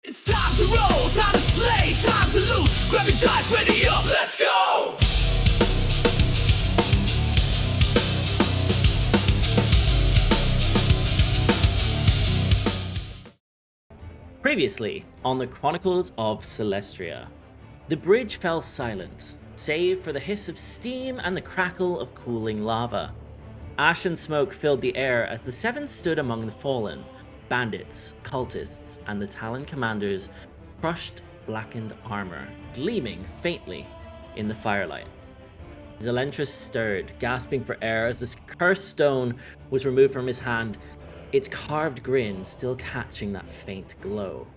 It's time to roll, time to slay, time to loot. Grab your dice, ready up, let's go! Previously, on the Chronicles of Celestria, the bridge fell silent, save for the hiss of steam and the crackle of cooling lava. Ash and smoke filled the air as the seven stood among the fallen, bandits, cultists, and the Talon commanders' crushed, blackened armor, gleaming faintly in the firelight. Zelentrus stirred, gasping for air as this cursed stone was removed from his hand, its carved grin still catching that faint glow.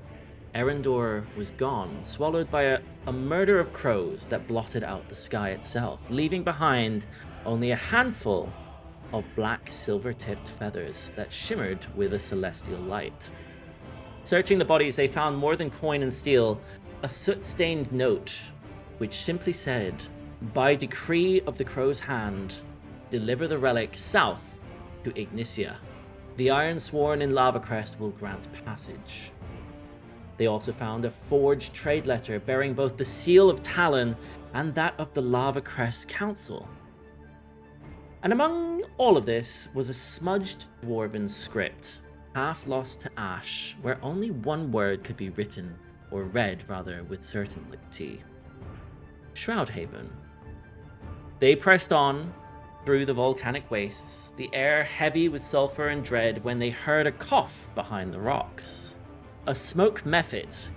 Erendor was gone, swallowed by a murder of crows that blotted out the sky itself, leaving behind only a handful of black silver-tipped feathers that shimmered with a celestial light. Searching the bodies, they found more than coin and steel, a soot-stained note which simply said, "By decree of the crow's hand, deliver the relic south to Ignitia. The Iron Sworn in Lava Crest will grant passage." They also found a forged trade letter bearing both the seal of Talon and that of the Lava Crest Council. And among all of this was a smudged dwarven script, half lost to ash, where only one word could be written, or read rather, with certainty. Shroudhaven. They pressed on through the volcanic wastes, the air heavy with sulfur and dread, when they heard a cough behind the rocks. A smoke mephit,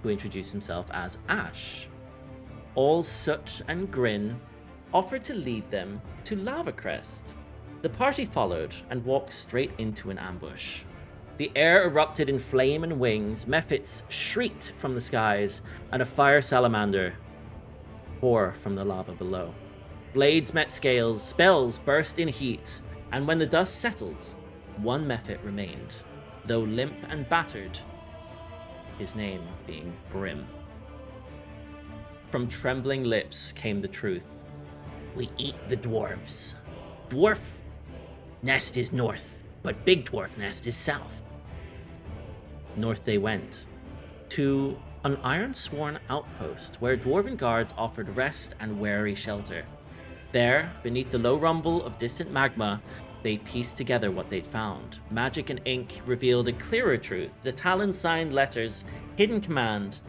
who introduced himself as Ash, all soot and grin, offered to lead them to Lava Crest. The party followed and walked straight into an ambush. The air erupted in flame and wings, mephits shrieked from the skies, and a fire salamander tore from the lava below. Blades met scales, spells burst in heat, and when the dust settled, one mephit remained, though limp and battered, his name being Grim. From trembling lips came the truth. "We eat the dwarves. Dwarf nest is north, but big dwarf nest is south." North they went, to an iron-sworn outpost where dwarven guards offered rest and wary shelter. There, beneath the low rumble of distant magma, they pieced together what they'd found. Magic and ink revealed a clearer truth. The Talon-signed letters, hidden command,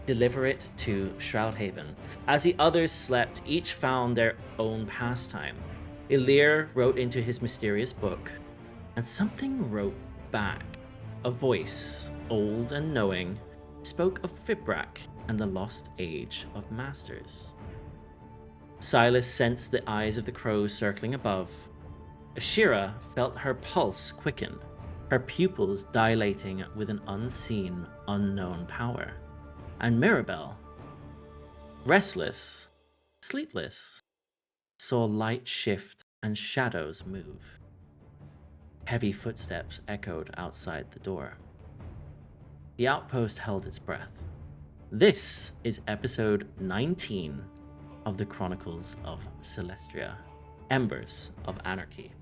"Deliver it to Shroudhaven." As the others slept, each found their own pastime. Elirr wrote into his mysterious book, and something wrote back. A voice, old and knowing, spoke of Fibrak and the lost age of masters. Sylas sensed the eyes of the crows circling above. Ashira felt her pulse quicken, her pupils dilating with an unseen, unknown power. And Mirabelle, restless, sleepless, saw light shift and shadows move. Heavy footsteps echoed outside the door. The outpost held its breath. This is episode 19 of the Chronicles of Celestria, Embers of Anarchy.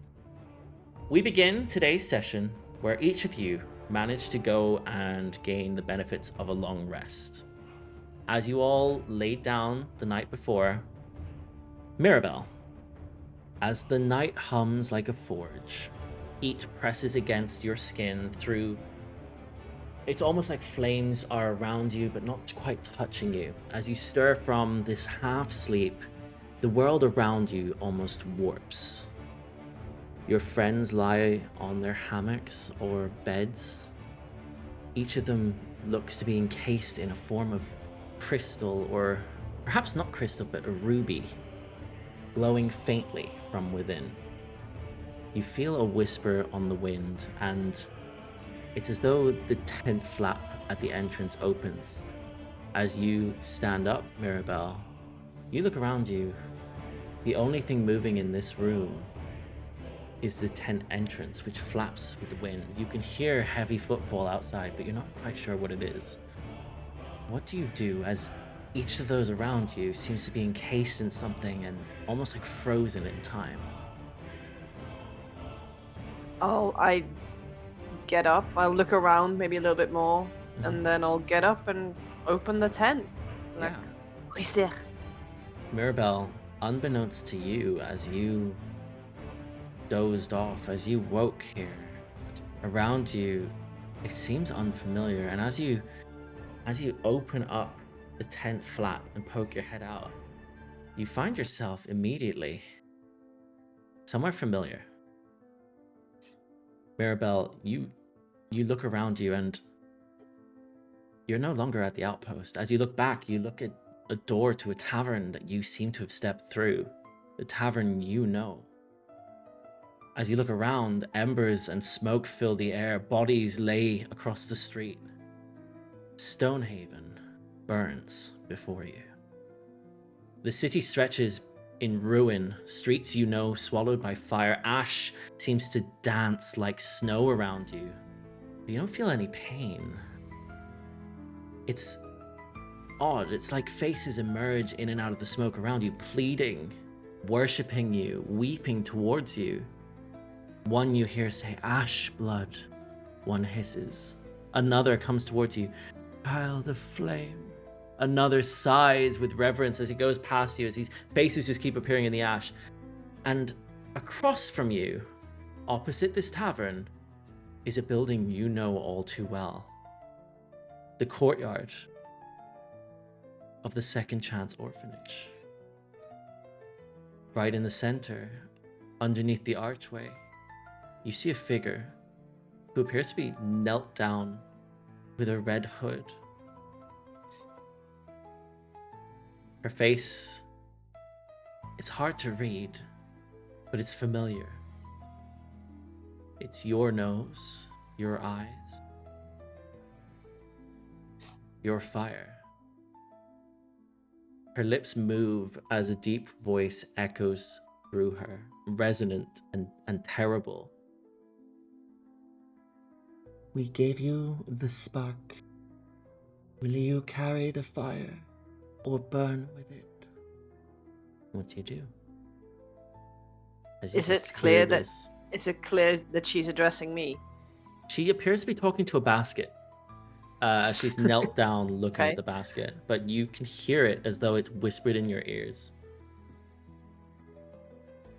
We begin today's session where each of you managed to go and gain the benefits of a long rest. As you all laid down the night before, Mirabelle, as the night hums like a forge, heat presses against your skin through. It's almost like flames are around you, but not quite touching you. As you stir from this half sleep, the world around you almost warps. Your friends lie on their hammocks or beds. Each of them looks to be encased in a form of crystal, or perhaps not crystal, but a ruby, glowing faintly from within. You feel a whisper on the wind, and it's as though the tent flap at the entrance opens. As you stand up, Mirabelle, you look around you. The only thing moving in this room is the tent entrance, which flaps with the wind. You can hear heavy footfall outside, but you're not quite sure what it is. What do you do as each of those around you seems to be encased in something and almost like frozen in time? I get up, I'll look around maybe a little bit more, and then I'll get up and open the tent. Like, Yeah. who is there? Mirabelle, unbeknownst to you, as you dozed off, as you woke here, around you, it seems unfamiliar. And as you open up the tent flap and poke your head out, you find yourself immediately somewhere familiar. Mirabelle, you look around you and you're no longer at the outpost. As you look back, you look at a door to a tavern that you seem to have stepped through. The tavern you know. As you look around, embers and smoke fill the air. Bodies lay across the street. Stonehaven burns before you. The city stretches in ruin, streets you know swallowed by fire. Ash seems to dance like snow around you, but you don't feel any pain. It's odd. It's like faces emerge in and out of the smoke around you, pleading, worshipping you, weeping towards you. One you hear say, "Ash blood." One hisses. Another comes towards you, "Child of flame." Another sighs with reverence as he goes past you, as these faces just keep appearing in the ash. And across from you, opposite this tavern, is a building you know all too well. The courtyard of the Second Chance Orphanage. Right in the center, underneath the archway, you see a figure who appears to be knelt down with a red hood. Her face, it's hard to read, but it's familiar. It's your nose, your eyes, your fire. Her lips move as a deep voice echoes through her, resonant and terrible. "We gave you the spark. Will you carry the fire or burn with it?" What do you do? As you Is it just clear hear that this, she's addressing me? she appears to be talking to a basket. She's knelt down looking Okay. at the basket, but you can hear it as though it's whispered in your ears.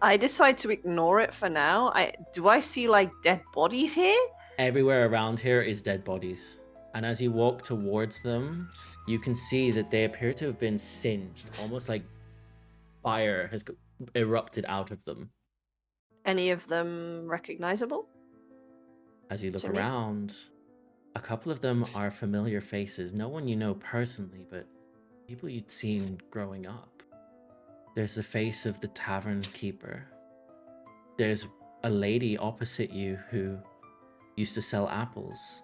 I decide to ignore it for now. Do I see like dead bodies here? Everywhere around here is dead bodies, and as you walk towards them, you can see that they appear to have been singed, almost like fire has erupted out of them. Any of them recognizable? As you look To me? around, a couple of them are familiar faces, no one you know personally, but people you'd seen growing up. There's the face of the tavern keeper. There's a lady opposite you who used to sell apples.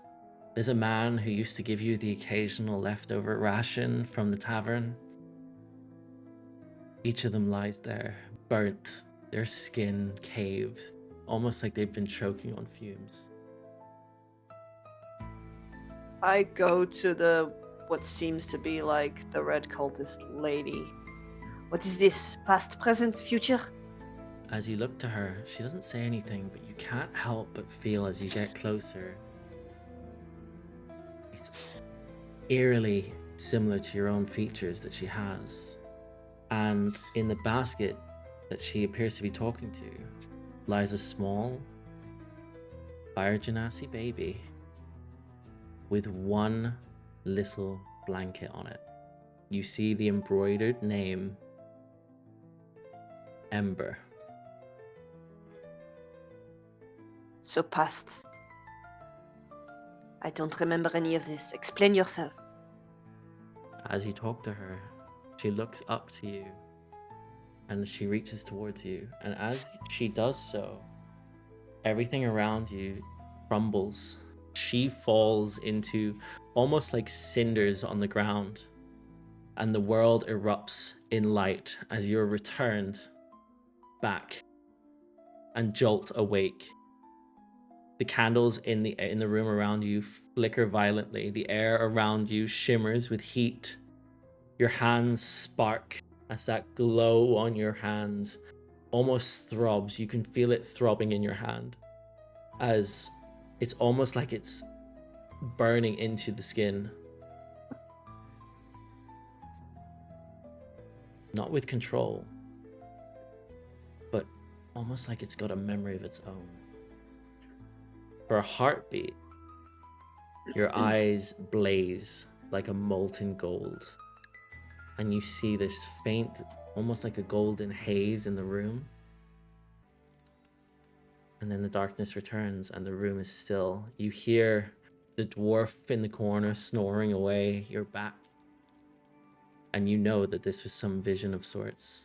There's a man who used to give you the occasional leftover ration from the tavern. Each of them lies there, burnt, their skin caved, almost like they've been choking on fumes. I go to what seems to be like the red cultist lady. What is this? Past, present, future? As you look to her, she doesn't say anything, but you can't help but feel as you get closer, it's eerily similar to your own features that she has. And in the basket that she appears to be talking to lies a small fire genasi baby with one little blanket on it. You see the embroidered name Ember. So past. I don't remember any of this. Explain yourself. As you talk to her, she looks up to you and she reaches towards you. And as she does so, everything around you crumbles. She falls into almost like cinders on the ground. And the world erupts in light as you're returned back and jolt awake. The candles in the room around you flicker violently. The air around you shimmers with heat. Your hands spark as that glow on your hands almost throbs. You can feel it throbbing in your hand as it's almost like it's burning into the skin. Not with control, but almost like it's got a memory of its own. For a heartbeat, your eyes blaze like a molten gold, and you see this faint, almost like a golden haze in the room. And then the darkness returns and the room is still. You hear the dwarf in the corner snoring away. You're back. And you know that this was some vision of sorts.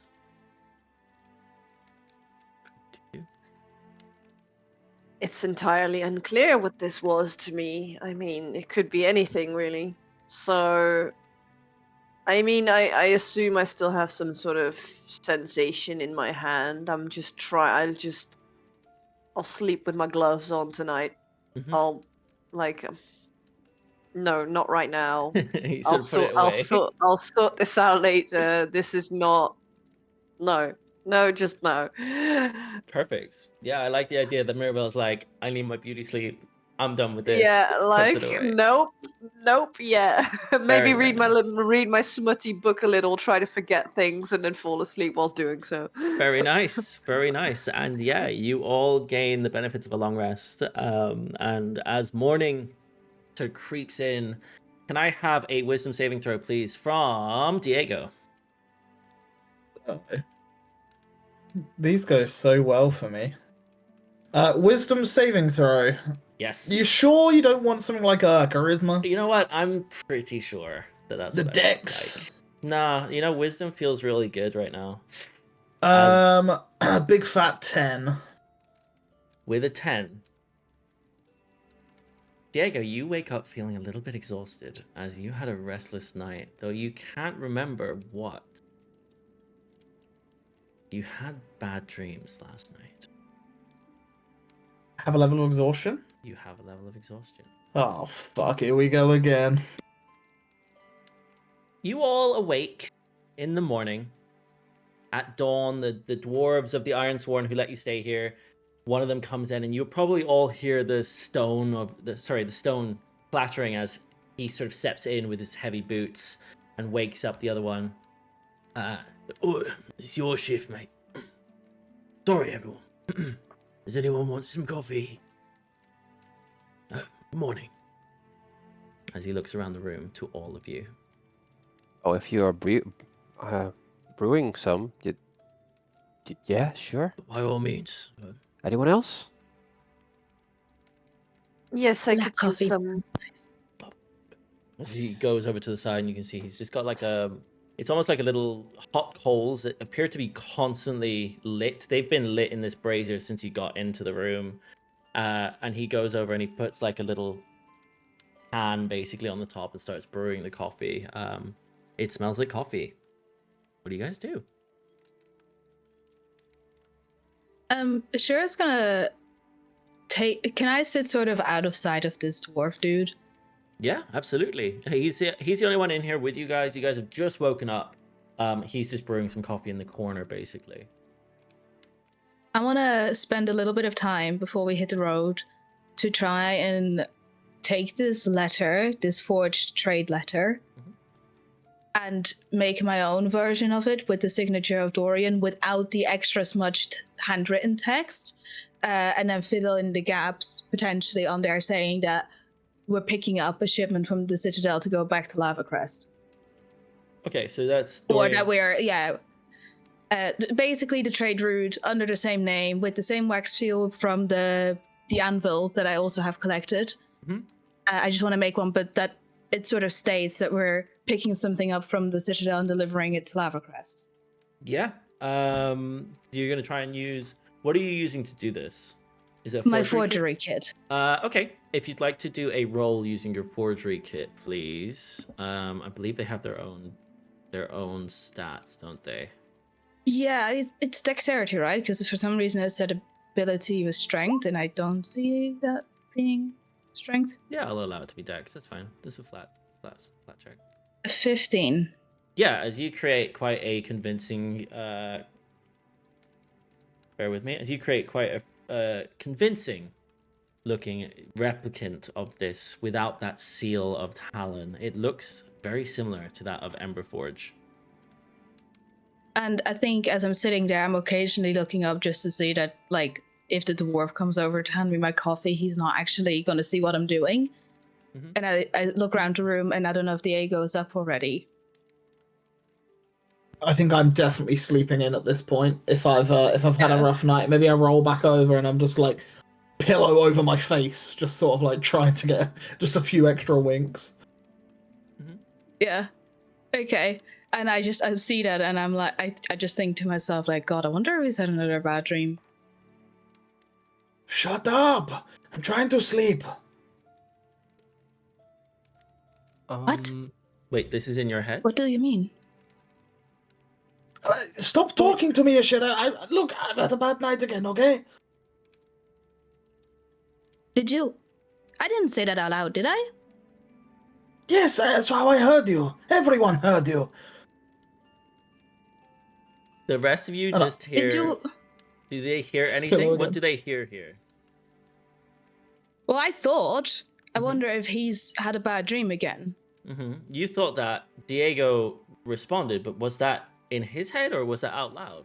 It's entirely unclear what this was to me. I mean, it could be anything, really. So, I mean, I assume I still have some sort of sensation in my hand. I'll sleep with my gloves on tonight. Mhm. I'll, like, no, not right now. You sort of put it away. I'll sort this out later. This is not, no, just no. Perfect. Yeah, I like the idea that Mirabelle's like, I need my beauty sleep. I'm done with Yeah, this. Puts it like away. nope, yeah. Maybe Very, very nice. read my smutty book a little, try to forget things, and then fall asleep whilst doing so. Very nice. Very nice. And yeah, you all gain the benefits of a long rest. And as morning sort of creeps in, can I have a wisdom saving throw, please, from Diego? Oh. These go so well for me. Wisdom saving throw. Yes. You sure you don't want something like charisma? You know what? I'm pretty sure that that's The what I would dex. like. Nah, you know, wisdom feels really good right now. Big fat 10. With a 10. Diego, you wake up feeling a little bit exhausted as you had a restless night, though you can't remember what. You had bad dreams last night. Have a level of exhaustion? You have a level of exhaustion. Oh, fuck, here we go again. You all awake in the morning. At dawn, the dwarves of the Ironsworn who let you stay here, one of them comes in, and you probably all hear the stone clattering as he sort of steps in with his heavy boots and wakes up the other one. Oh, it's your shift, mate. Sorry, everyone. Does anyone want some coffee? Good morning. As he looks around the room to all of you. Oh, if you are brewing some, yeah, sure. By all means. Anyone else? Yes, I Black could use coffee. some. He goes over to the side and you can see he's just got like it's almost like a little hot coals that appear to be constantly lit. They've been lit in this brazier since you got into the room. And he goes over and he puts like a little pan basically on the top and starts brewing the coffee. It smells like coffee. What do you guys do? Ashira's gonna can I sit sort of out of sight of this dwarf dude? Yeah, absolutely. He's the only one in here with you guys. You guys have just woken up. He's just brewing some coffee in the corner, basically. I want to spend a little bit of time before we hit the road to try and take this letter, this forged trade letter, and make my own version of it with the signature of Dorian without the extra smudged handwritten text, and then fill in the gaps potentially on there saying that we're picking up a shipment from the Citadel to go back to Lava Crest. Okay, so that's Or Dorian. that we're, basically the trade route under the same name with the same wax seal from the anvil that I also have collected. Mhm. I just want to make one, but that it sort of states that we're picking something up from the Citadel and delivering it to Lava Crest. Yeah. You're gonna try and use. What are you using to do this? Is it a My forgery forgery kit. kit? Okay. If you'd like to do a roll using your forgery kit, please. I believe they have their own stats, don't they? Yeah, it's dexterity, right? Because for some reason it said ability was strength, and I don't see that being strength. Yeah, I'll allow it to be dex. That's fine. This is a flat check. 15. Yeah, as you create quite a convincing. Bear with me. As you create quite a convincing looking replicant of this without that seal of Talon. It looks very similar to that of Emberforge. And I think as I'm sitting there, I'm occasionally looking up just to see that, like, if the dwarf comes over to hand me my coffee, he's not actually going to see what I'm doing. Mhm. And I look around the room, and I don't know if Diego's up already. I think I'm definitely sleeping in at this point. If I've had a Yeah. rough night, maybe I roll back over and I'm just like pillow over my face, just sort of like trying to get just a few extra winks. Yeah. Okay. And I see that, and I'm like, I just think to myself, like, God, I wonder if he's had another bad dream. Shut up! I'm trying to sleep. What? Wait, this is in your head? What do you mean? Stop talking to me, Ashira. Look, I've had a bad night again, okay? Did you? I didn't say that out loud, did I? Yes, that's how I heard you. Everyone heard you. The rest of you Oh, just hear... Did you? Do they hear anything? again. What do they hear here? Well, I thought. I wonder if he's had a bad dream again. You thought that Diego responded, but was that in his head or was that out loud?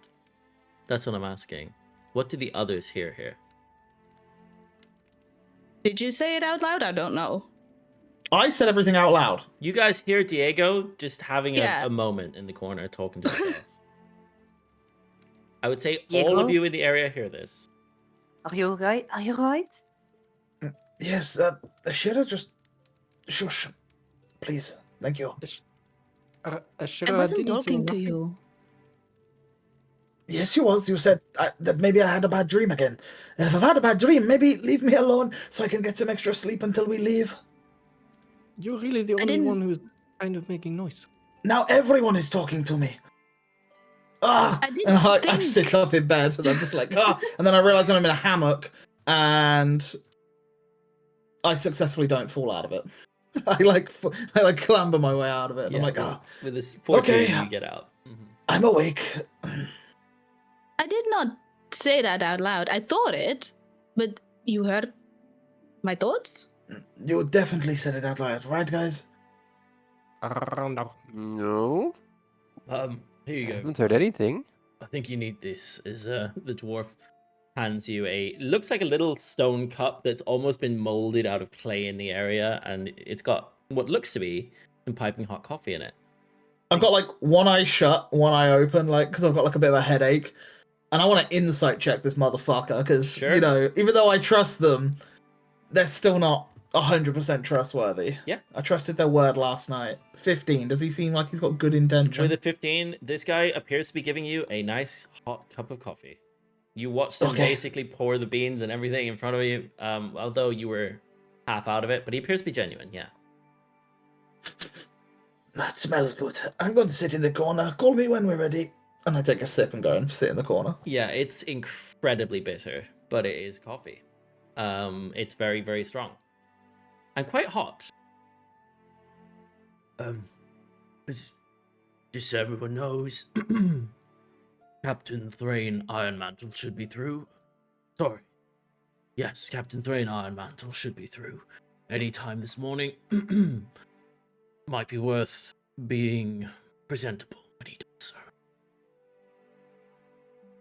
That's what I'm asking. What do the others hear here? Did you say it out loud? I don't know. I said everything out loud. You guys hear Diego just having Yeah. a moment in the corner talking to himself. I would say all Diego? of you in the area hear this. Are you right? Are you right? Yes, Ashira, just shush, please. Thank you. I wasn't talking to you. Yes, you was. You said that maybe I had a bad dream again. And if I've had a bad dream, maybe leave me alone so I can get some extra sleep until we leave. You're really the only didn't- one who's kind of making noise. Now everyone is talking to me. Ah! I didn't And I think- sit up in bed and I'm just like, ah! And then I realize that I'm in a hammock and I successfully don't fall out of it. I clamber my way out of it and I'm like, ah, With this 14, Okay. you get out. I'm awake. I did not say that out loud. I thought it, but you heard my thoughts? You definitely said it out loud, right, guys? No. No, Here I you go. haven't heard anything. I think you need this. Is the dwarf hands you looks like a little stone cup that's almost been molded out of clay in the area, and it's got what looks to be some piping hot coffee in it. I've got like one eye shut, one eye open, like because I've got like a bit of a headache, and I want to insight check this motherfucker because Sure. you know, even though I trust them, they're still not 100% trustworthy. Yeah. I trusted their word last night. 15. Does he seem like he's got good intention? With a 15, this guy appears to be giving you a nice hot cup of coffee. You watched him Okay. basically pour the beans and everything in front of you, although you were half out of it, but he appears to be genuine, yeah. That smells good. I'm going to sit in the corner. Call me when we're ready. And I take a sip and go and sit in the corner. Yeah, it's incredibly bitter, but it is coffee. It's very, very strong. And quite hot. Just so everyone knows, Captain Thrain Ironmantle should be through. Sorry. Yes, Captain Thrain Ironmantle should be through any time this morning. Might be worth being presentable when he does so.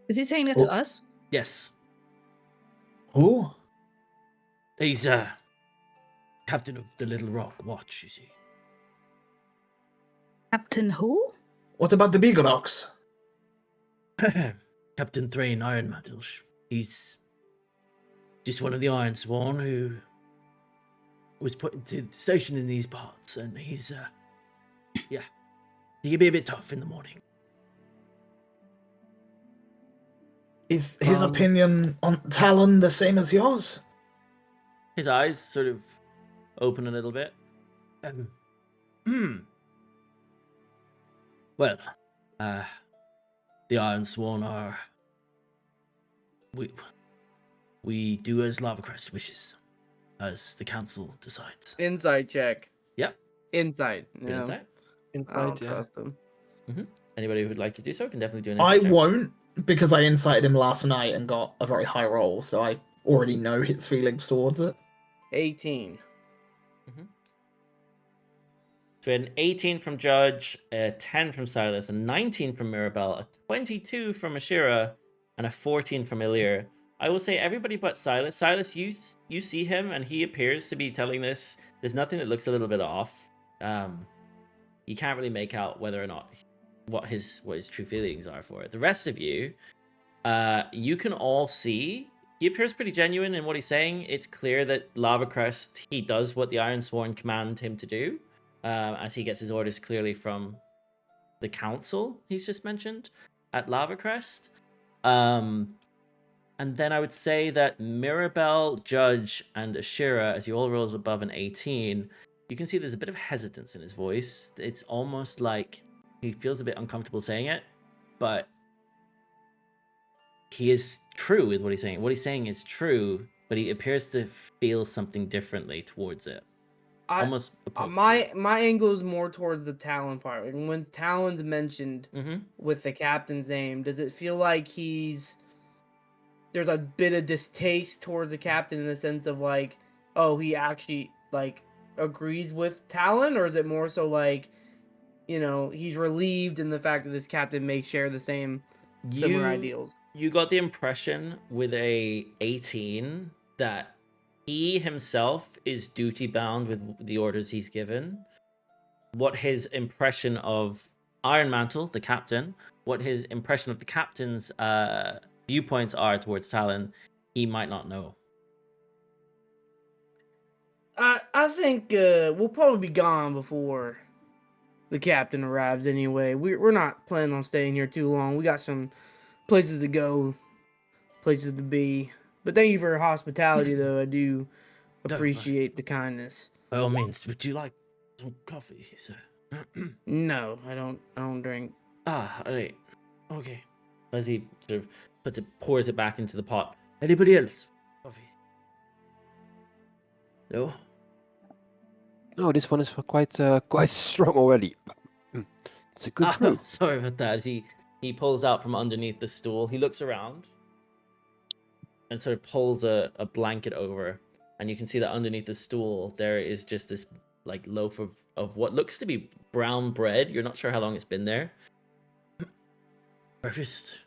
Is he saying that to Oh. us? Yes, Who? he's captain of the Little Rock Watch, you see. Captain who? What about the big rocks? Captain Thrain Ironmantle. He's just one of the Iron Sworn who was put into the station in these parts, and he's yeah, he can be a bit tough in the morning. Is his opinion on Talon the same as yours? His eyes sort of open a little bit. Well, the Iron Sworn are... We do as Lavacrest wishes, as the council decides. Inside check. Yep. Inside. Good Yeah. insight. I Inside, don't yeah. trust them. Anybody who would like to do so can definitely do an I insight check. won't, because I incited him last night and got a very high roll, so I already know his feelings towards it. 18. So we had an 18 from Judge, a 10 from Sylas, a 19 from Mirabelle, a 22 from Ashira, and a 14 from Elirr. I will say everybody but Sylas. Sylas, you see him, and he appears to be telling this. There's nothing that looks a little bit off. You can't really make out whether or not what his true feelings are for it. The rest of you, you can all see he appears pretty genuine in what he's saying. It's clear that Lava Crest, he does what the Ironsworn command him to do, as he gets his orders clearly from the council he's just mentioned at Lava Crest. And then I would say that Mirabelle, Judge, and Ashira, as you all roll above an 18, you can see there's a bit of hesitance in his voice. It's almost like he feels a bit uncomfortable saying it, but he is true with what he's saying. What he's saying is true, but he appears to feel something differently towards it. Almost opposed to it. My angle is more towards the Talon part. And when Talon's mentioned Mhm. with the captain's name, does it feel like there's a bit of distaste towards the captain in the sense of like, oh, he actually like agrees with Talon, or is it more so like, you know, he's relieved in the fact that this captain may share the same similar ideals? You got the impression with a 18 that he himself is duty bound with the orders he's given. What his impression of Iron Mantle, the captain, what his impression of the captain's viewpoints are towards Talon, he might not know. I think we'll probably be gone before the captain arrives anyway. We're not planning on staying here too long. We got some places to go, places to be. But thank you for your hospitality, though. I do appreciate the kindness. By all means, would you like some coffee, sir? No, I don't drink. Ah, all right. Okay. As he sort of pours it back into the pot. Anybody else? Coffee? No? No, this one is quite strong already. It's a good brew. Sorry about that. As he pulls out from underneath the stool, he looks around and sort of pulls a blanket over, and you can see that underneath the stool there is just this like loaf of what looks to be brown bread. You're not sure how long it's been there. Breakfast.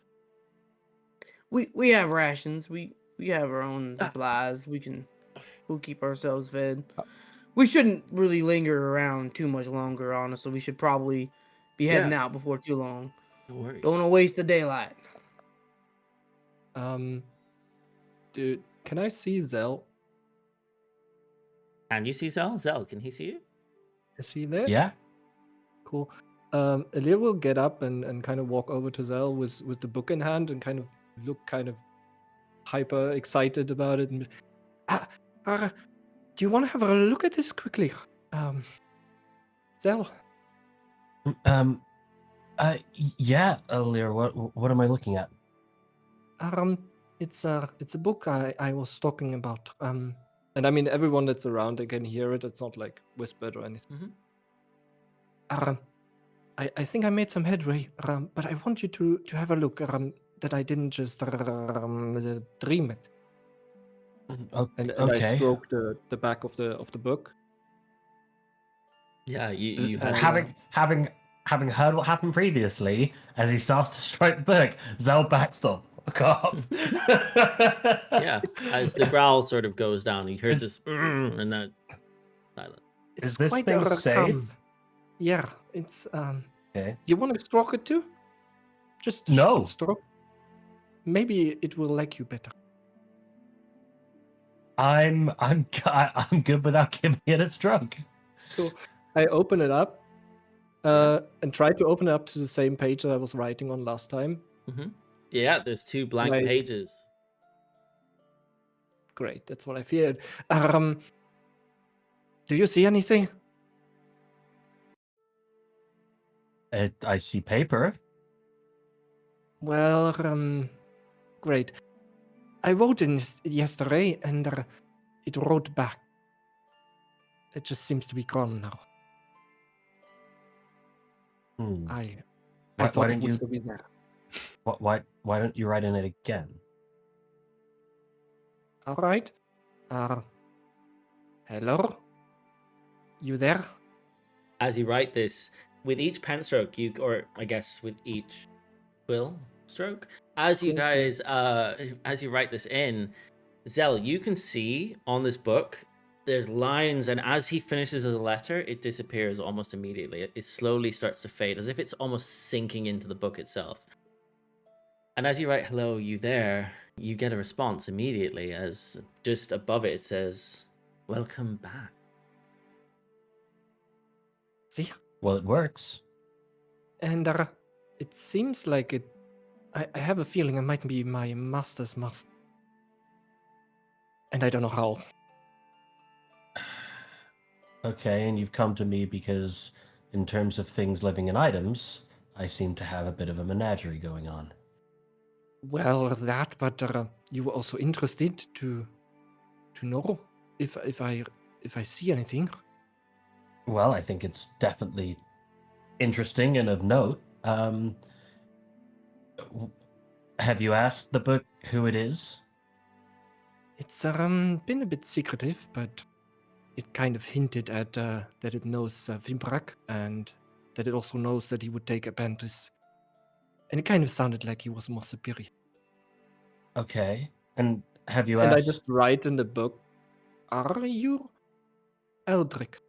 We have rations. We have our own supplies. We'll keep ourselves fed. We shouldn't really linger around too much longer, honestly. We should probably be heading out before too long. No worries. Don't want to waste the daylight. Dude, can I see Zell? Can you see Zell? Zell, can he see you? Is he there? Yeah. Cool. Elirr will get up and kind of walk over to Zell with the book in hand and kind of look kind of hyper excited about it. And do you want to have a look at this quickly? Zell. Yeah, Elirr, what am I looking at? It's a book I was talking about. And I mean everyone that's around, they can hear it. It's not like whispered or anything. I think I made some headway. But I want you to have a look. That I didn't just dream it. And Okay. I stroke the back of the book. Yeah, you had Having heard what happened previously, as he starts to stroke the book, Zell backs up. Fuck off. yeah, as the growl sort of goes down, you hear this and then silent. Is this quite thing a safe? Yeah, it's Okay. You want to stroke it too? Just a No. short stroke. Maybe it will like you better. I'm good without giving it a stroke. So I open it up and try to open it up to the same page that I was writing on last time. Yeah, there's two blank Right. pages. Great, that's what I feared. Do you see anything? I see paper. Well, great. I wrote in yesterday, and it wrote back. It just seems to be gone now. I Why thought it don't would you? still be there. Why don't you write in it again? All right. Hello? You there? As you write this, with each pen stroke, or I guess with each quill stroke, as you guys, as you write this in, Zell, you can see on this book, there's lines, and as he finishes a letter, it disappears almost immediately. It slowly starts to fade, as if it's almost sinking into the book itself. And as you write, hello, you there, you get a response immediately, as just above it says, welcome back. See? Well, it works. And it seems like it. I have a feeling it might be my master's master. And I don't know how. Okay, and you've come to me because, in terms of things living in items, I seem to have a bit of a menagerie going on. Well, that, but you were also interested to know if I see anything. Well, I think it's definitely interesting and of note. Have you asked the book who it is? It's been a bit secretive, but it kind of hinted at that it knows Vimbrak and that it also knows that he would take apprentice. And it kind of sounded like he was more superior. Okay. And have you And asked... I just write in the book, are you Eldrick?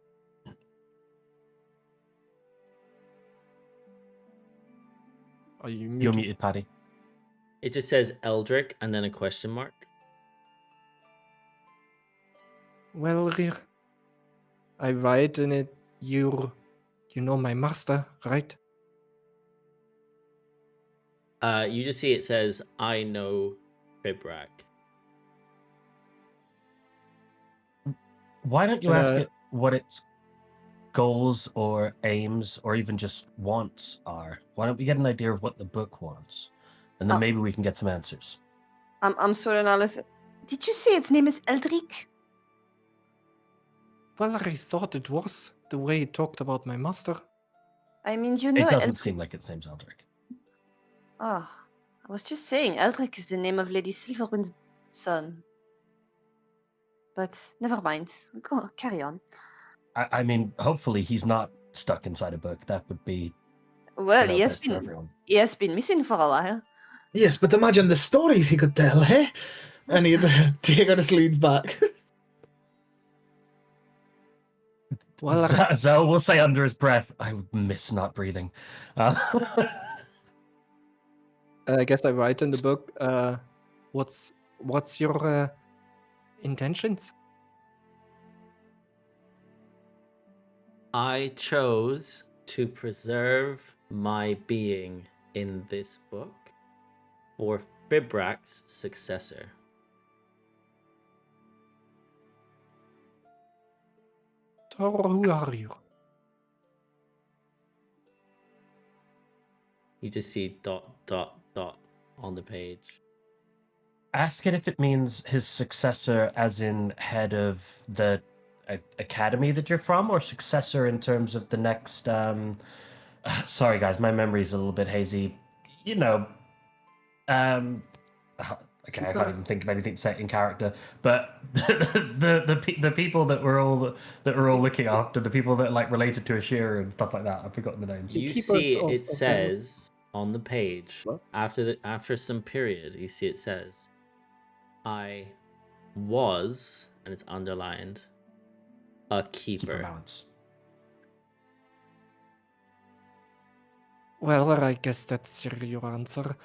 Are you muted? You're muted, Paddy. It just says Eldrick and then a question mark. Well, Elirr, I write in it, you know my master, right? You just see it says, I know Fibrak. Why don't you ask it what its goals or aims or even just wants are? Why don't we get an idea of what the book wants? And then maybe we can get some answers. I'm sorry, Alice. Did you say its name is Eldrick? Well, I thought it was, the way it talked about my master. I mean, you know It doesn't Eldrick. seem like its name's Eldrick. Ah, I was just saying, Eldrick is the name of Lady Silverwind's son. But never mind. Go, carry on. I mean, hopefully he's not stuck inside a book. That would be Well, he best for everyone. has been missing for a while. Yes, but imagine the stories he could tell, eh? And he'd take her just leads back. Well, Zell will say under his breath, I would miss not breathing. I guess I write in the book, what's your intentions? I chose to preserve my being in this book for Fibrak's successor. So who are you? You just see ... on the page. Ask it if it means his successor as in head of the academy that you're from, or successor in terms of the next... sorry, guys, my memory's a little bit hazy. You know... okay, I can't even think of anything to say in character, but the people that we're all looking after, the people that are like related to Ashira and stuff like that. I've forgotten the names. You keepers see of it says on the page, What? after some period, you see it says, I was, and it's underlined, a keeper. balance. Well, I guess that's your answer.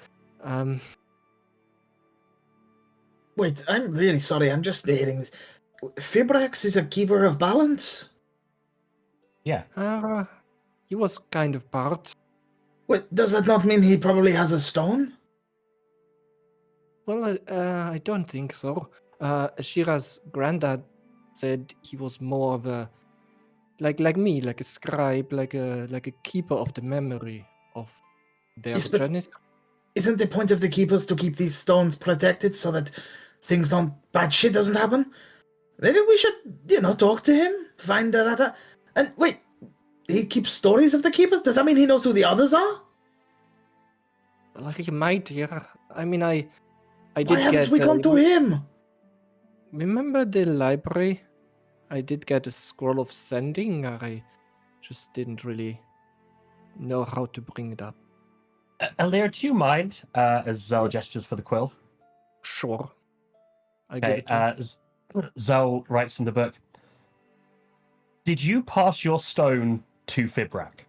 Wait, I'm really sorry, I'm just hearing this. Fibrax is a keeper of balance? Yeah. He was kind of part. Wait, does that not mean he probably has a stone? Well, I don't think so. Ashira's granddad said he was more of a like me, like a scribe, like a keeper of the memory of their Yes, but journeys. isn't the point of the keepers to keep these stones protected so that bad shit doesn't happen? Maybe we should, talk to him, find that. And wait, he keeps stories of the keepers? Does that mean he knows who the others are? Like he might, yeah. I mean, I Why did haven't get. we gone to him? remember the library? I did get a scroll of sending. I just didn't really know how to bring it up. Elirr, do you mind? As Zell gestures for the quill. Sure. I give Okay. it to him. Zell writes in the book. Did you pass your stone to Fibrak?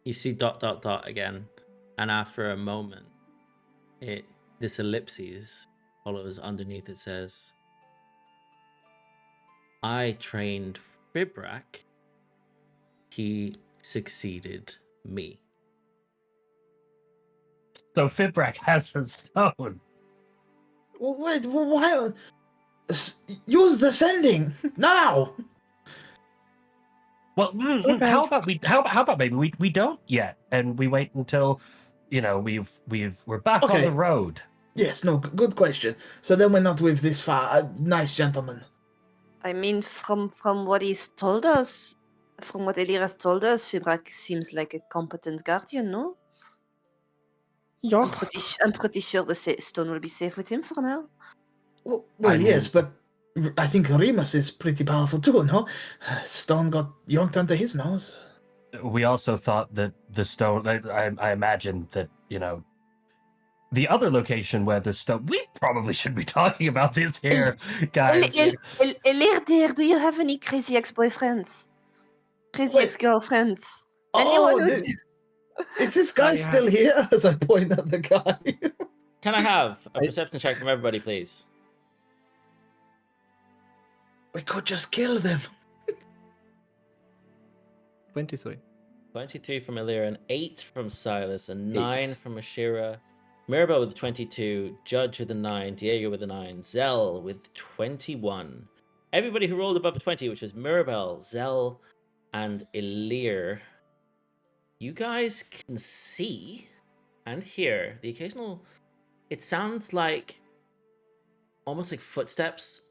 You see ... again, and after a moment, this ellipses follows underneath. It says, "I trained Fibrak. He succeeded me." So Fibrak has a stone. Wait, why? Use the sending now. Well, how about maybe we don't yet, and we wait until, we're back on Okay. the road. Yes, no, good question. So then we're not with this nice gentleman. I mean, from what he's told us, from what Elirr has told us, Fibrak seems like a competent guardian, no? Yeah. I'm pretty sure the stone will be safe with him for now. Well, I yes, mean- but I think Remus is pretty powerful too, no? Stone got yonked under his nose. We also thought that the stone. I imagine that the other location where the stone. We probably should be talking about this here, guys. Elirr, dear, do you have any crazy ex-boyfriends? Crazy Wait. ex-girlfriends? Oh, Anyone who's... is this guy Yeah. still here? As I point at the guy. Can I have a perception check from everybody, please? We could just kill them. 23. 23 from Elirr, and 8 from Sylas, and 9 from Ashira. Mirabelle with 22, Judge with a 9, Diego with a 9, Zell with 21. Everybody who rolled above a 20, which was Mirabelle, Zell, and Elirr. You guys can see and hear the occasional... It sounds like almost like footsteps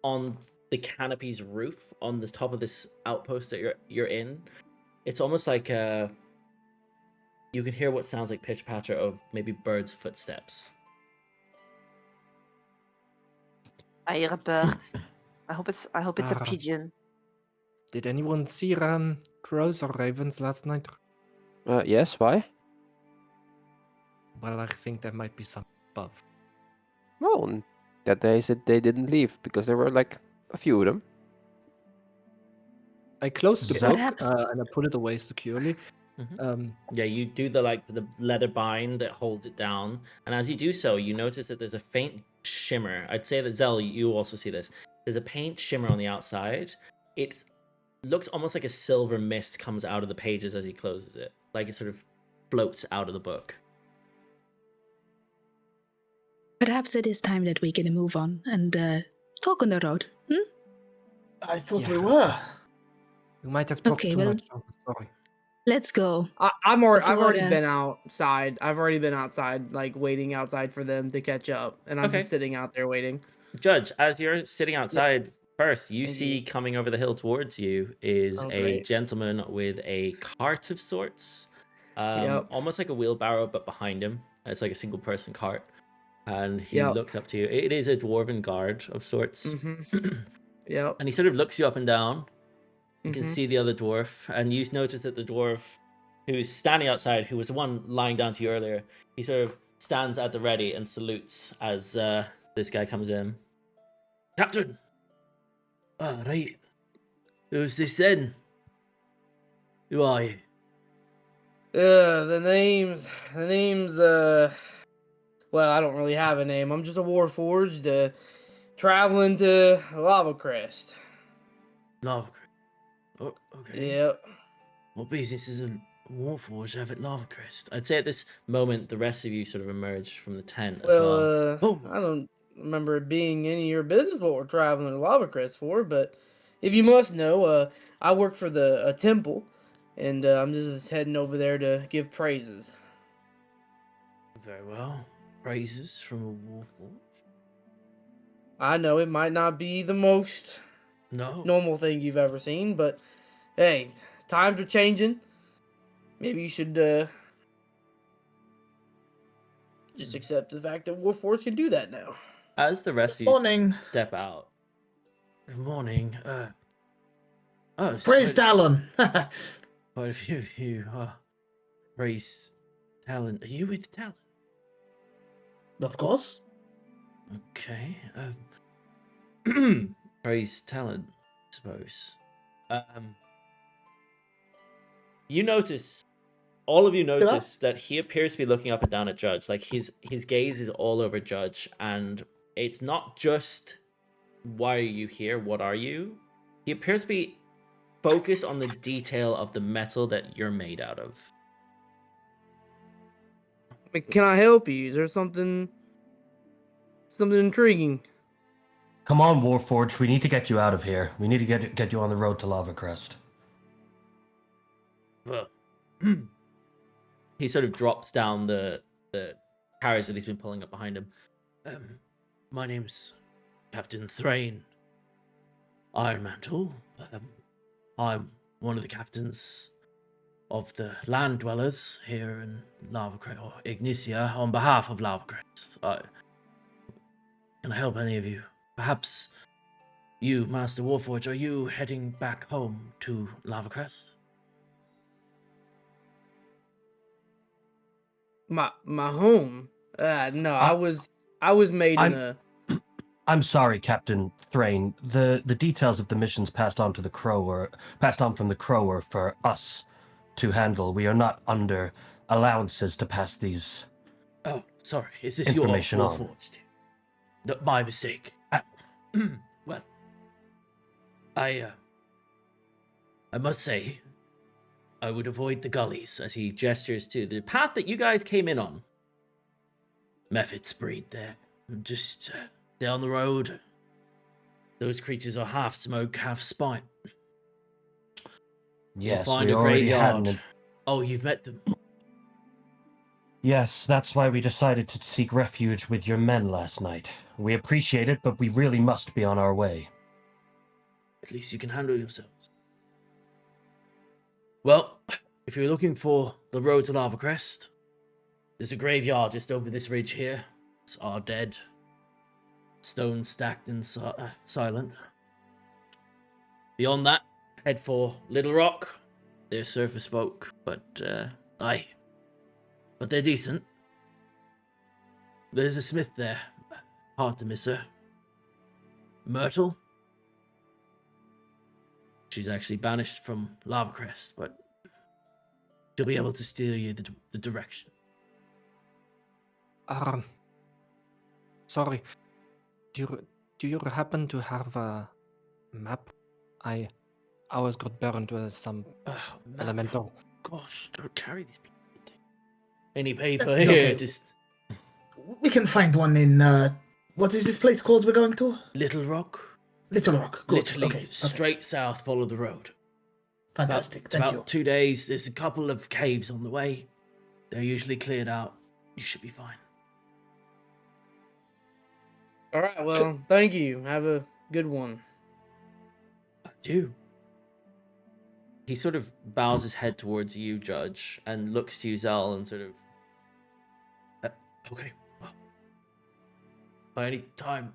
on the canopy's roof on the top of this outpost that you're in. It's almost like you can hear what sounds like pitch patter of maybe birds' footsteps. I hear a bird. I hope it's a Ah. pigeon. Did anyone see crows or ravens last night? Yes, why? Well, I think there might be some above. Well, that day said they didn't leave because there were like a few of them. I closed the Zach- book Perhaps. and I put it away securely. Yeah, you do the leather bind that holds it down, and as you do so, you notice that there's a faint shimmer. I'd say that Zell, you also see this. There's a faint shimmer on the outside. It looks almost like a silver mist comes out of the pages as he closes it, like it sort of floats out of the book. Perhaps it is time that we can move on and talk on the road. I thought we Yeah. were. You might have talked Okay, too well- much. Oh, sorry. Let's go. I've Before already the- been outside. I've already been outside, like waiting outside for them to catch up, and I'm Okay. just sitting out there waiting. Judge, as you're sitting outside first, you Thank see you. coming over the hill towards you is Oh, a great. gentleman with a cart of sorts, Yep. almost like a wheelbarrow, but behind him it's like a single person cart, and he Yep. looks up to you. It is a dwarven guard of sorts, Yep. and he sort of looks you up and down. You can Mhm. see the other dwarf, and you notice that the dwarf who's standing outside, who was the one lying down to you earlier, he sort of stands at the ready and salutes as this guy comes in. Captain! Oh, right. Who's this then? Who are you? The name's well, I don't really have a name. I'm just a warforged, traveling to Lava Crest. Lava Crest. Oh, okay. Yep. What business does a Warforged have at Lava Crest? I'd say at this moment, the rest of you sort of emerge from the tent as well. Well, I don't remember it being any of your business what we're traveling to Lava Crest for, but if you must know, I work for a temple, and I'm just heading over there to give praises. Very well. Praises from a Warforged? I know it might not be the most No. normal thing you've ever seen, but hey, times are changing. Maybe you should just accept the fact that Warforged can do that now. As the rest of you Morning. step out. Good morning. Oh, it's Praise quite, Talon. quite a few of you. Praise Talon. Are you with Talon? Of course. Okay. Praise Talon, I suppose. You notice, all of you notice that he appears to be looking up and down at Judge. Like his gaze is all over Judge, and it's not just why are you here? What are you? He appears to be focused on the detail of the metal that you're made out of. Can I help you? Is there something intriguing? Come on, Warforged. We need to get you out of here. We need to get you on the road to Lava Crest. Well, he sort of drops down the carriage that he's been pulling up behind him. My name's Captain Thrain Ironmantle. I'm one of the captains of the land dwellers here in Lava Crest, or Ignitia, on behalf of Lava Crest. Can I help any of you? Perhaps you, Master Warforged, are you heading back home to Lava Crest? My home? No, I was made in a. I'm sorry, Captain Thrain. The details of the missions passed on from the Crow were for us to handle. We are not under allowances to pass these. Oh, sorry. Is this your Information on. Warforged? No, my mistake. Well, I must say, I would avoid the gullies, as he gestures to the path that you guys came in on. Mephits breed there. Just down the road. Those creatures are half smoke, half spite. Yes, You'll find we a already graveyard. had. Oh, you've met them. Yes, that's why we decided to seek refuge with your men last night. We appreciate it, but we really must be on our way. At least you can handle yourselves. Well, if you're looking for the road to Lava Crest, there's a graveyard just over this ridge here. It's our dead. Stone stacked and silent. Beyond that, head for Little Rock. They're surface folk, but they're decent. There's a smith there. Hard to miss her. Myrtle. She's actually banished from Lava Crest, but she'll be able to steer you the direction. Sorry. Do you happen to have a map? I always got burned with some elemental. Gosh, don't carry these people. Any paper Okay. here, just We can find one in, what is this place called we're going to? Little Rock. Little Rock. Good. Literally Okay, perfect. straight south, follow the road. Fantastic. It's Thank about you. 2 days. There's a couple of caves on the way. They're usually cleared out. You should be fine. All right. Well, thank you. Have a good one. Do. He sort of bows his head towards you, Judge, and looks to you, Zal, and sort of. Okay. Well, by any time,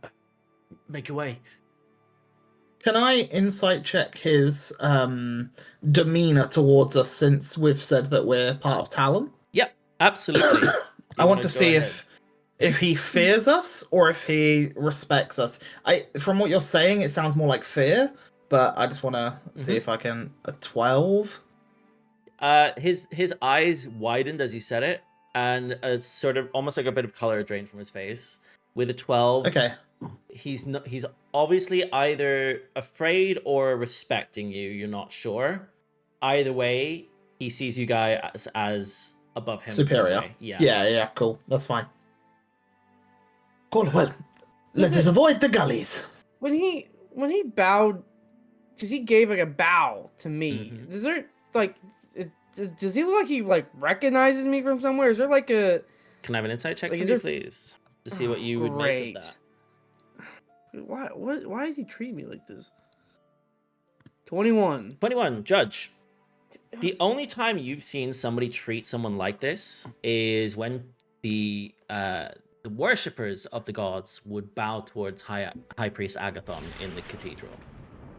make your way. Can I insight check his demeanor towards us since we've said that we're part of Talon? Yep, absolutely. I want to see if he fears us or if he respects us. From what you're saying, it sounds more like fear, but I just want to see if I can. A 12? His eyes widened as you said it, and it's sort of almost like a bit of color drained from his face. With a 12, Okay. He's obviously either afraid or respecting you. You're not sure. Either way, he sees you guys as above him. Superior. Yeah. Yeah, cool. That's fine. Cool, well, let us avoid the gullies. When he bowed, because he gave like a bow to me. Mhm. Is there like does he look like he like recognizes me from somewhere? Is there like a Can I have an insight check Like, from is you, there- please, to see what you would make Great. of that? why is he treating me like this? 21. 21, Judge. The only time you've seen somebody treat someone like this is when the worshippers of the gods would bow towards High Priest Agathon in the cathedral.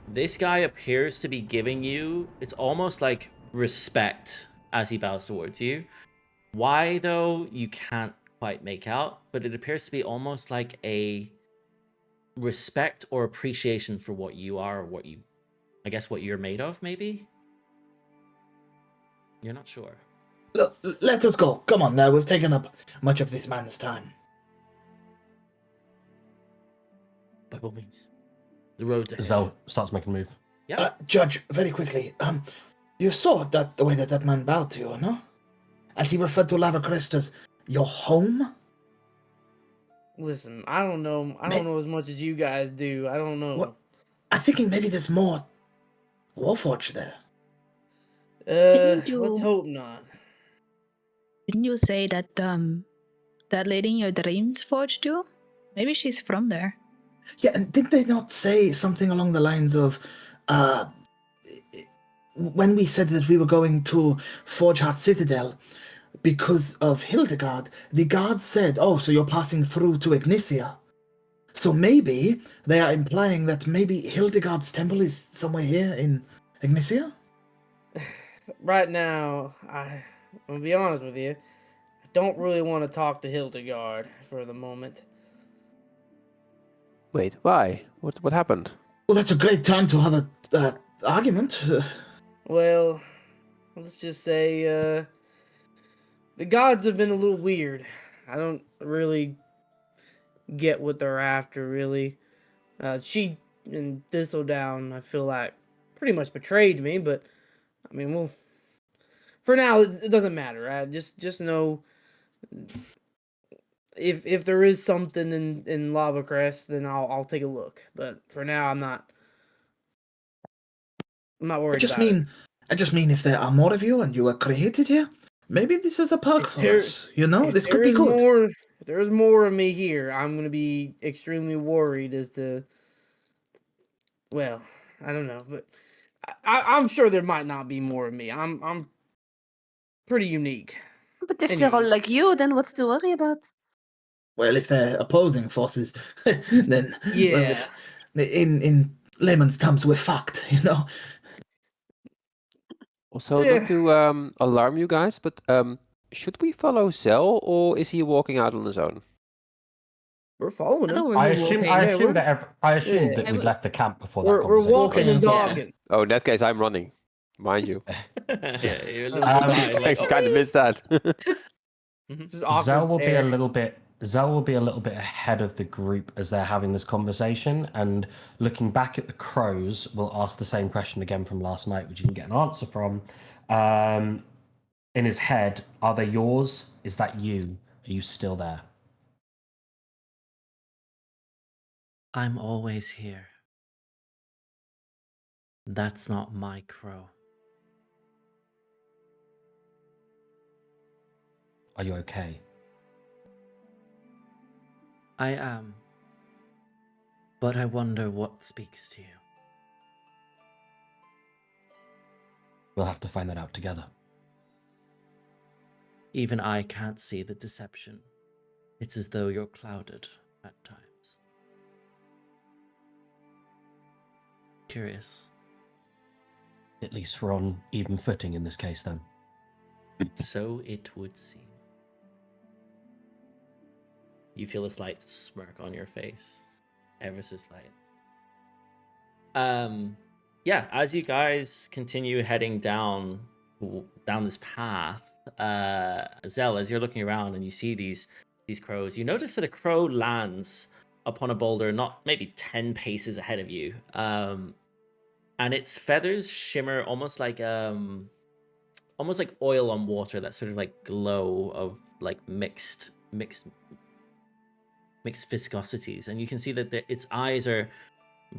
This guy appears to be giving you, it's almost like respect as he bows towards you. Why, though, you can't quite make out, but it appears to be almost like a respect or appreciation for what you are, or what you're made of, maybe? You're not sure. Look, let us go. Come on now, we've taken up much of this man's time. By all means. The road's ahead. Zell starts making a move. Yeah. Judge, very quickly, you saw that the way that man bowed to you, no? And he referred to Lava Crest as your home? Listen, I don't know. I don't know as much as you guys do. I don't know. Well, I'm thinking maybe there's more Warforged there. Let's hope not. Didn't you say that that lady in your dreams forged you? Maybe she's from there. Yeah, and did they not say something along the lines of, when we said that we were going to Forgeheart Citadel because of Hildegarde, the guards said, oh, so you're passing through to Ignicia. So maybe they are implying that maybe Hildegarde's temple is somewhere here in Ignicia? Right now, I'm gonna be honest with you. I don't really want to talk to Hildegarde for the moment. Wait, why? What happened? Well, that's a great time to have a argument. Well, let's just say the gods have been a little weird. I don't really get what they're after, really. She and Thistledown, I feel like, pretty much betrayed me, but I mean, well, for now, it doesn't matter. Right? Just know if there is something in Lava Crest, then I'll take a look. But for now, I'm not worried about it. I just mean if there are more of you and you were created here, maybe this is a perk for us. You know, this could be good. If there's more of me here, I'm going to be extremely worried as to, well, I don't know, but I'm sure there might not be more of me. I'm pretty unique. But if they're all like you, then what's to worry about? Well, if they're opposing forces, then yeah. Well, in layman's terms, we're fucked. You know. Also, not to alarm you guys, but should we follow Zell, or is he walking out on his own? We're following him. I assume that we'd left the camp before that conversation. We're walking and talking. Oh, in that case, I'm running. Mind you. Yeah, you're I kind of missed that. Zell will be a little bit ahead of the group as they're having this conversation, and looking back at the crows, we'll ask the same question again from last night, which you can get an answer from. In his head, are they yours? Is that you? Are you still there? I'm always here. That's not my crow. Are you okay? I am. But I wonder what speaks to you. We'll have to find that out together. Even I can't see the deception. It's as though you're clouded at times. Curious. At least we're on even footing in this case, then. So it would seem. You feel a slight smirk on your face. Ever so slight. Yeah, as you guys continue heading down this path, Zell, as you're looking around and you see these crows, you notice that a crow lands upon a boulder not maybe 10 paces ahead of you. And its feathers shimmer almost like oil on water, that sort of like glow of like mixed viscosities, and you can see that its eyes are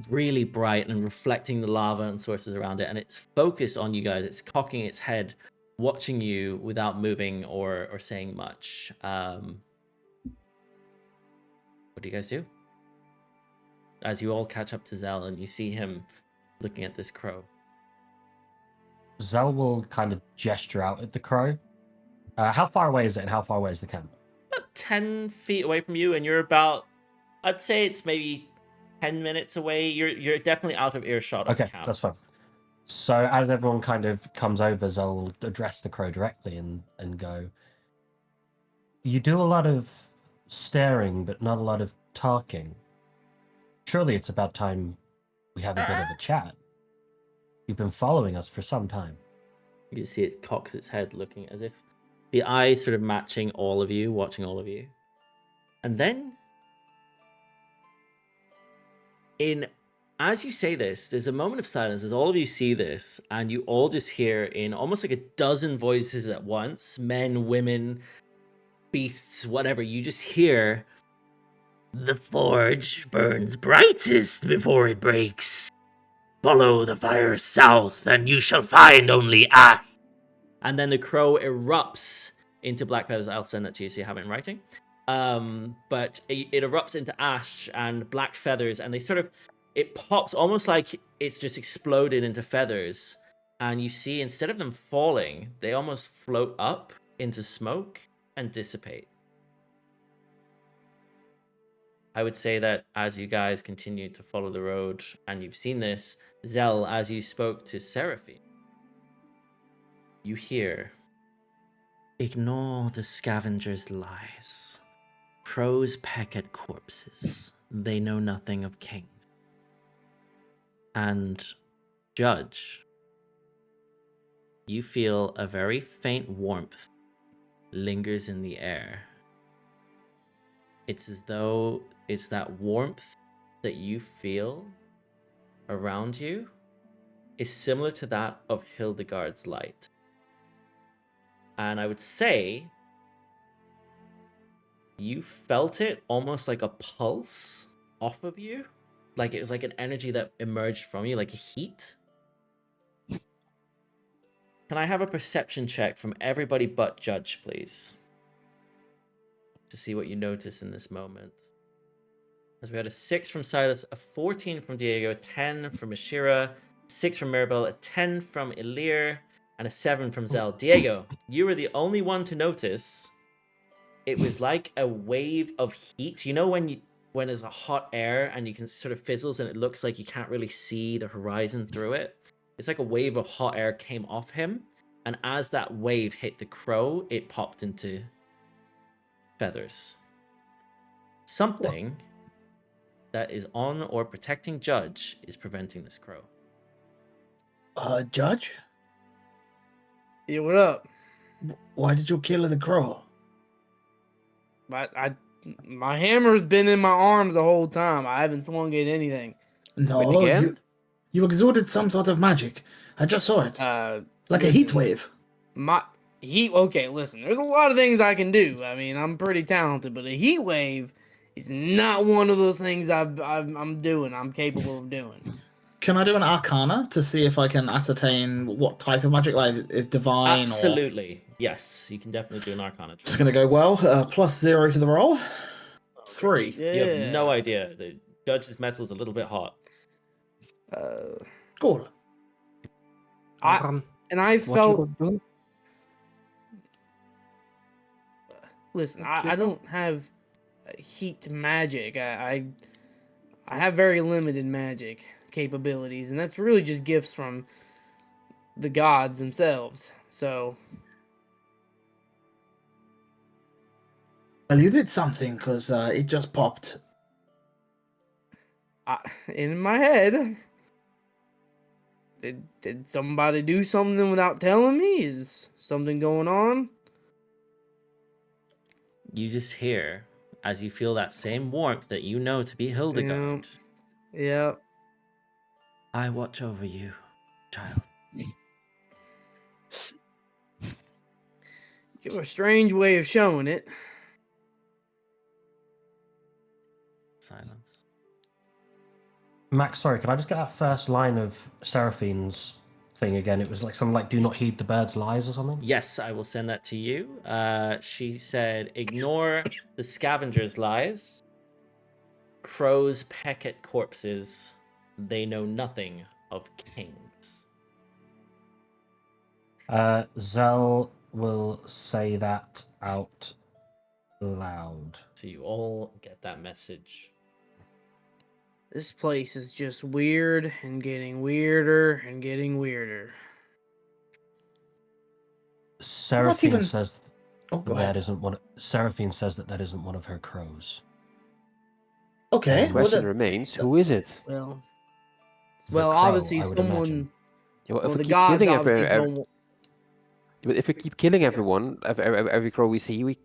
really bright and reflecting the lava and sources around it, and it's focused on you guys. It's cocking its head, watching you without moving or saying much. What do you guys do? As you all catch up to Zell and you see him looking at this crow. Zell will kind of gesture out at the crow. How far away is it, and how far away is the camp? About 10 feet away from you, and you're about, I'd say it's maybe 10 minutes away. You're definitely out of earshot of the Okay, camp. that's fine. So as everyone kind of comes over, Zol address the crow directly and go, you do a lot of staring, but not a lot of talking. Surely it's about time we have a bit of a chat. You've been following us for some time. You see it cocks its head, looking as if the eye sort of matching all of you, watching all of you. And then, as you say this, there's a moment of silence as all of you see this, and you all just hear in almost like a dozen voices at once, men, women, beasts, whatever, you just hear, "The forge burns brightest before it breaks. Follow the fire south, and you shall find only ash." And then the crow erupts into black feathers. I'll send that to you so you have it in writing. But it erupts into ash and black feathers, and it pops almost like it's just exploded into feathers. And you see, instead of them falling, they almost float up into smoke and dissipate. I would say that as you guys continue to follow the road, and you've seen this, Zell, as you spoke to Seraphine, you hear, "Ignore the scavenger's lies. Crows peck at corpses. They know nothing of kings." And Judge, you feel a very faint warmth lingers in the air. It's as though it's that warmth that you feel around you is similar to that of Hildegarde's light. And I would say you felt it almost like a pulse off of you. Like it was like an energy that emerged from you, like a heat. Can I have a perception check from everybody but Judge, please? To see what you notice in this moment. As we had a 6 from Sylas, a 14 from Diego, a 10 from Ashira, 6 from Mirabelle, a 10 from Elirr, and a 7 from Zell. Diego, you were the only one to notice. It was like a wave of heat. You know when there's a hot air and you can sort of fizzles and it looks like you can't really see the horizon through it? It's like a wave of hot air came off him, and as that wave hit the crow, it popped into feathers. Something that is on or protecting Judge is preventing this crow. Judge? Yeah, what up? Why did you kill the crow? My hammer's been in my arms the whole time. I haven't swung at anything. No, again? you exuded some sort of magic. I just saw it. Like a Listen, heat wave. My heat. Okay, listen. There's a lot of things I can do. I mean, I'm pretty talented, but a heat wave is not one of those things I'm doing. I'm capable of doing. Can I do an arcana to see if I can ascertain what type of magic, like is divine Absolutely. Yes, you can definitely do an arcana check. It's gonna go well. +0 to the roll. 3. Yeah. You have no idea. The Judge's metal is a little bit hot. Cool. I what you felt. gonna do? Listen, I don't have heat magic. I have very limited magic capabilities, and that's really just gifts from the gods themselves. So, Well, you did something because it just popped. in my head, did somebody do something without telling me? Is something going on? You just hear, as you feel that same warmth that you know to be Hildegarde. Yeah. I watch over you, child. You have a strange way of showing it. Silence. Max, sorry, can I just get that first line of Seraphine's thing again? It was like something like, "Do not heed the bird's lies" or something? Yes, I will send that to you. She said, "Ignore the scavenger's lies. Crows peck at corpses. They know nothing of kings." Zell will say that out loud. So you all get that message. This place is just weird and getting weirder and getting weirder. Seraphine even- says Oh, go that ahead. isn't one. Seraphine says that isn't one of her crows. Okay. And well, Question then- remains: who is it? Well, The crow, obviously I would someone. imagine. Yeah, well, Well, if the we keep gods killing obviously every, don't. but if we keep killing everyone, every crow we see, we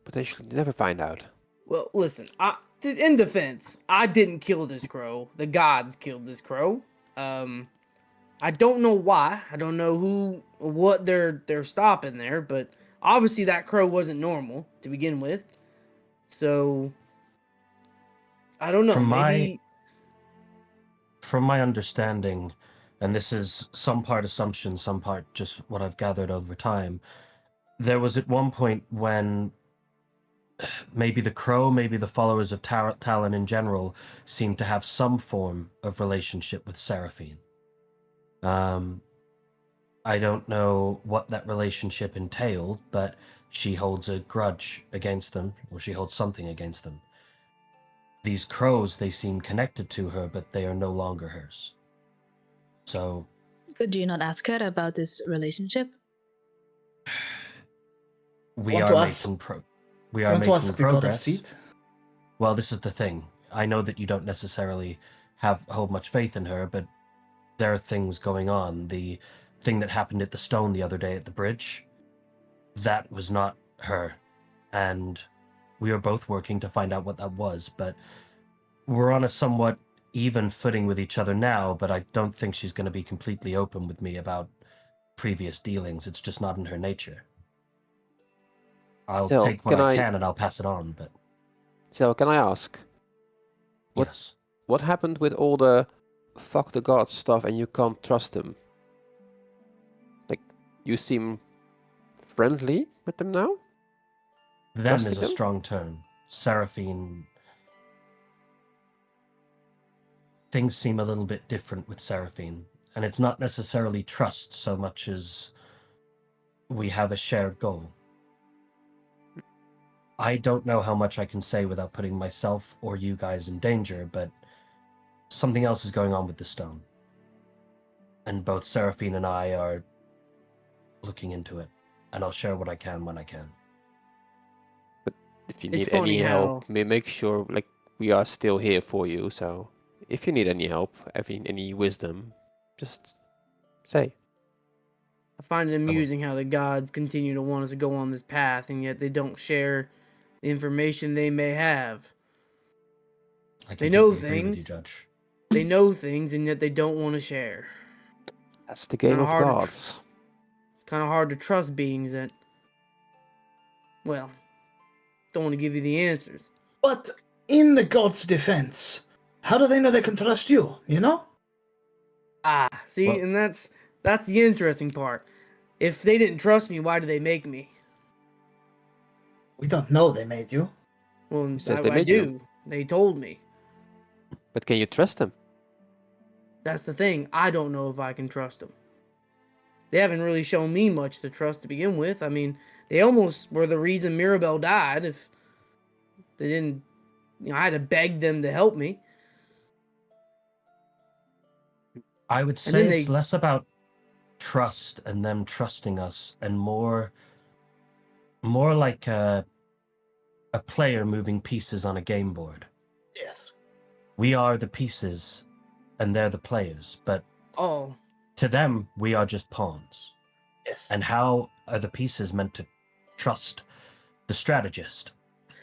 potentially never find out. Well, listen. In defense, I didn't kill this crow. The gods killed this crow. I don't know why. I don't know what they're stopping there, but obviously that crow wasn't normal to begin with. So I don't know. From my understanding, and this is some part assumption, some part just what I've gathered over time, there was at one point when maybe the crow, maybe the followers of Talon in general, seemed to have some form of relationship with Seraphine. I don't know what that relationship entailed, but she holds a grudge against them, or she holds something against them. These crows, they seem connected to her, but they are no longer hers. So Could you not ask her about this relationship? we Want are to ask- making Want to ask the god of progress. seed? Well, this is the thing. I know that you don't necessarily hold much faith in her, but there are things going on. The thing that happened at the stone the other day at the bridge, that was not her. And we are both working to find out what that was, but we're on a somewhat even footing with each other now, but I don't think she's going to be completely open with me about previous dealings. It's just not in her nature. I'll So, take what can I I- can and I'll pass it on, but So, can I ask, What- yes. what happened with all the fuck the gods stuff and you can't trust them? Like, you seem friendly with them now? Them Trusting is a them? strong term. Seraphine. Things seem a little bit different with Seraphine, and it's not necessarily trust so much as we have a shared goal. I don't know how much I can say without putting myself or you guys in danger, but something else is going on with the stone. And both Seraphine and I are looking into it, and I'll share what I can when I can. If you It's need funny any help, how- make sure like we are still here for you. So if you need any help, any wisdom, just say. I find it amusing how the gods continue to want us to go on this path, and yet they don't share the information they may have. I They know completely agree with you, things. Judge. They know things, and yet they don't want to share. That's the game Kinda of hard to gods. It's kind of hard to trust beings that, well, don't want to give you the answers. But in the god's defense, how do they know they can trust you? You know? See, Well- and that's the interesting part. If they didn't trust me, why did they make me? We don't know they made you. Well, says I, they I made you? do. They told me. But can you trust them? That's the thing. I don't know if I can trust them. They haven't really shown me much to trust to begin with. I mean, they almost were the reason Mirabelle died. If they didn't, I had to beg them to help me. I would And say then it's they- less about trust and them trusting us, and more like a player moving pieces on a game board. Yes. We are the pieces, and they're the players. But Oh, to them, we are just pawns. Yes. And how are the pieces meant to trust the strategist?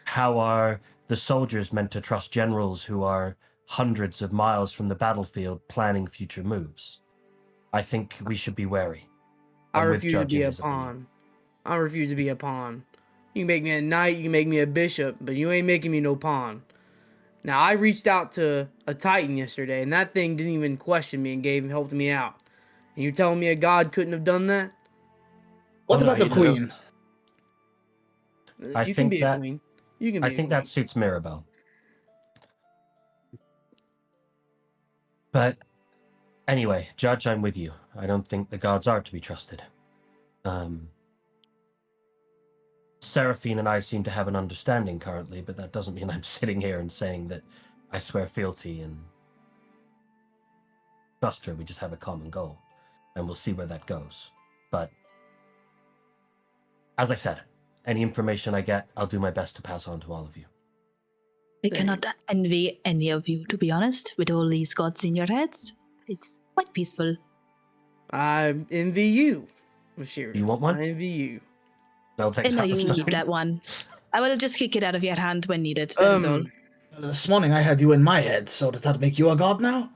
How are the soldiers meant to trust generals who are hundreds of miles from the battlefield planning future moves? I think we should be wary. I And with refuse to be judging a is opinion. pawn. I refuse to be a pawn. You can make me a knight, you can make me a bishop, but you ain't making me no pawn. Now, I reached out to a titan yesterday, and that thing didn't even question me and helped me out. And you're telling me a god couldn't have done that? What Oh, no, about the you know- queen? I You can think be that- a queen. You can be I a think queen. that suits Mirabelle. But anyway, Judge, I'm with you. I don't think the gods are to be trusted. Seraphine and I seem to have an understanding currently, but that doesn't mean I'm sitting here and saying that I swear fealty and trust her. We just have a common goal, and we'll see where that goes. But as I said, any information I get, I'll do my best to pass on to all of you. I cannot envy any of you, to be honest, with all these gods in your heads. It's quite peaceful. I envy you, Ashira. You want one? I envy you. They'll take I know out you the can stone. keep that one. I will just kick it out of your hand when needed. That is all. This morning I had you in my head, so does that make you a god now?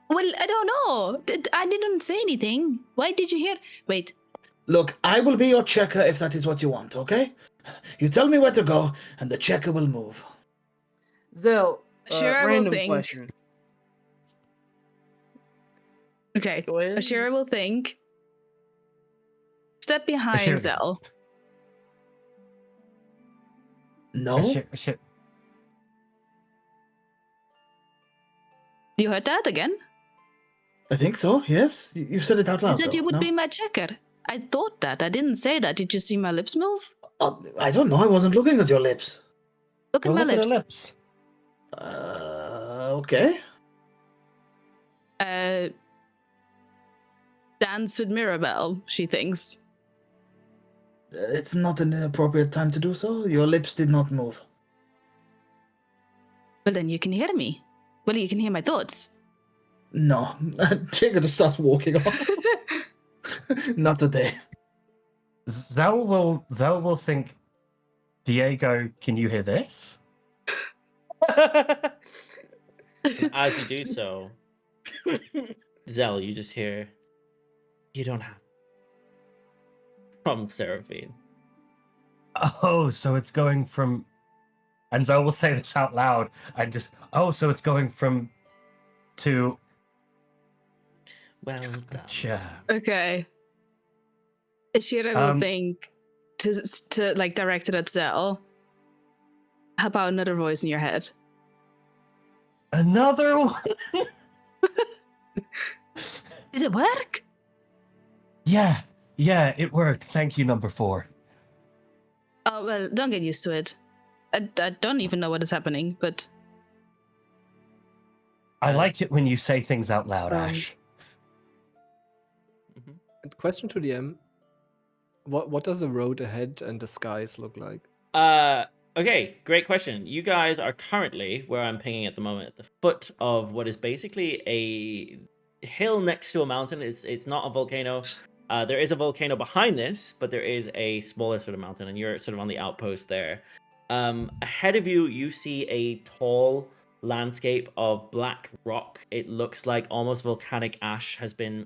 Well, I don't know. I didn't say anything. Why did you hear? Wait. Look, I will be your checker if that is what you want, okay? You tell me where to go, and the checker will move. Zell, Sure, I will random think. question. Okay. Go ahead. Ashira will think. Step behind Ashira Zell. No? Ashira, You heard that again? I think so, yes. You said it out loud, You said though, you would no? be my checker. I thought that. I didn't say that. Did you see my lips move? I don't know, I wasn't looking at your lips. Look at well, my look lips. at her lips. Okay. Dance with Mirabelle, she thinks. It's not an appropriate time to do so. Your lips did not move. Well, then you can hear me. Well, you can hear my thoughts. No. Trigger just starts walking off. Not today. Zell will think, Diego, can you hear this? As you do so, Zell, you just hear, you don't have. From Seraphine. Oh, so it's going from... And Zell will say this out loud, and just, oh, so it's going from... to... Well done. Gotcha. Okay. Ashira will think to like direct it at Zell. How about another voice in your head? Another one? Did it work? Yeah, it worked. Thank you, number 4. Oh, well, don't get used to it. I don't even know what is happening, but... I like it when you say things out loud, Ash. Question to DM: What does the road ahead and the skies look like? Okay, great question. You guys are currently where I'm pinging at the moment, at the foot of what is basically a hill next to a mountain. It's not a volcano. There is a volcano behind this, but there is a smaller sort of mountain, and you're sort of on the outpost there. Ahead of you, you see a tall landscape of black rock. It looks like almost volcanic ash has been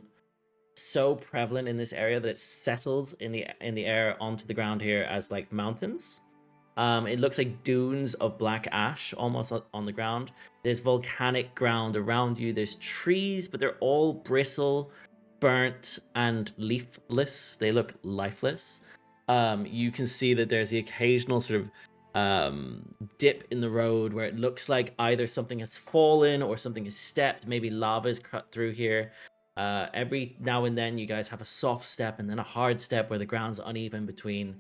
so prevalent in this area that it settles in the air onto the ground here as like mountains. It looks like dunes of black ash almost on the ground. There's volcanic ground around you. There's trees, but they're all bristle, burnt, and leafless. They look lifeless. You can see that there's the occasional sort of dip in the road where it looks like either something has fallen or something has stepped. Maybe lava is cut through here. Every now and then you guys have a soft step and then a hard step where the ground's uneven between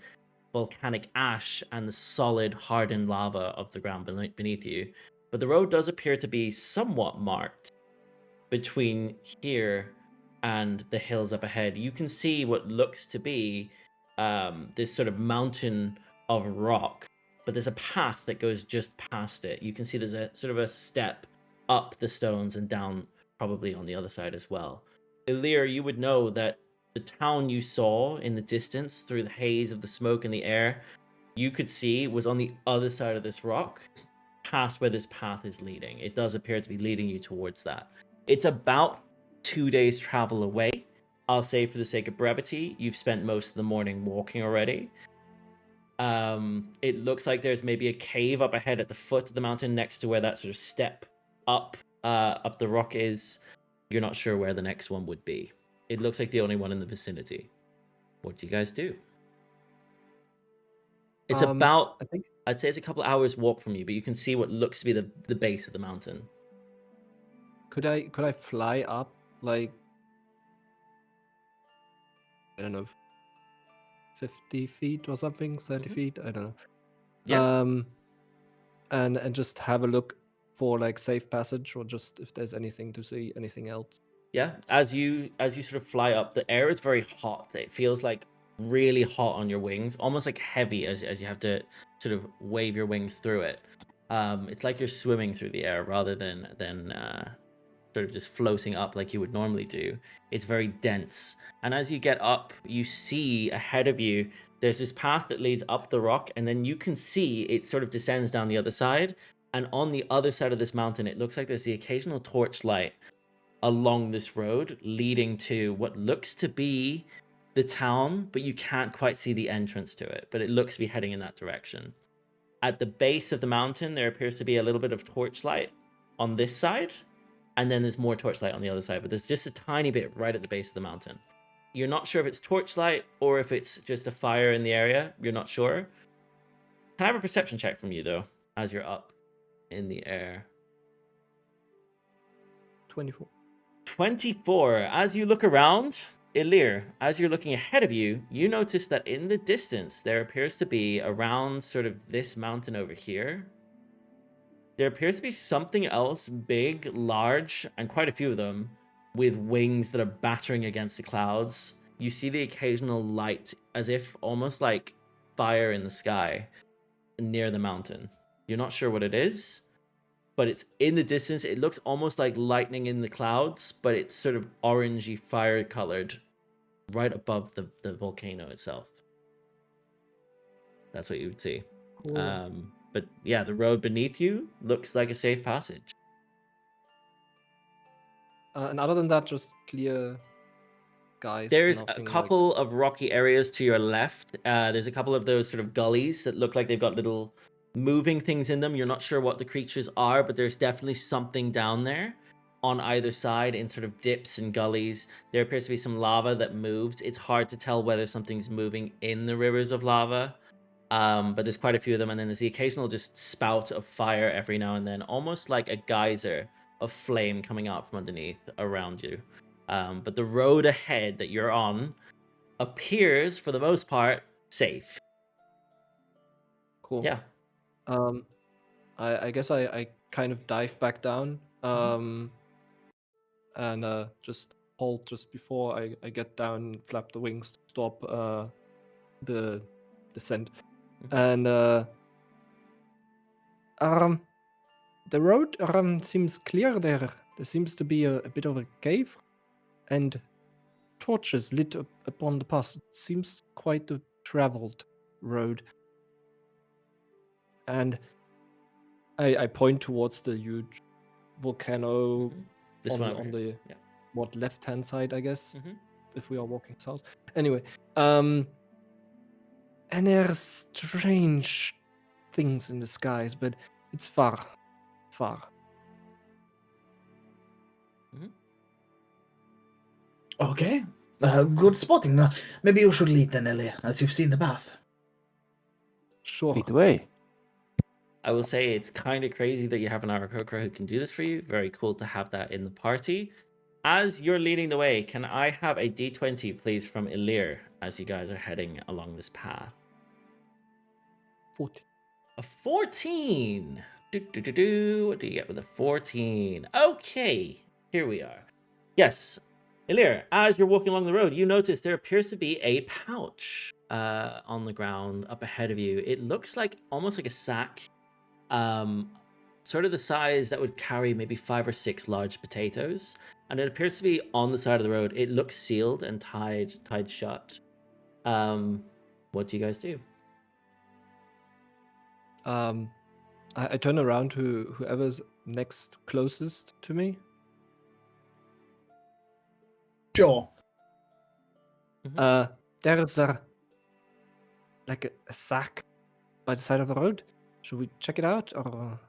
volcanic ash and the solid hardened lava of the ground beneath you. But the road does appear to be somewhat marked between here and the hills up ahead. You can see what looks to be this sort of mountain of rock, but there's a path that goes just past it. You can see there's a sort of a step up the stones and down probably on the other side as well. Elirr, you would know that the town you saw in the distance through the haze of the smoke in the air, you could see was on the other side of this rock, past where this path is leading. It does appear to be leading you towards that. It's about 2 days travel away. I'll say for the sake of brevity, you've spent most of the morning walking already. It looks like there's maybe a cave up ahead at the foot of the mountain next to where that sort of step up the rock is. You're not sure where the next one would be. It looks like the only one in the vicinity. What do you guys do? It's about, I'd say it's a couple hours walk from you, but you can see what looks to be the base of the mountain. Could I fly up, like, I don't know, 50 feet or something, 30 Mhm. feet. I don't know. Yeah. And just have a look for like safe passage, or just if there's anything to see, anything else. Yeah, as you sort of fly up, the air is very hot. It feels like really hot on your wings, almost like heavy as you have to sort of wave your wings through it. It's like you're swimming through the air rather than sort of just floating up like you would normally do. It's very dense. And as you get up, you see ahead of you, there's this path that leads up the rock, and then you can see it sort of descends down the other side. And on the other side of this mountain, it looks like there's the occasional torchlight along this road leading to what looks to be the town, but you can't quite see the entrance to it, but it looks to be heading in that direction. At the base of the mountain, there appears to be a little bit of torchlight on this side, and then there's more torchlight on the other side, but there's just a tiny bit right at the base of the mountain. You're not sure if it's torchlight or if it's just a fire in the area. You're not sure. Can I have a perception check from you, though, as you're up in the air? 24. 24. As you look around, Elirr, as you're looking ahead of you, you notice that in the distance, there appears to be around sort of this mountain over here, there appears to be something else big, large, and quite a few of them, with wings that are battering against the clouds. You see the occasional light, as if almost like fire in the sky, near the mountain. You're not sure what it is, but it's in the distance. It looks almost like lightning in the clouds, but it's sort of orangey fire colored right above the volcano itself. That's what you would see. Cool. But yeah, the road beneath you looks like a safe passage. And other than that, just clear skies. There's a nothing couple of rocky areas to your left. There's a couple of those sort of gullies that look like they've got little moving things in them. You're not sure what the creatures are, but there's definitely something down there on either side in sort of dips and gullies. There appears to be some lava that moves. It's hard to tell whether something's moving in the rivers of lava, but there's quite a few of them. And then there's the occasional just spout of fire every now and then, almost like a geyser of flame coming out from underneath around you. But the road ahead that you're on appears, for the most part, safe. cool. Yeah. I guess I kind of dive back down. And just hold just before I get down, flap the wings to stop the descent. And the road seems clear there. There seems to be a bit of a cave, and torches lit upon the path. It seems quite a traveled road. And I point towards the huge volcano This on, one over on here. the left-hand side, I guess, Mhm. if we are walking south. Anyway, and there's strange things in the skies, but it's far. Okay. Good spotting. Maybe you should lead then, Elirr, as you've seen the path. Sure. Lead the way. I will say it's kind of crazy that you have an Aarakocra who can do this for you. Very cool to have that in the party. As you're leading the way, can I have a d20, please, from Elirr as you guys are heading along this path? 40. A 14. What do you get with a 14? Okay, here we are. Yes, Elirr, as you're walking along the road, you notice there appears to be a pouch on the ground up ahead of you. It looks like almost like a sack, sort of the size that would carry maybe 5 or 6 large potatoes. And it appears to be on the side of the road. It looks sealed and tied shut. What do you guys do? I turn around to whoever's next closest to me. Sure. There's like a sack by the side of the road. Should we check it out, or?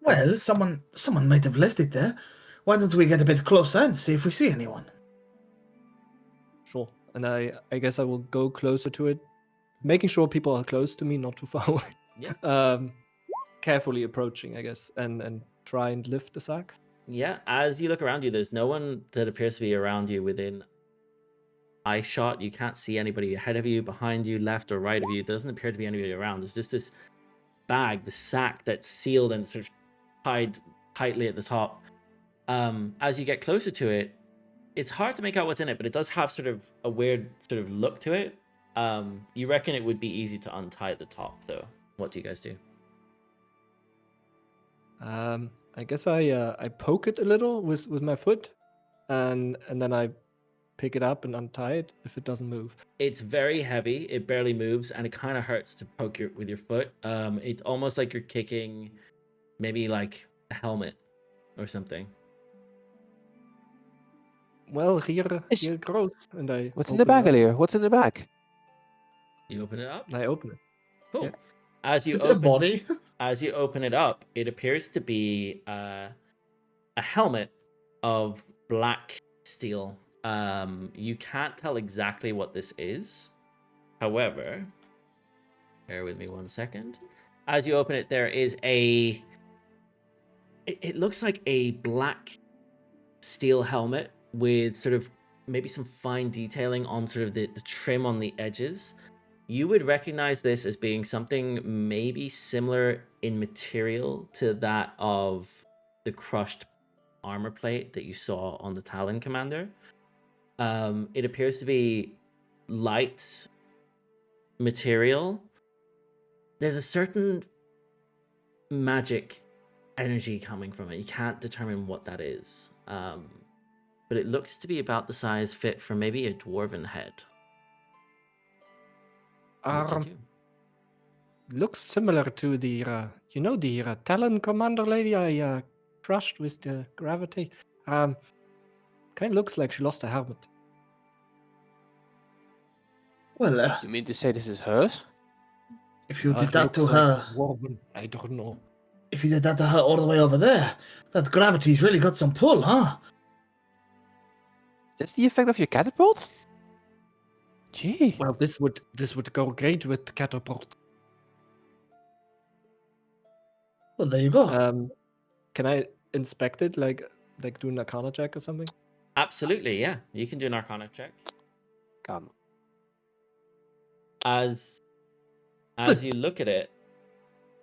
Well, someone might have left it there. Why don't we get a bit closer and see if we see anyone? Sure. And I guess I will go closer to it, making sure people are close to me, not too far away. Yeah. Carefully approaching, I guess, and try and lift the sack. Yeah, as you look around you, there's no one that appears to be around you within eye shot. You can't see anybody ahead of you, behind you, left or right of you. There doesn't appear to be anybody around. There's just this bag, the sack that's sealed and sort of tied tightly at the top. As you get closer to it, it's hard to make out what's in it, but it does have sort of a weird sort of look to it. You reckon it would be easy to untie the top, though. What do you guys do? I guess I poke it a little with my foot, and then I pick it up and untie it if it doesn't move. It's very heavy. It barely moves, and it kind of hurts to poke with your foot. It's almost like you're kicking maybe like a helmet or something. Well, here it grows, and I. What's in the bag, Elirr? What's in the bag? You open it up? I open it. Cool. Yeah. As you Is it a open, body? as you open it up, it appears to be a helmet of black steel. You can't tell exactly what this is. However, bear with me 1 second. As you open it, there is it looks like a black steel helmet with sort of maybe some fine detailing on sort of the trim on the edges. You would recognize this as being something maybe similar in material to that of the crushed armor plate that you saw on the Talon Commander. It appears to be light material. There's a certain magic energy coming from it. You can't determine what that is. But it looks to be about the size fit for maybe a dwarven head. What do you do? Looks similar to the the Talon Commander lady I crushed with the gravity. Kind of looks like she lost a helmet. Well, You mean to say this is hers? if you did It that to looks like her, woven. I don't know. if you did that to her all the way over there, that gravity's really got some pull, huh? That's the effect of your catapult? Gee. Well, this would go great with the catapult. Well, there you go. Can I inspect it like do an Arcana check or something? Absolutely, yeah. You can do an Arcana check. Come. As you look at it,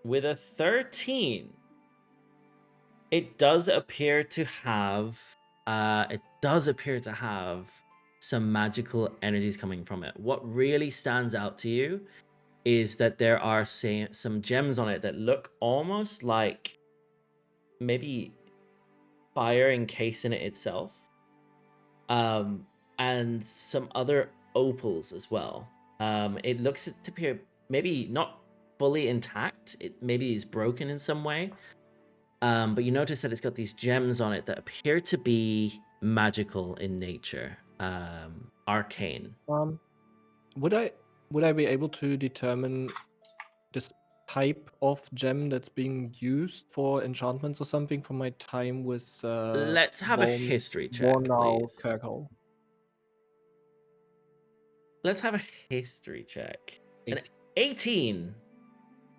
with a 13, it does appear to have some magical energies coming from it. What really stands out to you is that there are some gems on it that look almost like maybe fire encased in it itself, and some other opals as well. It looks to appear maybe not fully intact. It maybe is broken in some way. But you notice that it's got these gems on it that appear to be magical in nature, arcane. Would I be able to determine this type of gem that's being used for enchantments or something from my time with Let's have a history check, please. Kirkle? Let's have a history check. An 18.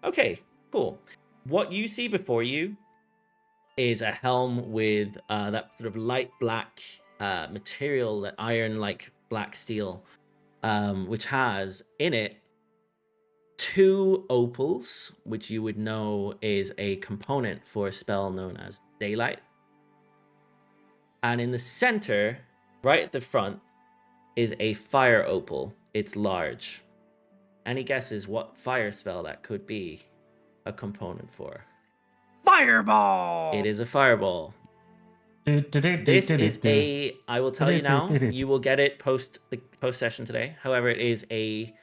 Okay, cool. What you see before you is a helm with that sort of light black material, that iron-like black steel, which has in it 2 opals, which you would know is a component for a spell known as Daylight. And in the center, right at the front, is a fire opal. It's large. Any guesses what fire spell that could be a component for? Fireball! It is a fireball. This is I will tell you now, you will get it post session today. However, it is a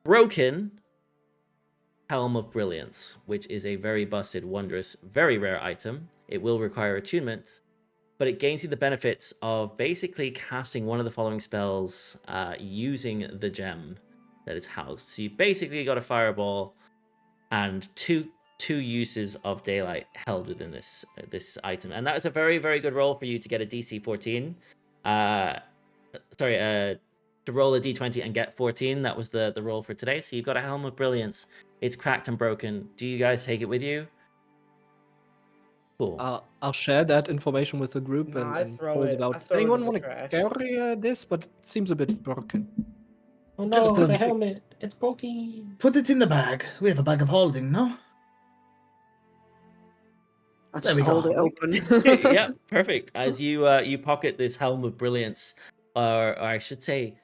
broken Helm of Brilliance, which is a very busted, wondrous, very rare item. It will require attunement, but it gains you the benefits of basically casting one of the following spells using the gem that is housed. So you basically got a fireball and two uses of Daylight held within this item, and that is a very, very good roll for you to get a DC 14. To roll a D20 and get 14. That was the roll for today. So you've got a Helm of Brilliance. It's cracked and broken. Do you guys take it with you? Cool. I'll share that information with the group Nah, I and throw hold it- it out. I throw it in Anyone the want to trash. carry this? But it seems a bit broken. Oh Just no, put the it- helmet. It's broken. Put it in the bag. We have a bag of holding, no? I'll There just we go. hold it open. Yep, perfect. As you pocket this Helm of Brilliance, or I should say,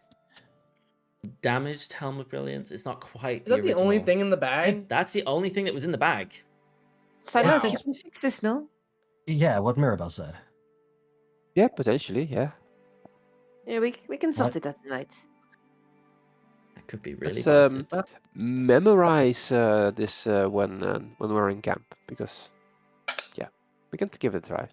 damaged Helm of Brilliance. It's not quite Is that the only original. thing in the bag? That's the only thing that was in the bag. Sylas, Wow. you can fix this, no? Yeah, what Mirabelle said. Yeah, potentially. Yeah. Yeah, we can sort What? it out tonight. That could be really Let's busted. memorize this when we're in camp, because yeah, we can give it a try.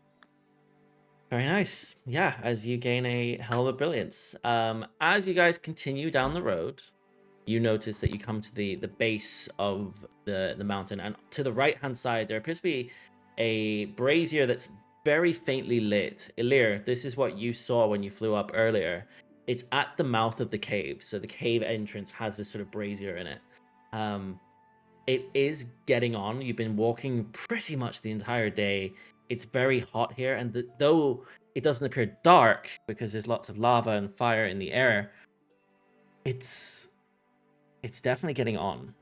Very nice. Yeah, as you gain a Helm of Brilliance. As you guys continue down the road, you notice that you come to the base of the mountain, and to the right-hand side, there appears to be a brazier that's very faintly lit. Elirr, this is what you saw when you flew up earlier. It's at the mouth of the cave, so the cave entrance has this sort of brazier in it. It is getting on. You've been walking pretty much the entire day. It's very hot here, and though it doesn't appear dark because there's lots of lava and fire in the air, it's definitely getting on.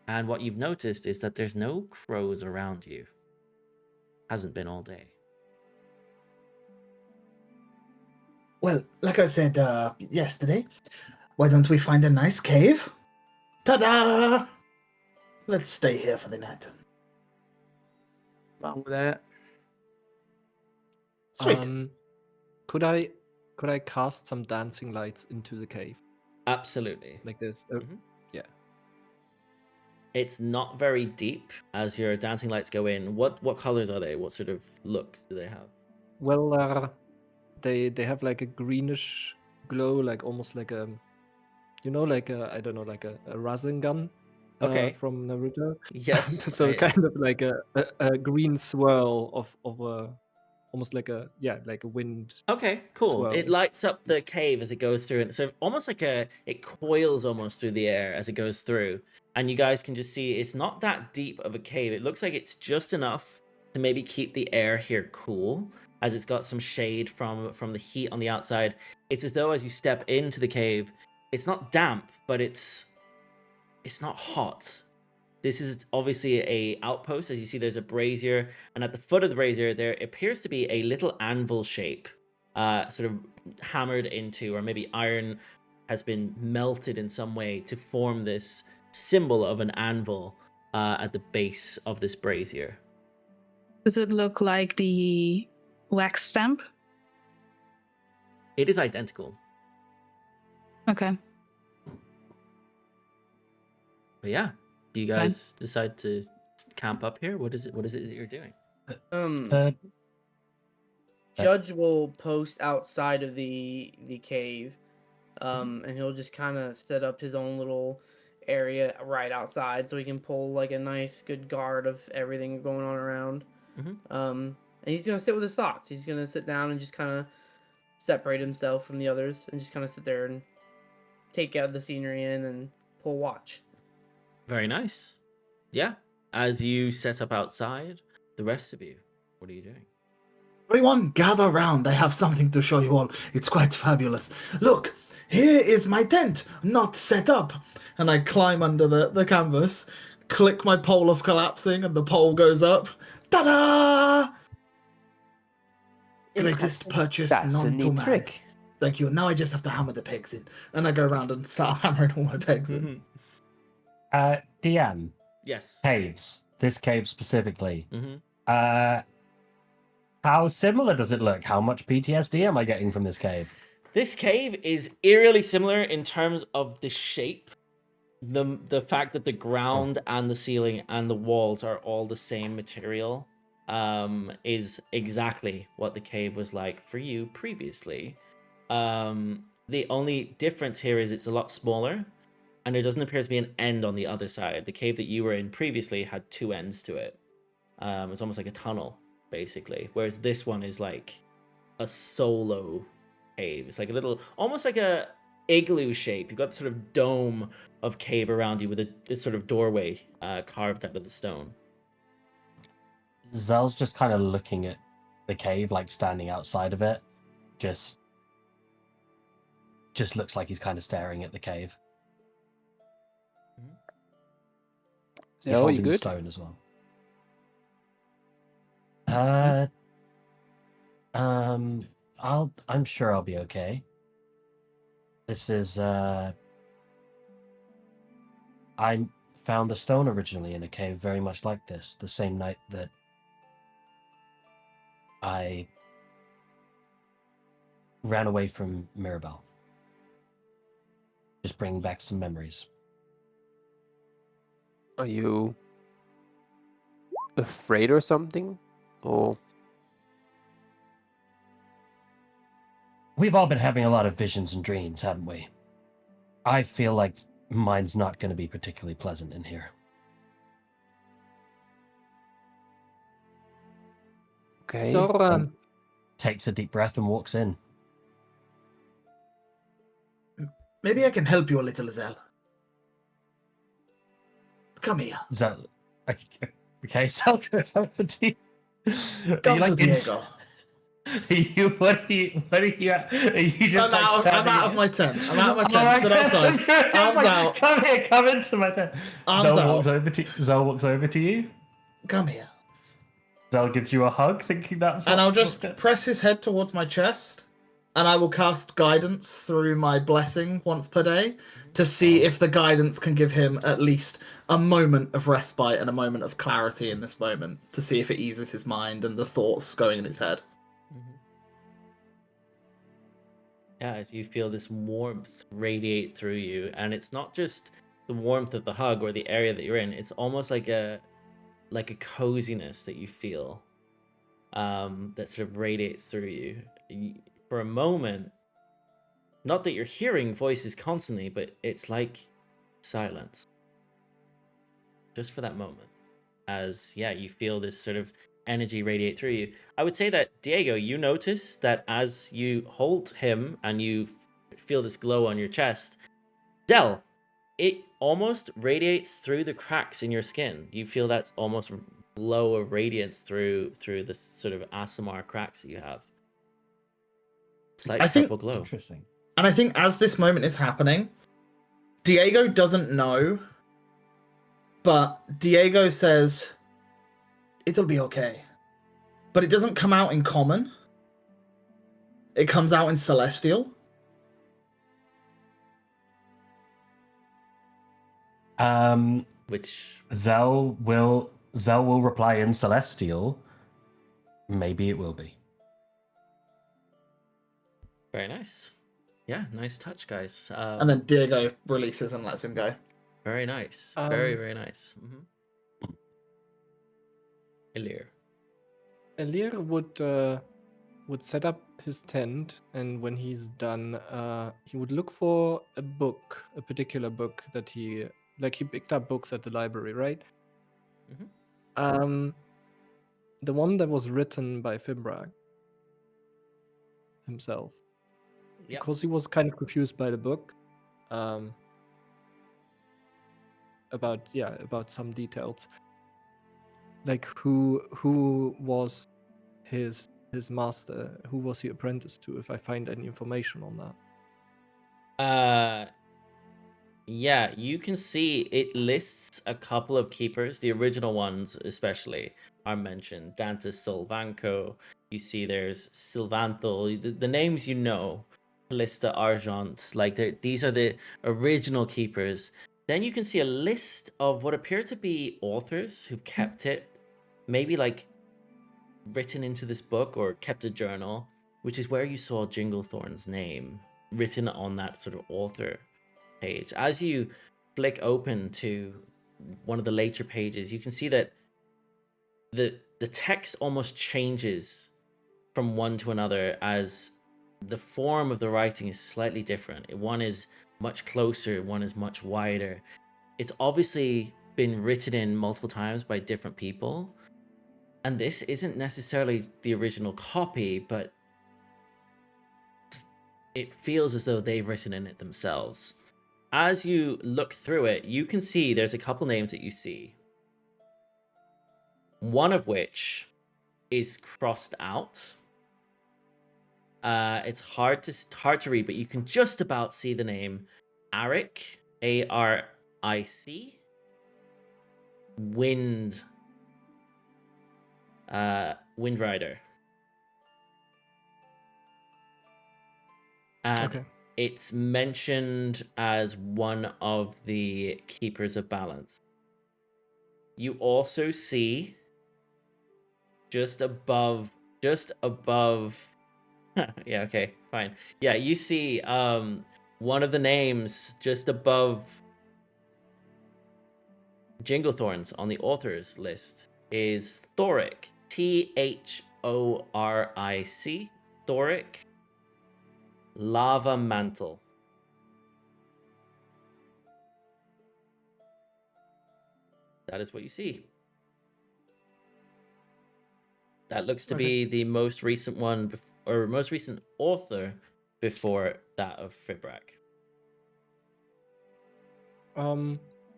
And what you've noticed is that there's no crows around you. Hasn't been all day. Well, like I said yesterday, why don't we find a nice cave? Ta-da! Let's stay here for the night. Wrong with that. Sweet. Could I cast some dancing lights into the cave Absolutely. like this? Mhm. Yeah. It's not very deep as your dancing lights go in. What colors are they? What sort of looks do they have? Well, they have like a greenish glow, like almost like a, like a, I don't know, like a Rasengan. Okay. From Naruto. Yes. So kind of like a green swirl of almost like a wind. Okay, cool. It swirl. lights up the cave as it goes through, and so almost like it coils almost through the air as it goes through. And you guys can just see it's not that deep of a cave. It looks like it's just enough to maybe keep the air here cool, as it's got some shade from the heat on the outside. It's as though as you step into the cave, it's not damp, but it's not hot. This is obviously a outpost. As you see, there's a brazier, and at the foot of the brazier, there appears to be a little anvil shape, sort of hammered into, or maybe iron has been melted in some way to form this symbol of an anvil at the base of this brazier. Does it look like the wax stamp? It is identical. Okay. But yeah, do you guys decide to camp up here? What is it that you're doing? Judge will post outside of the cave, and he'll just kind of set up his own little area right outside, so he can pull like a nice good guard of everything going on around. And he's gonna sit with his thoughts. He's gonna sit down and just kind of separate himself from the others, and just kind of sit there and take out the scenery in and pull watch. Very nice. Yeah. As you set up outside, the rest of you, what are you doing? Everyone, gather round. I have something to show you all. It's quite fabulous. Look, here is my tent, not set up. And I climb under the canvas, click my pole of collapsing, and the pole goes up. Ta-da! Greatest purchase That's known a to neat man. trick. Thank you. Now I just have to hammer the pegs in. And I go around and start hammering all my pegs in. DM, Yes. caves. This cave specifically. Mm-hmm. How similar does it look? How much PTSD am I getting from this cave? This cave is eerily similar in terms of the shape. The fact that the ground and the ceiling and the walls are all the same material is exactly what the cave was like for you previously. The only difference here is it's a lot smaller, and there doesn't appear to be an end on the other side. The cave that you were in previously had two ends to it. It's almost like a tunnel, basically. Whereas this one is like a solo cave. It's like a little, almost like a igloo shape. You've got the sort of dome of cave around you with a sort of doorway carved out of the stone. Zell's just kind of looking at the cave, like standing outside of it. Just looks like he's kind of staring at the cave. He's Zell, you holding the good? stone as well. I'm sure I'll be okay. This is I found the stone originally in a cave very much like this, the same night that I ran away from Mirabelle. Just bringing back some memories. Are you afraid or something? Or We've all been having a lot of visions and dreams, haven't we? I feel like mine's not going to be particularly pleasant in here. okay? So, Takes a deep breath and walks in. Maybe I can help you a little, Zell. Come here. Is that okay? So goes over to you. Come to Diego. Are you just I'm out of my tent. I'm out of my tent. Stood outside. Arms out. Come here. Come into my tent. Arms Zell out. walks over to you. Come here. Zell gives you a hug, thinking that's. And I'll just press his head towards my chest, and I will cast guidance through my blessing once per day to see if the guidance can give him at least a moment of respite and a moment of clarity in this moment, to see if it eases his mind and the thoughts going in his head. Yeah, as you feel this warmth radiate through you, and it's not just the warmth of the hug or the area that you're in, it's almost like a coziness that you feel that sort of radiates through you. For a moment, not that you're hearing voices constantly, but it's like silence. Just for that moment. As, yeah, you feel this sort of energy radiate through you. I would say that, Diego, you notice that as you hold him and you feel this glow on your chest, Zell, it almost radiates through the cracks in your skin. You feel that almost glow of radiance through the sort of ASMR cracks that you have. Slight purple glow. Interesting. And I think as this moment is happening, Diego doesn't know, but Diego says, "It'll be okay." But it doesn't come out in common. It comes out in celestial. Which Zell will reply in celestial. Maybe it will be. very nice. Yeah, nice touch, guys. And then Diego releases and lets him go. Very nice. Very, very nice. Elirr. Elirr would set up his tent, and when he's done, he would look for a book, a particular book that he picked up books at the library, right? The one that was written by Fimbrak himself. Yep. Because he was kind of confused by the book. About some details. Like who was his master? Who was he apprenticed to? If I find any information on that. Yeah, you can see it lists a couple of keepers. The original ones, especially, are mentioned. Dantas Sylvanco. You see, there's Sylvanthal. The names you know. Callista Argent. Like these are the original keepers. Then you can see a list of what appear to be authors who've kept it, maybe like written into this book or kept a journal, which is where you saw Jinglethorn's name written on that sort of author page. As you flick open to one of the later pages, you can see that the text almost changes from one to another as the form of the writing is slightly different. One is much closer, one is much wider. It's obviously been written in multiple times by different people, and this isn't necessarily the original copy, but it feels as though they've written in it themselves. As you look through it, you can see there's a couple names that you see. one of which is crossed out. It's hard to read, but you can just about see the name Aric, Aric, Windrider. And Okay. it's mentioned as one of the Keepers of Balance. You also see just above yeah, okay, fine. Yeah, you see one of the names just above Jinglethorns on the authors list is Thoric. Thoric. Thoric. Lava Mantle. That is what you see. That looks to be the most recent one, or most recent author before that of Fibrak.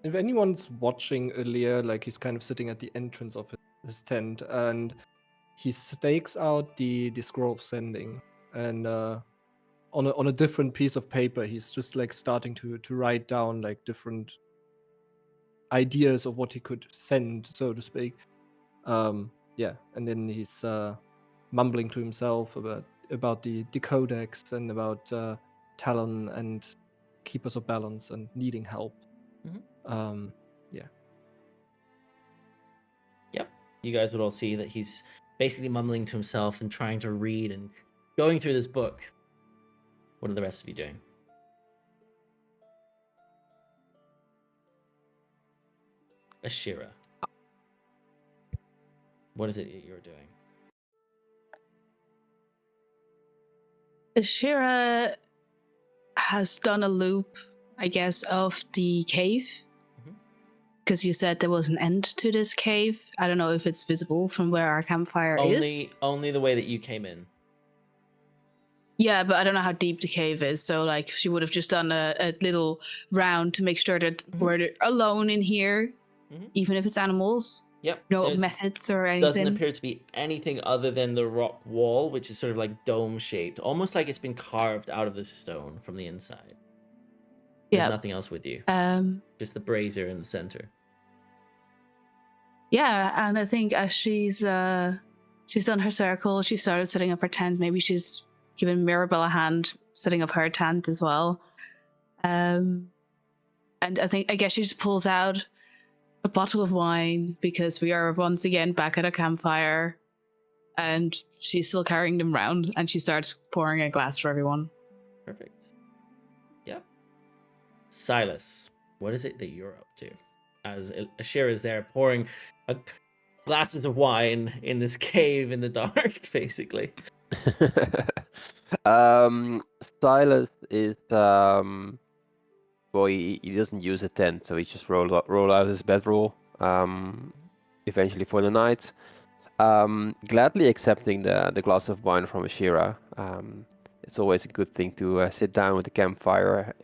If anyone's watching Elirr, like he's kind of sitting at the entrance of his tent, and he stakes out the scroll of sending, and on a different piece of paper, he's just like starting to write down like different ideas of what he could send, so to speak. Yeah, and then he's mumbling to himself about the codex and about Talon and Keepers of Balance and needing help. Yeah. Yep. You guys would all see that he's basically mumbling to himself and trying to read and going through this book. What are the rest of you doing? Ashira. What is it that you're doing? Ashira has done a loop, I guess, of the cave. Because you said there was an end to this cave. I don't know if it's visible from where our campfire is. Only the way that you came in. Yeah, but I don't know how deep the cave is. So, like, she would have just done a little round to make sure that we're alone in here, even if it's animals. Yep. No methods or anything. Doesn't appear to be anything other than the rock wall, which is sort of like dome-shaped, almost like it's been carved out of the stone from the inside. There's nothing else with you. Just the brazier in the center. Yeah, and I think as she's done her circle, she started setting up her tent. Maybe she's given Mirabelle a hand setting up her tent as well. And I guess she just pulls out a bottle of wine because we are once again back at a campfire, and she's still carrying them round, and she starts pouring a glass for everyone. Perfect. Yep. Sylas, what is it that you're up to? As Ashira is there pouring glasses of wine in this cave in the dark, basically. Sylas is well, he doesn't use a tent, so he just roll out his bedroll eventually for the night. Gladly accepting the glass of wine from Ashira. It's always a good thing to sit down with the campfire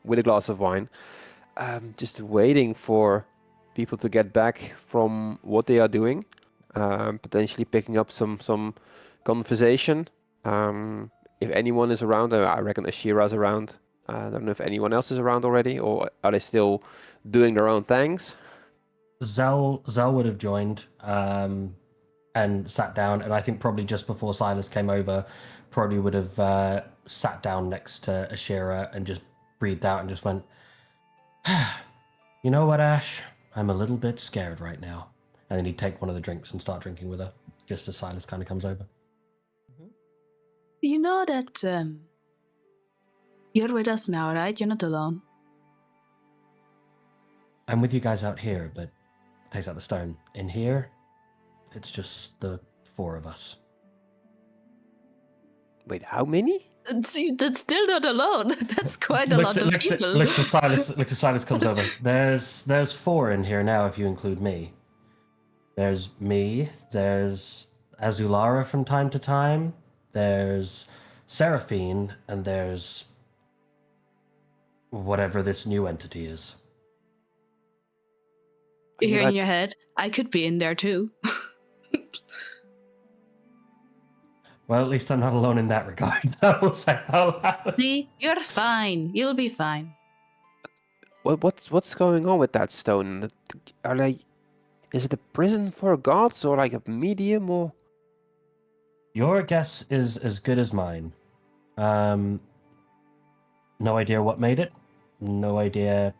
with a glass of wine, just waiting for people to get back from what they are doing, potentially picking up some conversation. If anyone is around, I reckon Ashira's around. I don't know if anyone else is around already, or are they still doing their own things? Zell would have joined and sat down, and I think probably just before Sylas came over, probably would have sat down next to Ashira and just breathed out and just went, "You know what, Ash? I'm a little bit scared right now." And then he'd take one of the drinks and start drinking with her, just as Sylas kind of comes over. You know that you're with us now, right? You're not alone. I'm with you guys out here, but takes out the stone. In here, it's just the four of us. Wait, how many? That's still not alone. That's quite a lot of people. Looks to Sylas comes over. There's four in here now if you include me. There's me, there's Azulara from time to time, there's Seraphine, and there's whatever this new entity is. You're you hearing in like- your head, I could be in there too. Well, at least I'm not alone in that regard. I will say out loud. See, you're fine. You'll be fine. what's going on with that stone? Are they? Is it a prison for gods or like a medium or? Your guess is as good as mine. No idea what made it. No idea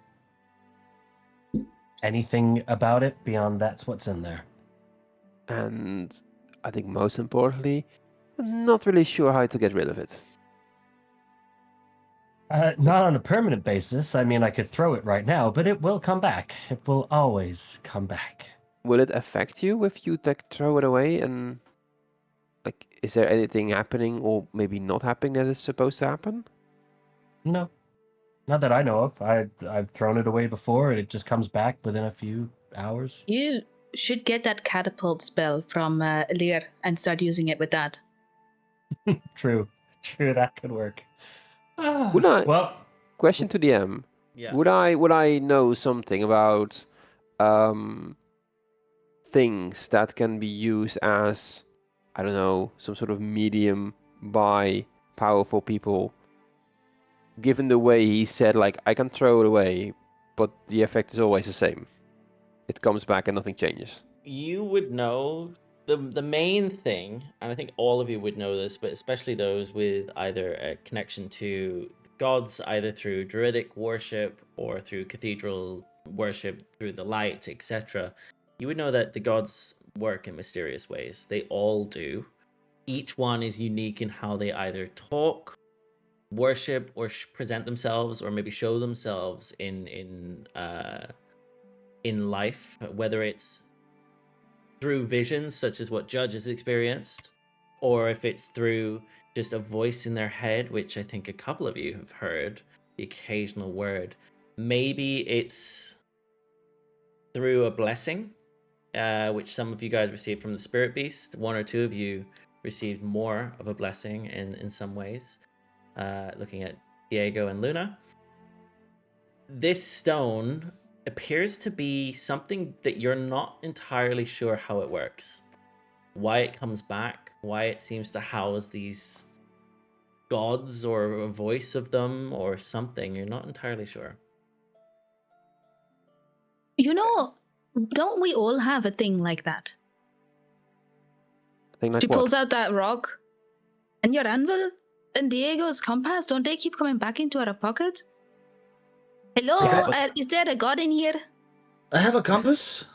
anything about it beyond that's what's in there. And I think most importantly, I'm not really sure how to get rid of it. Not on a permanent basis. I mean, I could throw it right now, but it will come back. It will always come back. Will it affect you if you like throw it away? And like, is there anything happening or maybe not happening that is supposed to happen? No, not that I know of. I've thrown it away before, and it just comes back within a few hours. You should get that catapult spell from Elirr and start using it with that. True, that could work. Would I? Well, Question to DM. Yeah. Would I know something about things that can be used as, I don't know, some sort of medium by powerful people? Given the way he said, like, I can throw it away, but the effect is always the same. It comes back and nothing changes. You would know the main thing, and I think all of you would know this, but especially those with either a connection to gods, either through druidic worship or through cathedral worship, through the light, etc. You would know that the gods work in mysterious ways. They all do. Each one is unique in how they either talk, worship, or present themselves, or maybe show themselves in life, whether it's through visions such as what Judge has experienced, or if it's through just a voice in their head, which I think a couple of you have heard, the occasional word. Maybe it's through a blessing, which some of you guys received from the Spirit Beast. One or two of you received more of a blessing in some ways, looking at Diego and Luna. This stone appears to be something that you're not entirely sure how it works, why it comes back, why it seems to house these gods or a voice of them or something. You're not entirely sure. You know, don't we all have a thing like that? Thing like She what? pulls out that rock and your anvil and Diego's compass. Don't they keep coming back into our pocket? Hello, Yeah, is there a god in here? I have a compass.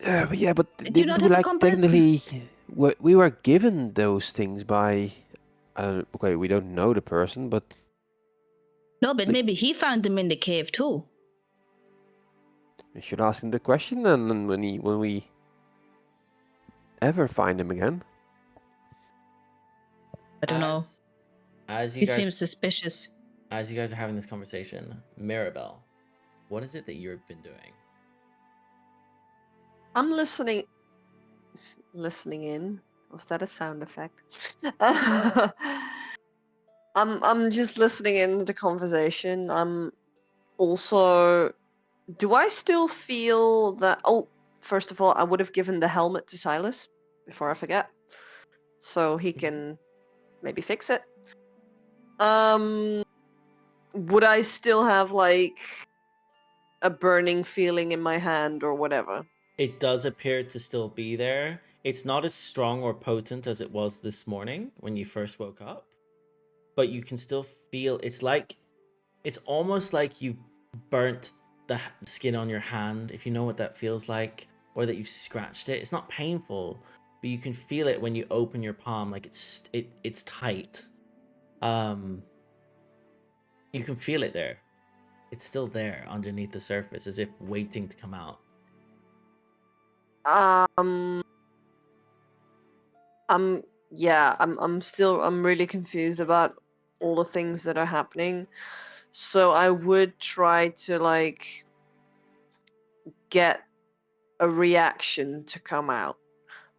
But Do you didn't not we have a like compass? technically we were given those things by okay, we don't know the person, but No, but maybe he found them in the cave too. we should ask him the question, and then when we ever find him again. I don't know. As you He guys seems suspicious. As you guys are having this conversation, Mirabelle, what is it that you've been doing? I'm listening in. Was that a sound effect? I'm just listening in to the conversation. I'm also, do I still feel that, oh, first of all, I would have given the helmet to Sylas before I forget, so he can maybe fix it. Would I still have like a burning feeling in my hand or whatever? It does appear to still be there. It's not as strong or potent as it was this morning when you first woke up, but you can still feel, it's almost like you've burnt the skin on your hand, if you know what that feels like, or that you've scratched it. It's not painful, but you can feel it when you open your palm, like it's tight. You can feel it there. It's still there underneath the surface, as if waiting to come out. I'm really confused about all the things that are happening. So I would try to like get a reaction to come out.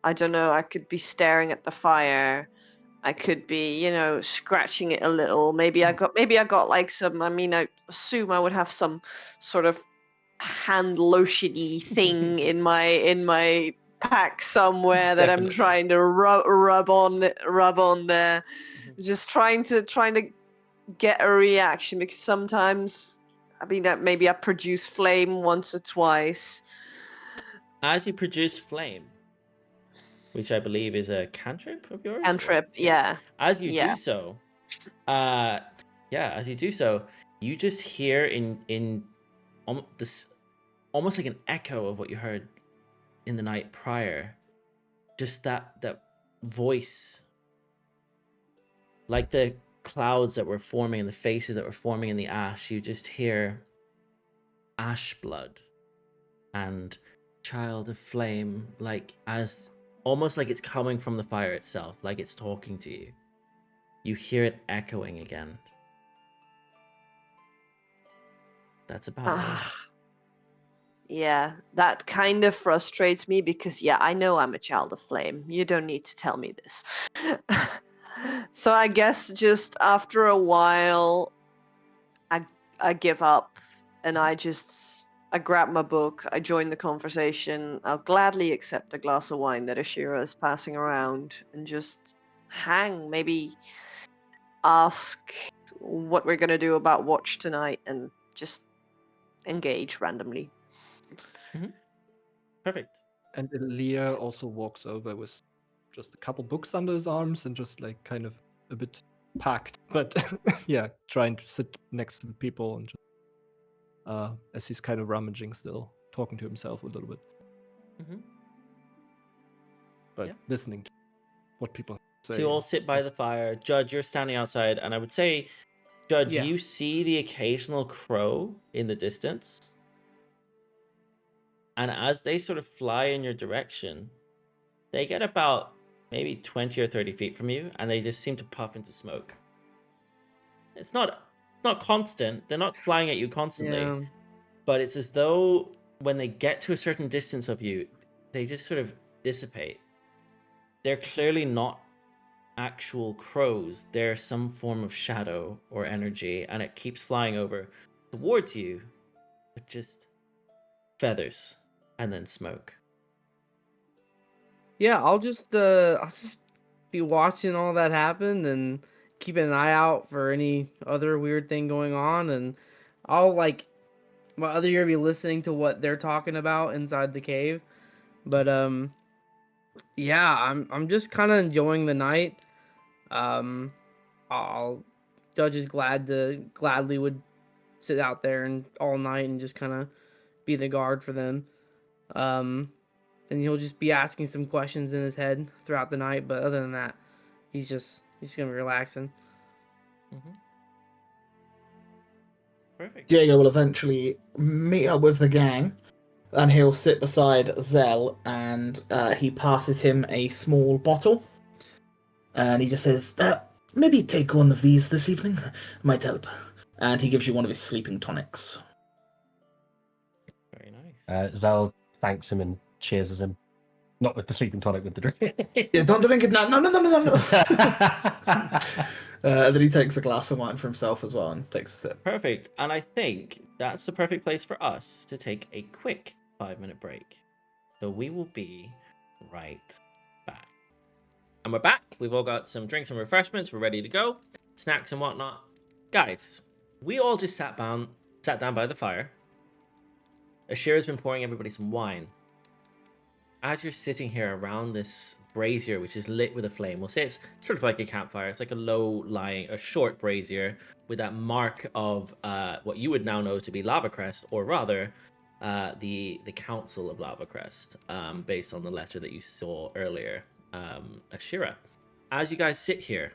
I don't know, I could be staring at the fire. I could be, scratching it a little. Maybe I got like some, I mean, I assume I would have some sort of hand lotiony thing in my pack somewhere that I'm Definitely. trying to rub on there. Just trying to get a reaction, because sometimes, I mean, that maybe I produce flame once or twice. As you produce flame, which I believe is a cantrip of yours? Cantrip, yeah. As you Yeah. do so, as you do so, you just hear in this almost like an echo of what you heard in the night prior. Just that voice, like the clouds that were forming and the faces that were forming in the ash. You just hear ash blood and child of flame, like as almost like it's coming from the fire itself, like it's talking to you. You hear it echoing again. That's about it. Yeah, that kind of frustrates me because, yeah, I know I'm a child of flame. You don't need to tell me this. So I guess just after a while, I give up and I grab my book, I join the conversation. I'll gladly accept a glass of wine that Ashira is passing around and just hang, maybe ask what we're going to do about watch tonight and just engage randomly. Perfect. And Elirr also walks over with just a couple books under his arms and just like kind of a bit packed, but yeah, trying to sit next to the people and just, as he's kind of rummaging still, talking to himself a little bit, but Yeah. listening to what people say. To all sit by the fire. Judge, you're standing outside, and I would say, Judge, Yeah. you see the occasional crow in the distance. And as they sort of fly in your direction, they get about maybe 20 or 30 feet from you, and they just seem to puff into smoke. It's not constant. They're not flying at you constantly. Yeah. But it's as though when they get to a certain distance of you, they just sort of dissipate. They're clearly not actual crows. They're some form of shadow or energy, and it keeps flying over towards you with just feathers and then smoke. Yeah, I'll just be watching all that happen and keeping an eye out for any other weird thing going on, and I'll like my other ear be listening to what they're talking about inside the cave. But yeah, I'm just kind of enjoying the night. I'll Judge is gladly would sit out there and all night and just kind of be the guard for them. And he'll just be asking some questions in his head throughout the night, but other than that, he's just gonna be relaxing. Perfect. Diego will eventually meet up with the gang, and he'll sit beside Zell, and he passes him a small bottle, and he just says, maybe take one of these this evening, might help. And he gives you one of his sleeping tonics. Very nice. Zal thanks him and cheers him. Not with the sleeping tonic, with the drink. Yeah, don't drink it now. No. And then he takes a glass of wine for himself as well and takes a sip. Perfect. And I think that's the perfect place for us to take a quick 5-minute break. So we will be right back. And we're back. We've all got some drinks and refreshments. We're ready to go. Snacks and whatnot. Guys, we all just sat down by the fire. Ashira's been pouring everybody some wine. As you're sitting here around this brazier, which is lit with a flame, we'll say it's sort of like a campfire. It's like a short brazier with that mark of what you would now know to be Lava Crest, or rather, the Council of Lava Crest, based on the letter that you saw earlier, Ashira. As you guys sit here,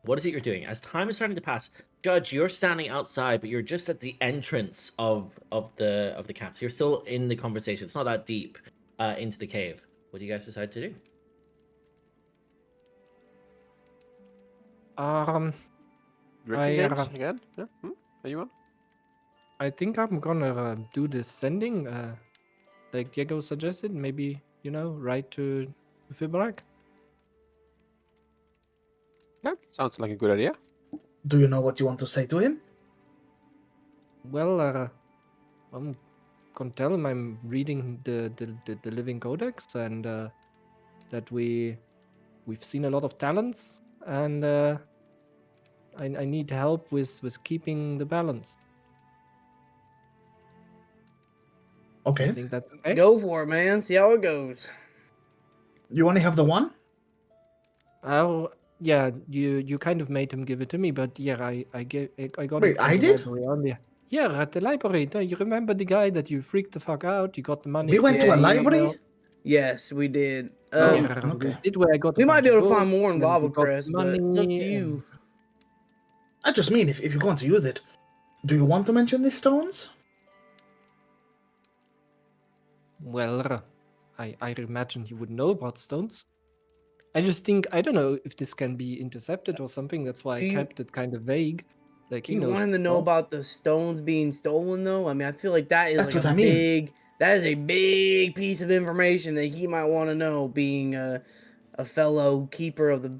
what is it you're doing? As time is starting to pass, Judge, you're standing outside, but you're just at the entrance of the camp. So you're still in the conversation. It's not that deep into the cave. What do you guys decide to do? Drinking games I again? Yeah? Anyone? I think I'm gonna do the sending, like Diego suggested. Maybe write to Fibrak. Yeah, sounds like a good idea. Do you know what you want to say to him? Well, gonna tell him I'm reading the Living Codex and that we've seen a lot of talents and I need help with keeping the balance. I Okay. think that's okay. Go for it, man. See how it goes. You only have the one? Oh, yeah, you kind of made him give it to me, but yeah, I got Wait, it from I the did? library earlier. Yeah, at the library. No, you remember the guy that you freaked the fuck out? You got the money. We went from to a Yeah, the you- library? email. Yes, we did. Oh, Yeah, we okay. did where I got We a might bunch be of able to find books, more in and then Lava we got Crest, but it's up to money, you. I just mean, if you're going to use it, do you want to mention these stones? Well, I imagine you would know about stones. I just think I don't know if this can be intercepted or something. That's why I Do you- kept it kind of vague. Like Do he you knows want him to it's know not. about the stones being stolen, though? I mean, I feel like that is That's like what a I mean. big. That is a big piece of information that he might want to know, being a fellow keeper of the.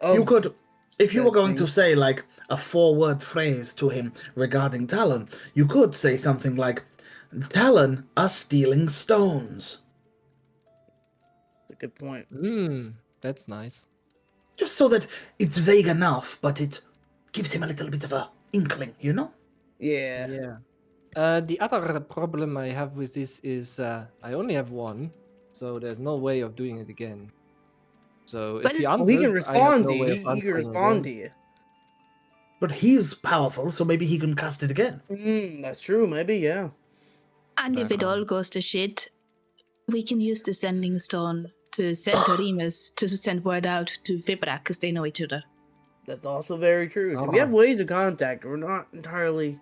You Of could, if you said were going to thing. say like a 4-word phrase to him regarding Talon, you could say something like, Talon are stealing stones. That's a good point. That's nice. Just so that it's vague enough, but it gives him a little bit of a inkling, you know? Yeah. Yeah. The other problem I have with this is I only have one, so there's no way of doing it again. So But if he it- Well, he can answers, I have respond no to you. way of He can answering respond to again. you. But he's powerful, so maybe he can cast it again. That's true. Maybe, yeah. And if it all goes to shit, we can use the sending stone to send to Remus to send word out to Vibrak because they know each other. That's also very true. So we have ways of contact. We're not entirely.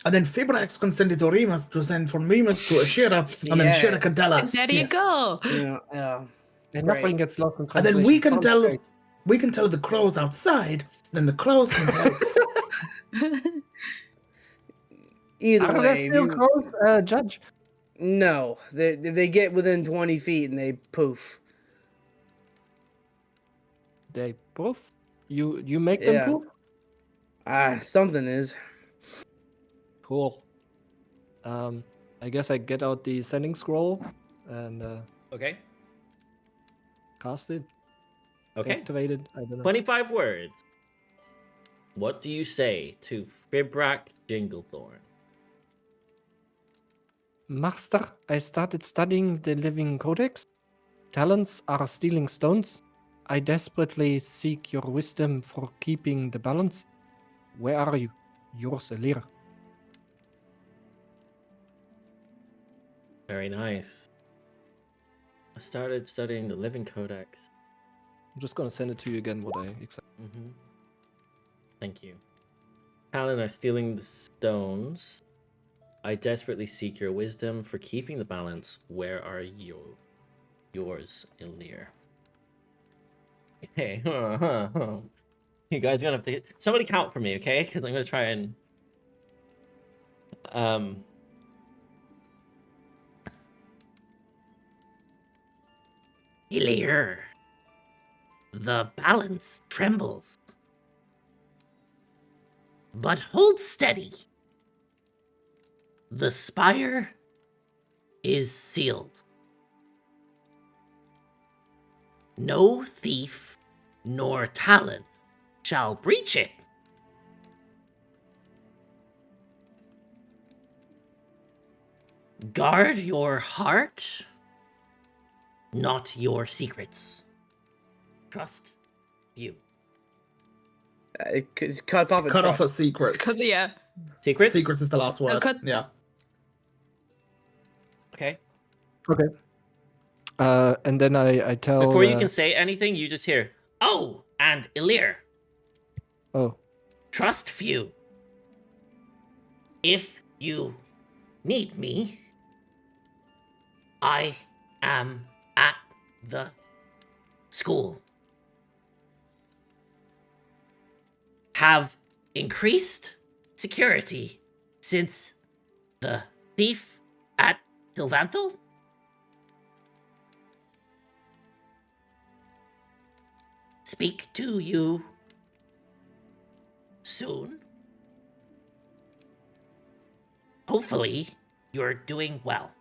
And then Fibrax can send it to Remus to send from Remus to Ashira, and then Ashira can Yes. tell And us. there you Yes. go. Yeah. And Great. nothing gets lost in And translation. then Sounds we can tell the crows outside, then the crows can tell. Either great. Are way, there if still you- crows, Judge? No, they get within 20 feet and they poof. They poof. You make them Yeah. poof? Something is. Cool. I guess I get out the sending scroll and Okay. cast it. Okay. Activated. I don't know. 25 words. What do you say to Fibrak Jinglethorn? Master, I started studying the Living Codex. Talents are stealing stones. I desperately seek your wisdom for keeping the balance. Where are you? Yours, Elirr. Very nice. I started studying the Living Codex. I'm just gonna send it to you again. What I exactly. Thank you. Talon are stealing the stones. I desperately seek your wisdom for keeping the balance. Where are yours, Elirr? Hey, you guys gonna have to somebody count for me, okay? Because I'm gonna try and Elirr, the balance trembles. But hold steady. The spire is sealed. No thief nor talon shall breach it. Guard your heart, not your secrets. Trust you. It cuts off at Cut off trust. a secret. Because, yeah. Secrets? Secrets is the last word. cut- Yeah. Okay. Okay. And then I tell. Before you can say anything, you just hear, "Oh, and Elirr, Oh. trust few. If you need me, I am at the school. Have increased security since the thief at Sylvanthal? Speak to you soon. Hopefully, You're doing well.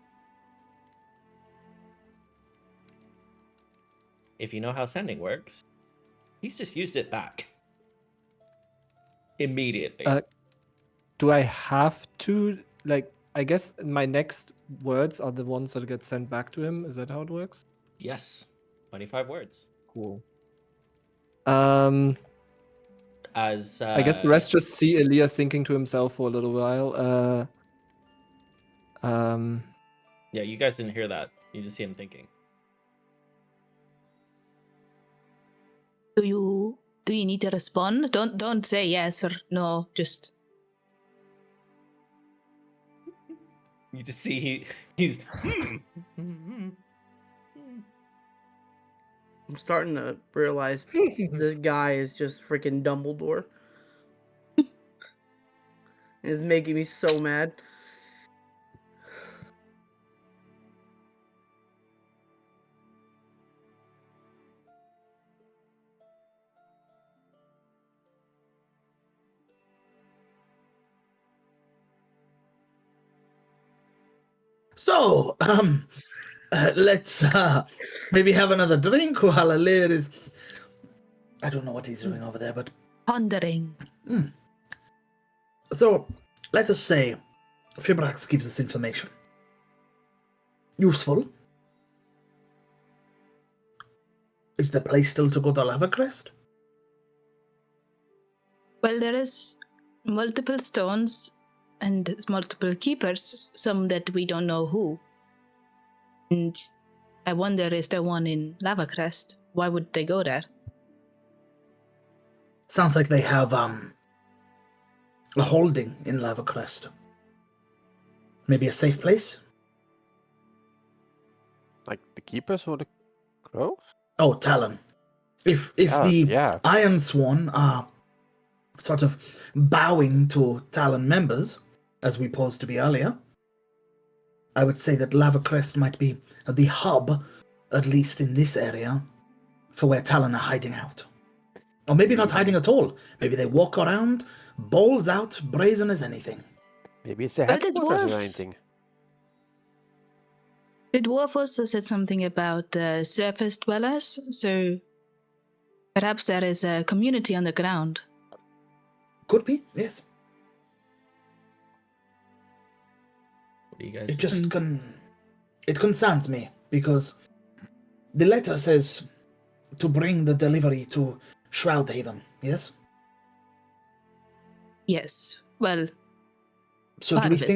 If you know how sending works, he's just used it back. Immediately. Do I have to, like, I guess my next words are the ones that get sent back to him? Is that how it works? Yes. 25 words. Cool. As I guess the rest just see Elirr thinking to himself for a little while. Yeah, you guys didn't hear that. You just see him thinking. Do you need to respond? Don't say yes or no. Just You just see he's I'm starting to realize this guy is just freaking Dumbledore. It's making me so mad. So, let's maybe have another drink while Elirr is. I don't know what he's doing over there, but pondering. so let us say Fibrax gives us information. Useful. Is the place still to go to Lava Crest? Well, there is multiple stones and multiple keepers, some that we don't know who. And I wonder, is there one in Lava Crest? Why would they go there? Sounds like they have a holding in Lava Crest. Maybe a safe place? Like the keepers or the crows? Oh, Talon. If the Iron Sworn are sort of bowing to Talon members, as we posed to be earlier, I would say that Lava Crest might be the hub, at least in this area, for where Talon are hiding out. Or maybe not hiding at all. Maybe they walk around, balls out, brazen as anything. Maybe it's a Well, the headquarters or dwarf- anything. The dwarf also said something about surface dwellers, so perhaps there is a community on the ground. Could be, yes. What do you guys It just it concerns me, because the letter says to bring the delivery to Shroudhaven, yes? Yes. Well, So part do we of it.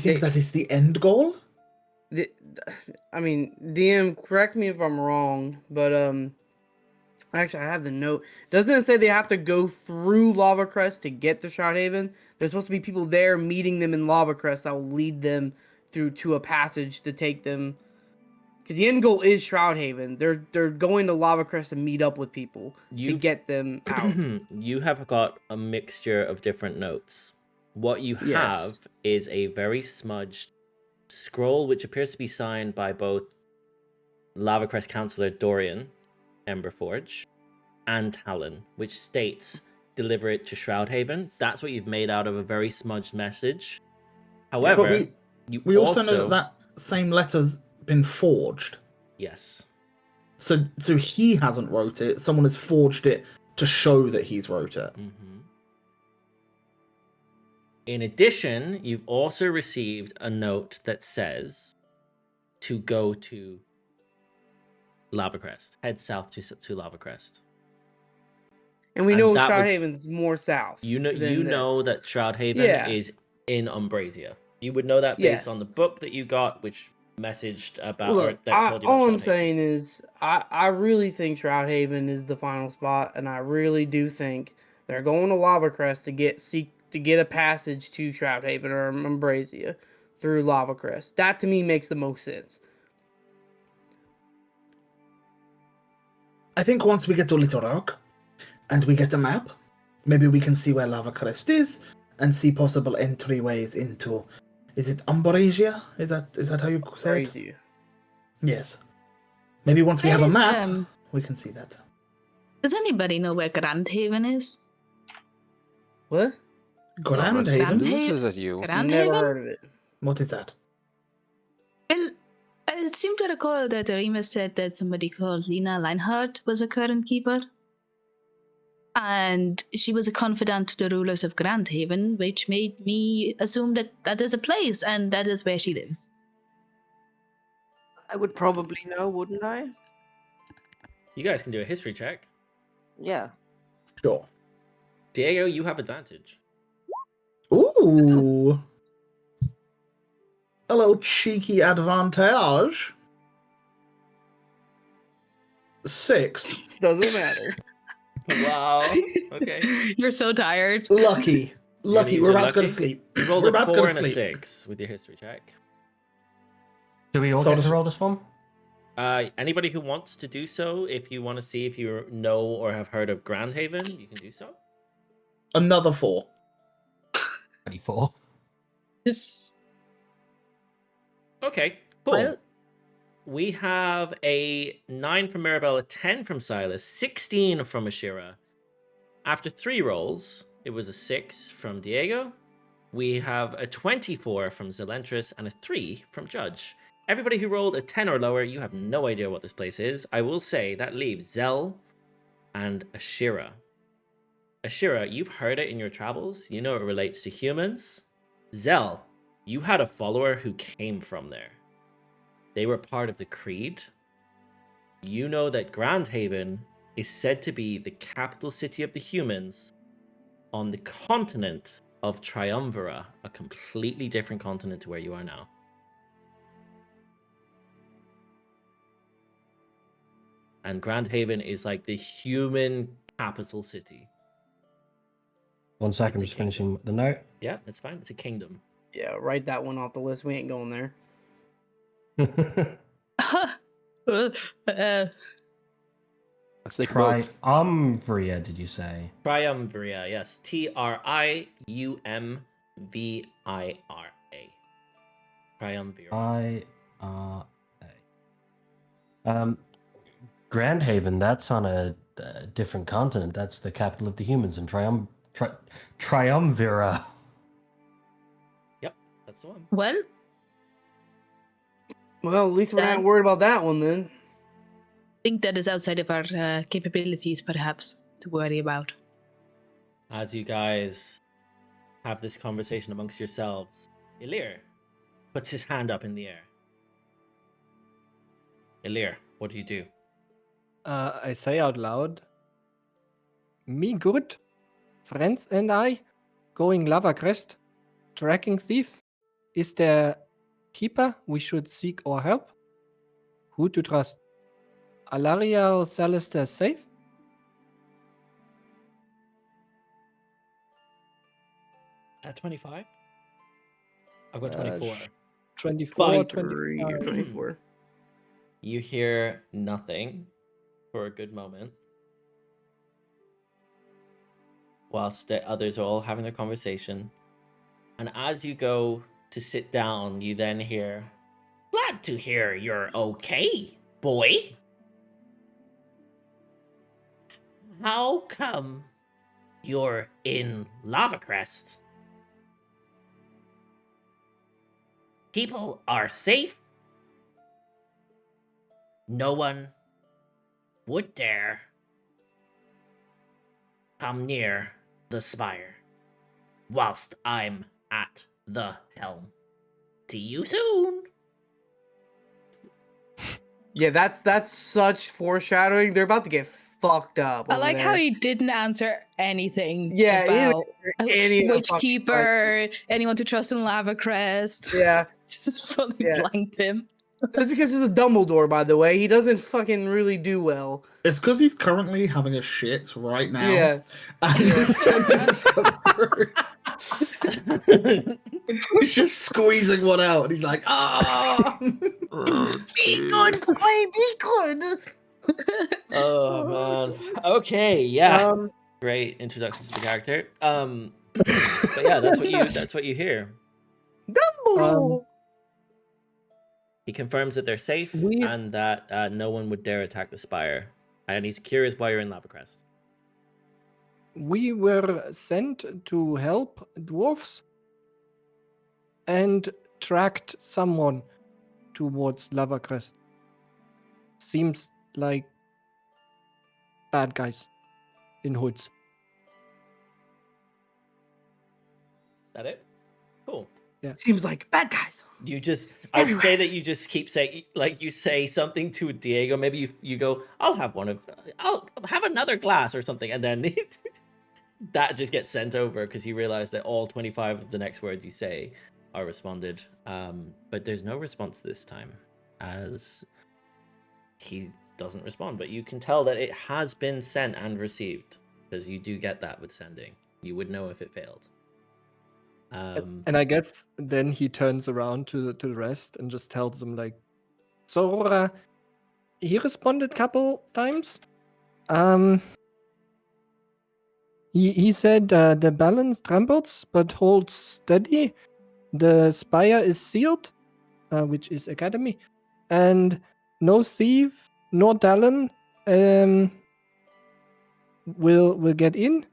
think that is the end goal? I mean, DM, correct me if I'm wrong, but actually, I have the note. Doesn't it say they have to go through Lava Crest to get to Shroudhaven? There's supposed to be people there meeting them in Lava Crest that will lead them through to a passage to take them. Because the end goal is Shroudhaven. They're going to Lava Crest to meet up with people to get them out. You have got a mixture of different notes. What you have is a very smudged scroll, which appears to be signed by both Lava Crest Councillor Dorian, Emberforge, and Talon, which states deliver it to Shroudhaven. That's what you've made out of a very smudged message. However, we also know that same letter's been forged. Yes. So he hasn't wrote it. Someone has forged it to show that he's wrote it. Mm-hmm. In addition, you've also received a note that says to go to Lava Crest. Head south to Lava Crest. And we know Shroudhaven's more south. You know that Shroudhaven is in Umbrasia. You would know that based on the book that you got, which messaged about Look, or that told you about all I'm Shroudhaven. saying is I really think Shroudhaven is the final spot, and I really do think they're going to Lava Crest to get a passage to Shroudhaven or Umbrasia through Lava Crest. That to me makes the most sense. I think once we get to Little Rock and we get a map, maybe we can see where Lava Crest is and see possible entryways into. Is it Umbrasia? Is that how you say it? Yes. Maybe once we have a map, we can see that. Does anybody know where Grandhaven is? What? Grandhaven? Loses at you. Never heard of it. What is that? Well, I seem to recall that Remus said that somebody called Lena Leinhardt was a current keeper. And she was a confidant to the rulers of Grandhaven, which made me assume that that is a place and that is where she lives. I would probably know, wouldn't I? You guys can do a history check. Yeah. Sure. Diego, you have advantage. Ooh. Hello, cheeky advantage. 6. Doesn't matter. Wow. Okay. You're so tired. Lucky. Lucky. These We're are about to go to lucky? sleep. You rolled We're a about to 4 go to and a sleep. 6 with your history check. Do we all So get does- to roll this one? Anybody who wants to do so, if you want to see if you know or have heard of Grandhaven, you can do so. Another 4. 24. Just Okay, cool. well, We have a 9 from Mirabelle, a 10 from Sylas, 16 from Ashira. After 3 rolls, it was a 6 from Diego. We have a 24 from Zelentrus and a 3 from Judge. Everybody who rolled a 10 or lower, you have no idea what this place is. I will say that leaves Zel and Ashira. Ashira, you've heard it in your travels. You know it relates to humans. Zel, you had a follower who came from there. They were part of the Creed. You know that Grandhaven is said to be the capital city of the humans on the continent of Triumvira, a completely different continent to where you are now. And Grandhaven is like the human capital city. 1 second, It's a just finishing the note. Yeah, that's fine. It's a kingdom. Yeah, write that one off the list. We ain't going there. Let's take notes. Triumvria, did you say? Triumvira, yes. Triumvira. Triumvira. IRA. Grandhaven, that's on a different continent. That's the capital of the humans in Triumvira. Yep, that's the one. well, Well, at least we're That- not worried about that one then. I think that is outside of our capabilities, perhaps, to worry about. As you guys have this conversation amongst yourselves, Elirr puts his hand up in the air. Elirr, what do you do? I say out loud, me good, friends and I, going Lava Crest, tracking thief. Is there keeper we should seek or help? Who to trust? Alariel Celeste safe? At 25? I've got 24. 24, 23 or 25. 24. You hear nothing for a good moment, whilst the others are all having their conversation. And as you go to sit down, you then hear, "Glad to hear you're okay, boy. How come you're in Lava Crest? People are safe. No one would dare come near the spire whilst I'm at the helm. See you soon." Yeah, that's such foreshadowing. They're about to get fucked up. I over like there. how he didn't answer anything Yeah, he didn't about any of the which fucking keeper, anyone to trust in Lava Crest. Yeah, Just fully Yeah. blanked him. that's because he's a Dumbledore, by the way. He doesn't fucking really do well. It's because he's currently having a shit right now. Yeah. And his sentence comes through. He's just squeezing one out, and he's like, "Ah, be good, boy, be good." Oh man. Okay, yeah. Um, Great introduction to the character. But yeah, that's what you hear. Dumbledore. He confirms that they're safe We- and that no one would dare attack the spire. And he's curious why you're in Lava Crest. We were sent to help dwarfs, and tracked someone towards Lava Crest. Seems like bad guys in hoods. That it? Cool. Seems like bad guys. You just, I'd say Everywhere. that you just keep saying, like, you say something to Diego. Maybe you go, I'll have another glass or something. And then that just gets sent over because you realize that all 25 of the next words you say are responded. But there's no response this time as he doesn't respond. But you can tell that it has been sent and received because you do get that with sending. You would know if it failed. And I guess then he turns around to the rest and just tells them like, so he responded a couple times. He said the balance trembles but holds steady. The spire is sealed, which is academy, and no thief nor Talon will get in,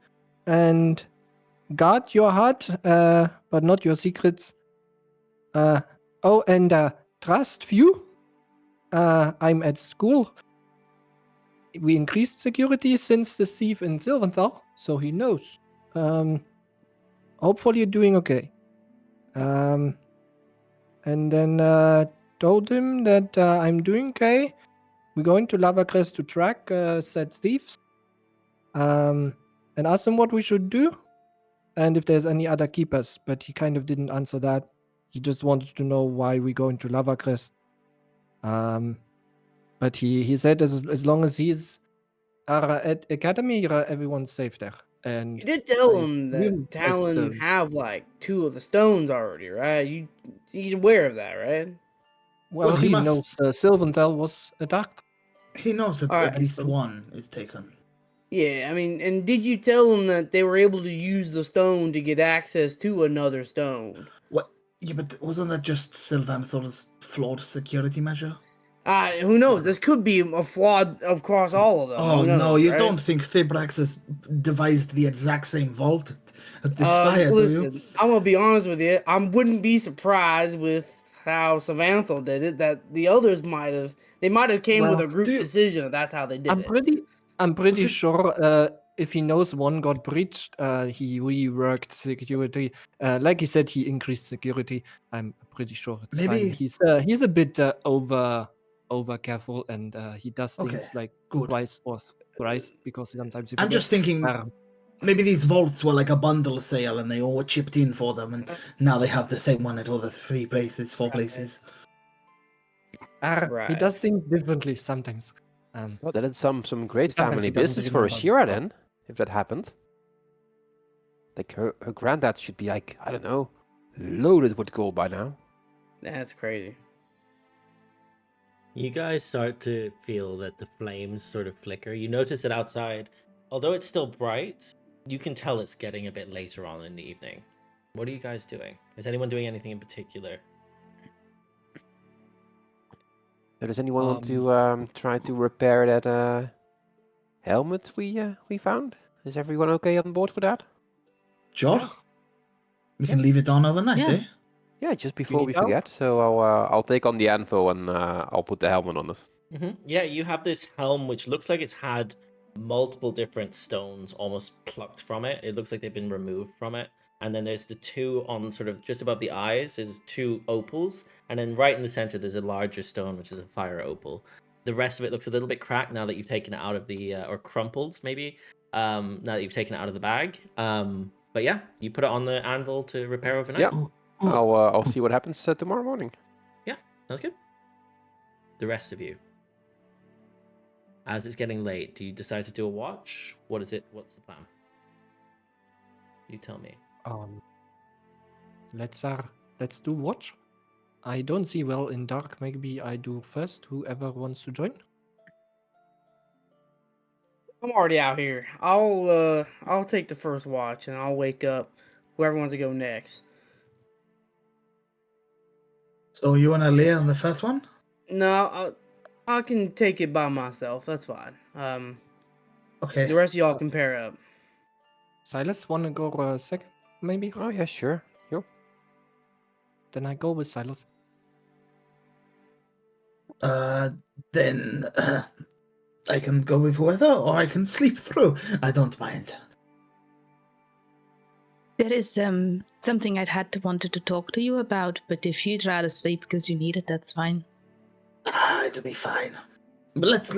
and guard your heart, but not your secrets. Trust few. I'm at school. We increased security since the thief in Silventhal, so he knows. Hopefully you're doing okay. And then told him that I'm doing okay. We're going to Lava Crest to track said thieves. And ask him what we should do. And if there's any other keepers, but he kind of didn't answer that. He just wanted to know why we're going to Lava Crest. But he said as long as he's at Academy, everyone's safe there. And You did tell I him assume that Talon that's, have like 2 of the stones already, right? He's aware of that, right? well, he he must- knows Silventhal was attacked. He knows that Alright, at least so- one is taken. Yeah, I mean, and did you tell him that they were able to use the stone to get access to another stone? What? Yeah, but wasn't that just Sylvanthor's flawed security measure? Who knows? This could be a flawed across all of them. Oh Who knows, no, you right? don't think Thibrax has devised the exact same vault at the spire, do you? Listen, I'm gonna be honest with you. I wouldn't be surprised with how Savanthal did it. That the others might have came with Well, a group do you- decision. That that's how they did I'm pretty it- sure if he knows one got breached, he reworked security. Like he said, he increased security. I'm pretty sure it's Maybe- fine. He's a bit over careful, and he does things Okay, like good. twice or thrice because sometimes he I'm forgets. just thinking maybe these vaults were like a bundle sale and they all chipped in for them, and now they have the same one at all the 3 places, 4 places. He Right. does things differently sometimes. Oh, that is some great Sometimes family he doesn't business even for know about Ashira it. then, if that happened. Like her granddad should be like, I don't know, loaded with gold by now. That's crazy. You guys start to feel that the flames sort of flicker. You notice that outside, although it's still bright, you can tell it's getting a bit later on in the evening. What are you guys doing? Is anyone doing anything in particular? Does anyone want to try to repair that helmet we found? Is everyone okay on board with that? Sure. We can leave it on overnight, Yeah. eh? Yeah, just before need we help? forget. So I'll take on the anvil and I'll put the helmet on it. Yeah, you have this helm which looks like it's had multiple different stones almost plucked from it. It looks like they've been removed from it. And then there's the 2 on sort of just above the eyes, there's 2 opals. And then right in the center, there's a larger stone, which is a fire opal. The rest of it looks a little bit cracked now that you've taken it out of the, or crumpled maybe, now that you've taken it out of the bag. But yeah, you put it on the anvil to repair overnight. Yeah. I'll see what happens tomorrow morning. Yeah, sounds good. The rest of you. As it's getting late, do you decide to do a watch? What is it? What's the plan? You tell me. Let's do watch. I don't see well in dark. Maybe I do first. Whoever wants to join. I'm already out here. I'll take the first watch and I'll wake up whoever wants to go next. So you want to lay on the first one? No, I can take it by myself. That's fine. Okay. The rest of y'all can pair up. Sylas, wanna go second? Maybe. Oh yeah, sure. then I go with Sylas. Then I can go with whoever, or I can sleep through. I don't mind. There is something I'd had to wanted to talk to you about, but if you'd rather sleep because you need it, that's fine. It'll be fine. But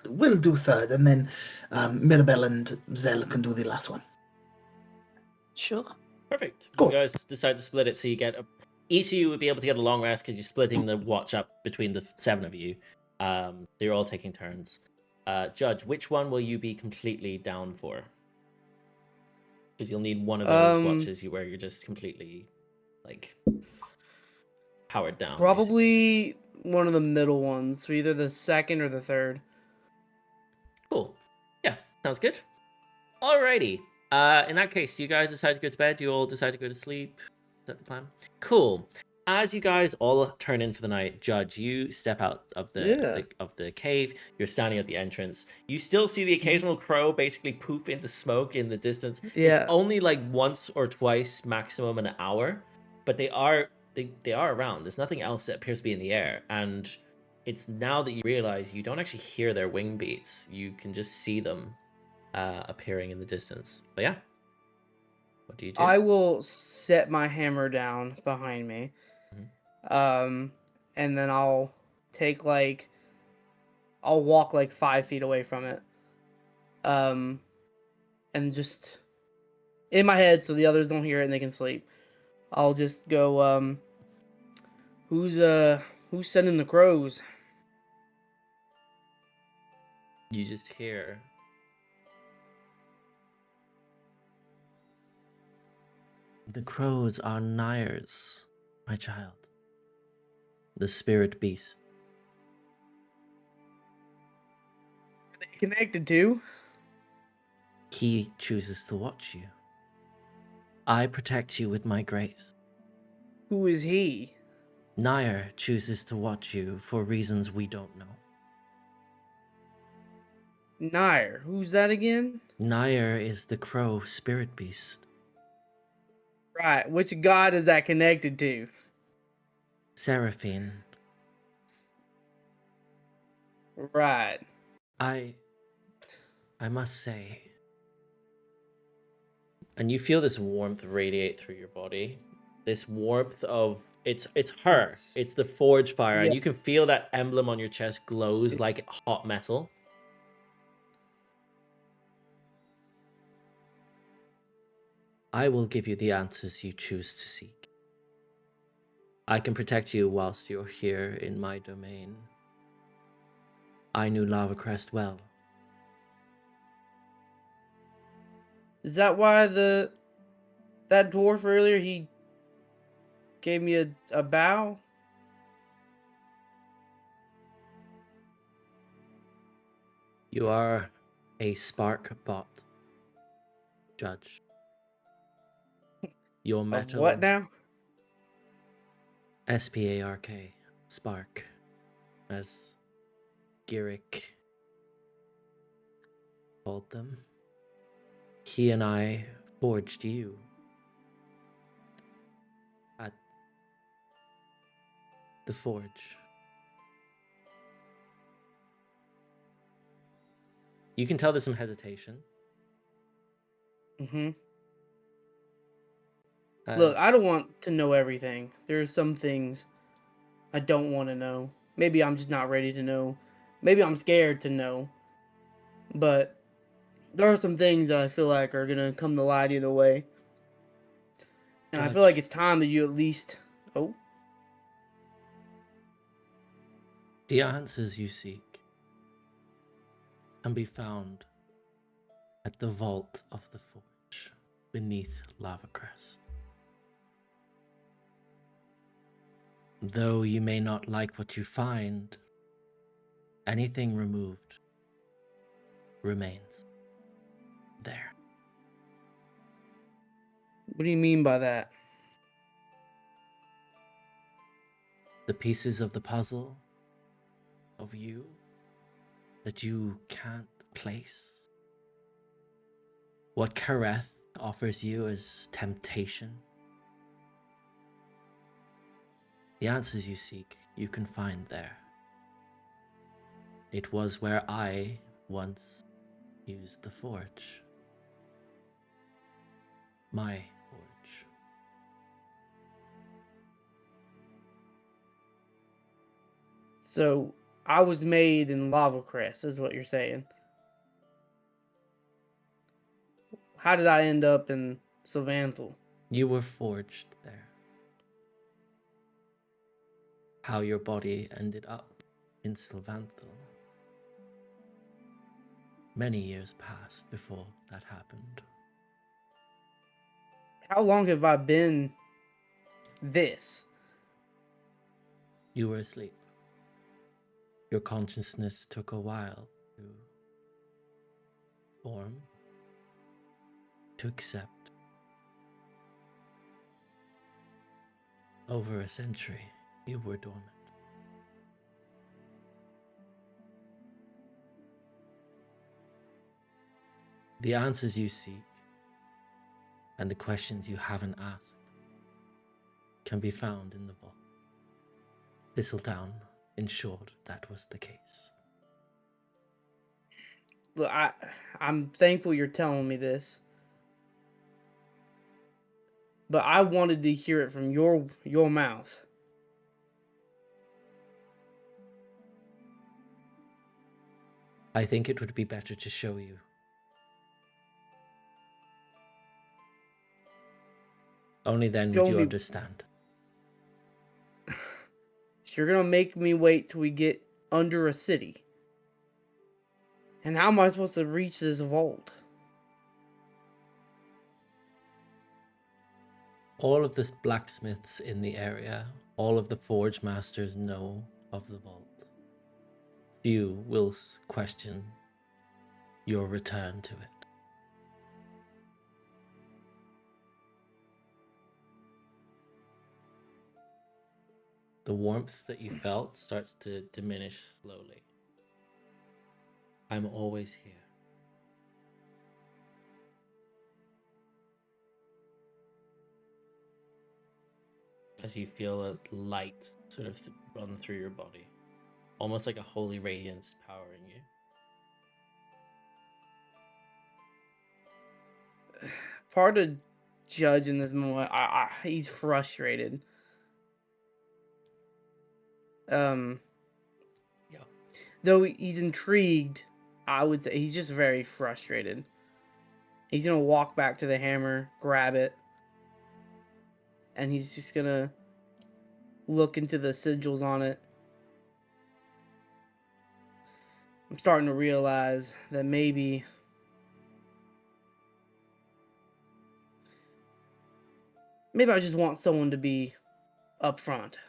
we'll do third, and then Mirabelle and Zel can do the last one. Sure. Perfect. Cool. You guys decide to split it so you get each of you would be able to get a long rest because you're splitting the watch up between the 7 of you. So you're all taking turns. Judge, which one will you be completely down for? Because you'll need one of those watches where you're just completely like powered down. Probably one of the middle ones, so either the second or the third. Cool. Yeah, sounds good. Alrighty. In that case, do you guys decide to go to bed? Do you all decide to go to sleep? Is that the plan? Cool. As you guys all turn in for the night, Judge, you step out of the cave. You're standing at the entrance. You still see the occasional crow basically poof into smoke in the distance. Yeah. It's only like once or twice maximum an hour, but they are around. There's nothing else that appears to be in the air, and it's now that you realize you don't actually hear their wing beats. You can just see them appearing in the distance. But yeah, what do you do? I will set my hammer down behind me. And then I'll walk like 5 feet away from it. And just in my head so the others don't hear it and they can sleep. I'll just go, who's sending the crows? You just hear the crows are Nyrs, my child. The spirit beast. Are they connected to? He chooses to watch you. I protect you with my grace. Who is he? Nyr chooses to watch you for reasons we don't know. Nyr. Who's that again? Nyr is the crow spirit beast. Right. Which god is that connected to? Seraphine. Right. I must say, and you feel this warmth radiate through your body. This warmth of it's her. It's the forge fire, and you can feel that emblem on your chest glows like hot metal. I will give you the answers you choose to seek. I can protect you whilst you're here in my domain. I knew Lava Crest well. Is that why that dwarf earlier, he gave me a bow? You are a spark bot, Judge. Your metal. What now? SPARK, spark, as Girick called them. He and I forged you at the forge. You can tell there's some hesitation. Mm-hmm. Look, I don't want to know everything. There are some things I don't want to know. Maybe I'm just not ready to know. Maybe I'm scared to know. But there are some things that I feel like are going to come to light either way. And I feel like it's time that you at least... Oh? The answers you seek can be found at the vault of the forge beneath Lava Crest. Though you may not like what you find, anything removed remains there. What do you mean by that? The pieces of the puzzle of you that you can't place. What Kareth offers you as temptation The answers you seek, you can find there. It was where I once used the forge. My forge. So I was made in Lava Crest, is what you're saying. How did I end up in Sylvanthal? You were forged there. How your body ended up in Sylvanthal. Many years passed before that happened. How long have I been this? You were asleep. Your consciousness took a while to form, to accept. Over a century, you were dormant. The answers you seek and the questions you haven't asked can be found in the vault. Thistledown ensured that was the case. Look, I'm thankful you're telling me this. But I wanted to hear it from your mouth. I think it would be better to show you. Only then would Show you me. understand. You're gonna make me wait till we get under a city. And how am I supposed to reach this vault? All of the blacksmiths in the area, all of the forge masters know of the vault. Few will question your return to it. The warmth that you felt starts to diminish slowly. I'm always here. As you feel a light sort of run through your body, almost like a holy radiance powering you. Part of Judge in this moment, he's frustrated. Yeah. Though he's intrigued, I would say he's just very frustrated. He's gonna walk back to the hammer, grab it, and he's just gonna look into the sigils on it. I'm starting to realize that maybe I just want someone to be up front.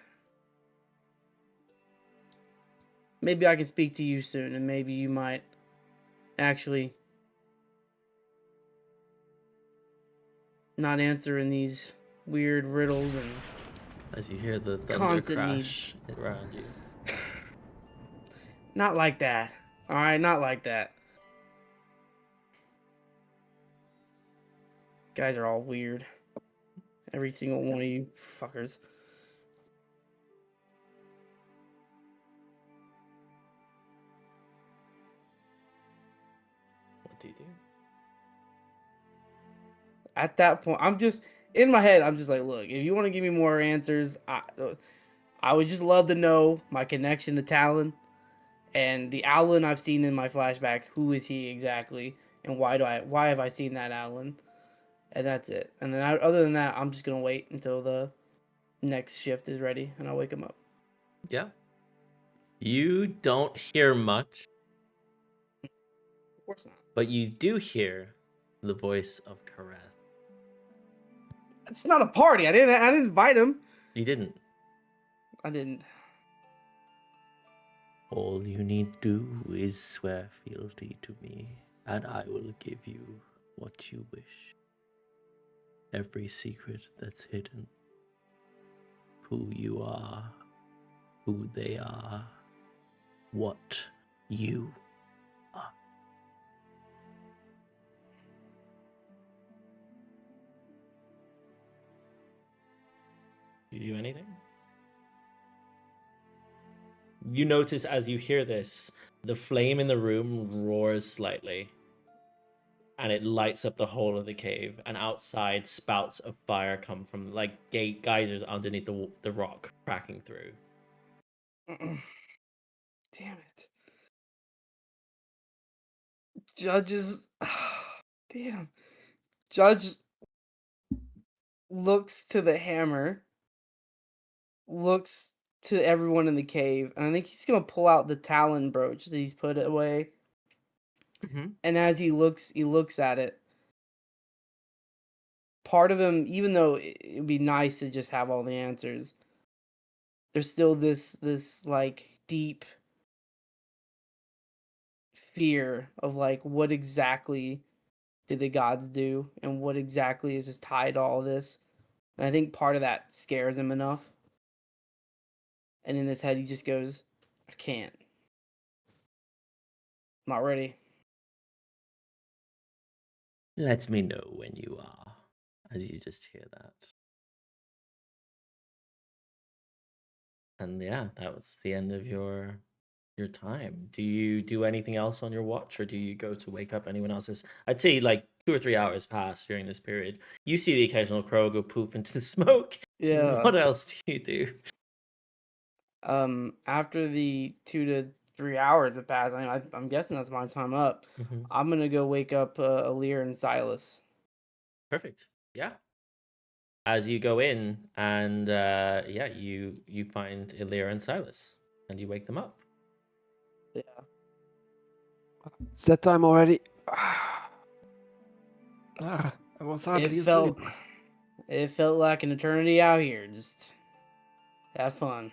Maybe I can speak to you soon, and maybe you might actually not answering these weird riddles and As you hear the thunder constant crash around you. Not like that. All right, not like that. Guys are all weird. Every single one of you fuckers. What do you do? At that point, I'm just in my head. I'm just like, look, if you want to give me more answers, I would just love to know my connection to Talon and the Alan I've seen in my flashback. Who is he exactly, and why have I seen that Alan? And that's it. And then other than that, I'm just gonna wait until the next shift is ready, and I'll wake him up. Yeah. You don't hear much, Of course not. but you do hear the voice of Kareth. It's not a party. I didn't invite him. You didn't. I didn't. All you need do is swear fealty to me, and I will give you what you wish. Every secret that's hidden. Who you are, who they are, what you are. Do you do anything? You notice as you hear this, the flame in the room roars slightly, and it lights up the whole of the cave. And outside, spouts of fire come from like geysers underneath the rock, cracking through. Damn it. Judges. Damn. Judge looks to the hammer, looks to everyone in the cave, and I think he's gonna pull out the Talon brooch that he's put away. And as he looks at it. Part of him, even though it'd be nice to just have all the answers, there's still this like deep fear of like what exactly did the gods do and what exactly is just tied to all this. And I think part of that scares him enough. And in his head he just goes, I can't. I'm not ready. Let me know when you are, as you just hear that. And yeah, that was the end of your time. Do you do anything else on your watch, or do you go to wake up anyone else's? I'd say like 2 or 3 hours pass during this period. You see the occasional crow go poof into the smoke. Yeah. What else do you do? After the 2 to 3 hours have passed, I mean, I'm guessing that's my time up. I'm gonna go wake up Elirr and Sylas. Perfect. Yeah. As you go in, and yeah, you find Elirr and Sylas, and you wake them up. Yeah. It's that time already. I was hardly It felt asleep. like an eternity out here. Just have fun.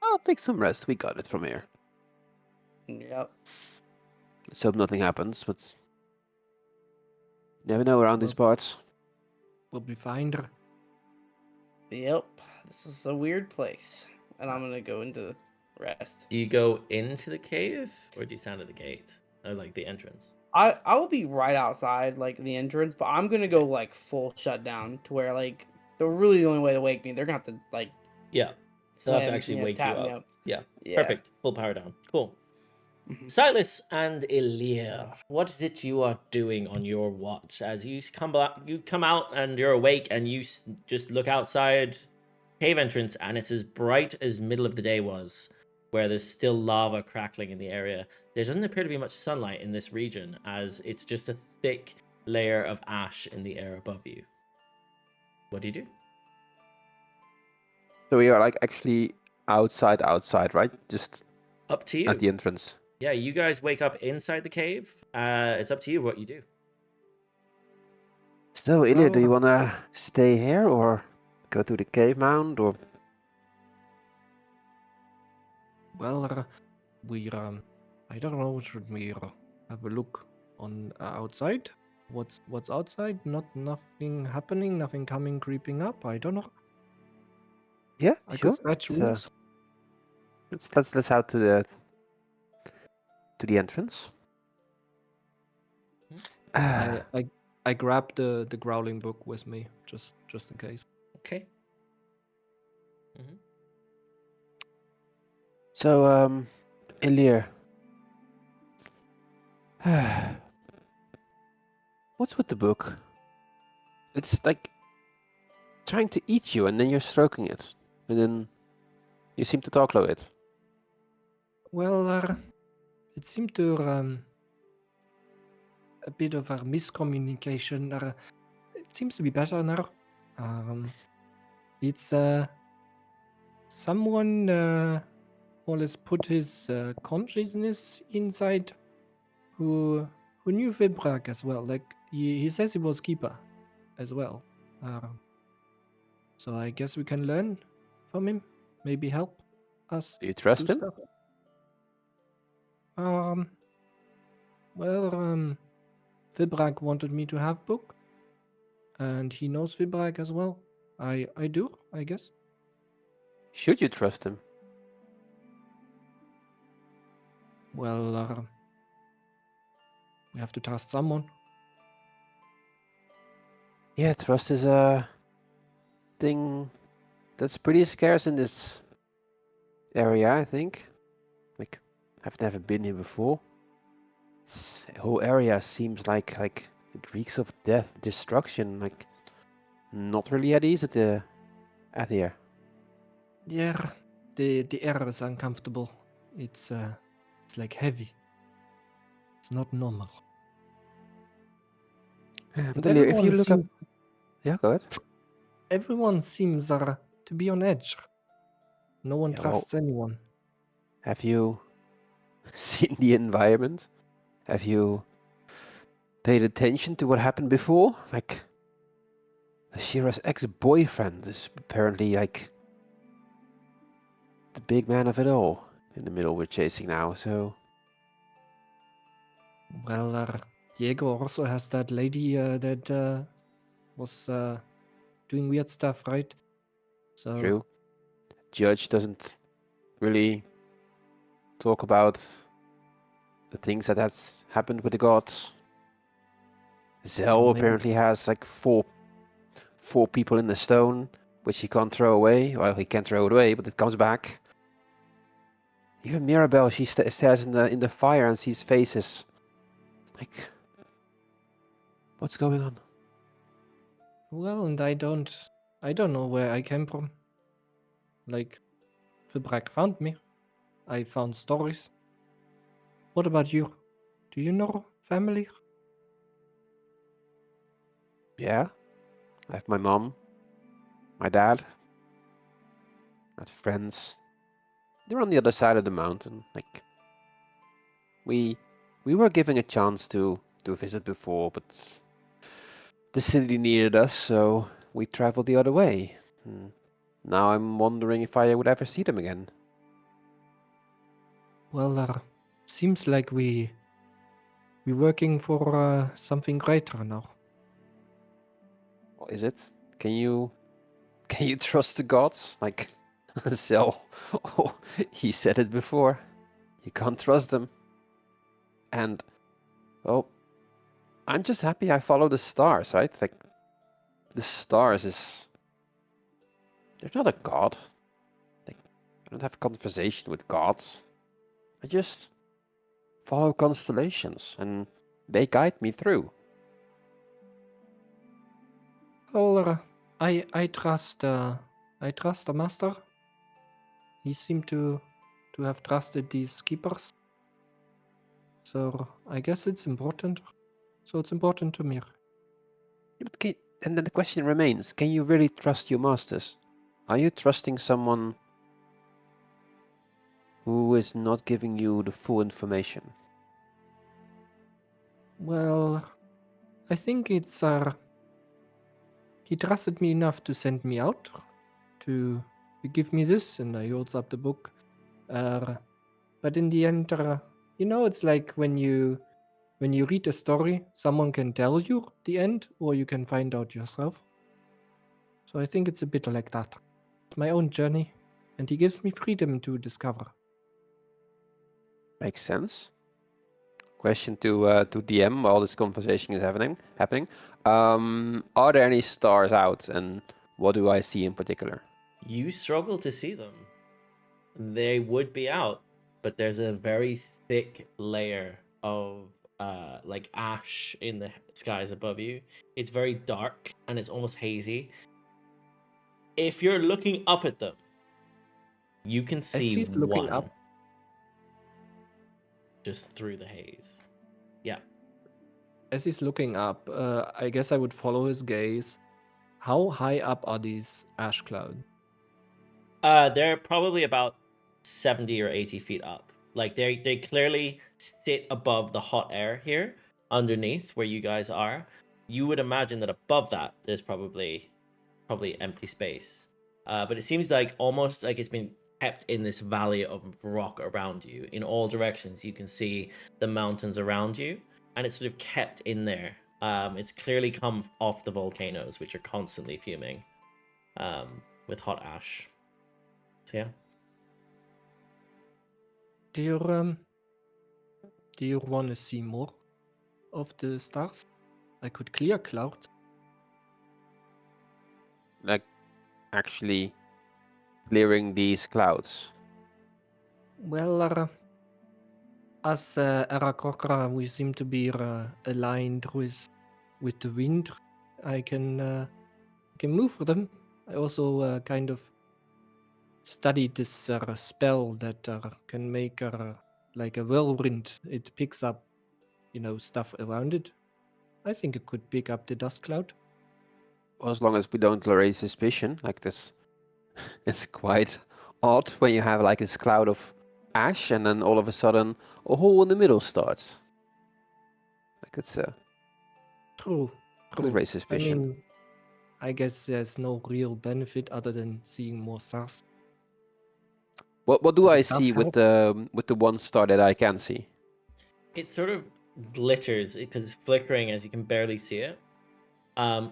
I'll take some rest. We got it from here. Yep. Let's hope nothing happens, but you never know around these parts. We'll be fine. Yep. This is a weird place. And I'm gonna go into rest. Do you go into the cave, or do you stand at the gate, or like the entrance? I will be right outside, like the entrance, but I'm gonna go like full shutdown to where like they're really the only way to wake me. They're gonna have to like Yeah, they'll have to slam, actually wake you tap me up. Yeah, Yeah. perfect. Full power down. Cool. Sylas and Elirr, what is it you are doing on your watch as you come out and you're awake and you just look outside cave entrance and it's as bright as middle of the day was, where there's still lava crackling in the area. There doesn't appear to be much sunlight in this region as it's just a thick layer of ash in the air above you. What do you do? So we are like actually outside, right? Just Up to you. at the entrance. Yeah, you guys wake up inside the cave. It's up to you what you do. So, Elirr, do you Well- wanna stay here or go to the cave mound or? Well, I don't know. Should we have a look on outside? What's outside? Nothing happening. Nothing coming, creeping up. I don't know. Yeah, I sure. guess that's Let's, rules. let's out to the entrance. I grabbed the growling book with me just in case. Okay. So, Elirr. What's with the book? It's like trying to eat you, and then you're stroking it, and then you seem to talk to it. Well, it seemed to a bit of a miscommunication. It seems to be better now. It's someone more or less put his consciousness inside who knew Vibrak as well. Like he says he was keeper as well. So I guess we can learn from him. Maybe help us. Do you trust do him? stuff. Well, Vibrak wanted me to have book, and he knows Vibrak as well. I do, I guess. Should you trust him? Well, we have to trust someone. Yeah, trust is a thing that's pretty scarce in this area, I think. I've never been here before. This whole area seems like it reeks of death, destruction. Like not really at ease at here. Yeah, the air is uncomfortable. It's like heavy. It's not normal. Yeah, but And Elirr, if you everyone look up, seems yeah, go ahead. everyone seems to be on edge. No one Yeah, well, trusts anyone. have you seen the environment? Have you paid attention to what happened before? Like, Ashira's ex-boyfriend is apparently like the big man of it all in the middle we're chasing now, so Well, Diego also has that lady that was doing weird stuff, right? So true. Judge doesn't really talk about the things that has happened with the gods. Zel maybe apparently has like four people in the stone, which he can't throw away. Well, he can throw it away, but it comes back. Even Mirabelle, she stares in the fire and sees faces. Like, what's going on? well, and I don't know where I came from. Like, Vibrak found me. I found stories. What about you? Do you know family? Yeah, I have my mom, my dad, I have friends. They're on the other side of the mountain. Like, we were given a chance to visit before, but the city needed us, so we traveled the other way. Now I'm wondering if I would ever see them again. Well, seems like we working for something greater now. What is it? Can you trust the gods? Like Zell, oh, he said it before. You can't trust them. And well, I'm just happy I follow the stars, right? Like the stars is they're not a god. Like I don't have a conversation with gods. I just follow constellations and they guide me through. Well, I trust the master. He seemed to have trusted these keepers. So I guess it's important. So it's important to me. But and then the question remains, can you really trust your masters? Are you trusting someone who is not giving you the full information? Well, I think it's he trusted me enough to send me out to give me this, and I holds up the book. But in the end, it's like when you read a story, someone can tell you the end, or you can find out yourself. So I think it's a bit like that. It's my own journey, and he gives me freedom to discover. Makes sense. Question to DM while this conversation is happening. Are there any stars out, and what do I see in particular? You struggle to see them. They would be out, but there's a very thick layer of like ash in the skies above you. It's very dark and it's almost hazy. If you're looking up at them, you can see he's looking one up. just through the haze. Yeah. As he's looking up, I guess I would follow his gaze. How high up are these ash clouds? They're probably about 70 or 80 feet up. Like they clearly sit above the hot air here, underneath where you guys are. You would imagine that above that there's probably empty space. But it seems like almost like it's been kept in this valley of rock around you. In all directions, you can see the mountains around you, and it's sort of kept in there. It's clearly come off the volcanoes, which are constantly fuming with hot ash. So yeah. Do you want to see more of the stars? I could clear cloud. Like, actually clearing these clouds. Well, As Arakokra, we seem to be aligned with the wind. I can move them. I also kind of studied this spell that can make like a whirlwind. It picks up, stuff around it. I think it could pick up the dust cloud. Well, as long as we don't raise suspicion, like this, it's quite odd when you have like this cloud of ash and then all of a sudden a hole in the middle starts. Like it's True. could raise suspicion. I mean, I guess there's no real benefit other than seeing more stars. What do But the I stars see with help. the one star that I can see? It sort of glitters because it's flickering as you can barely see it.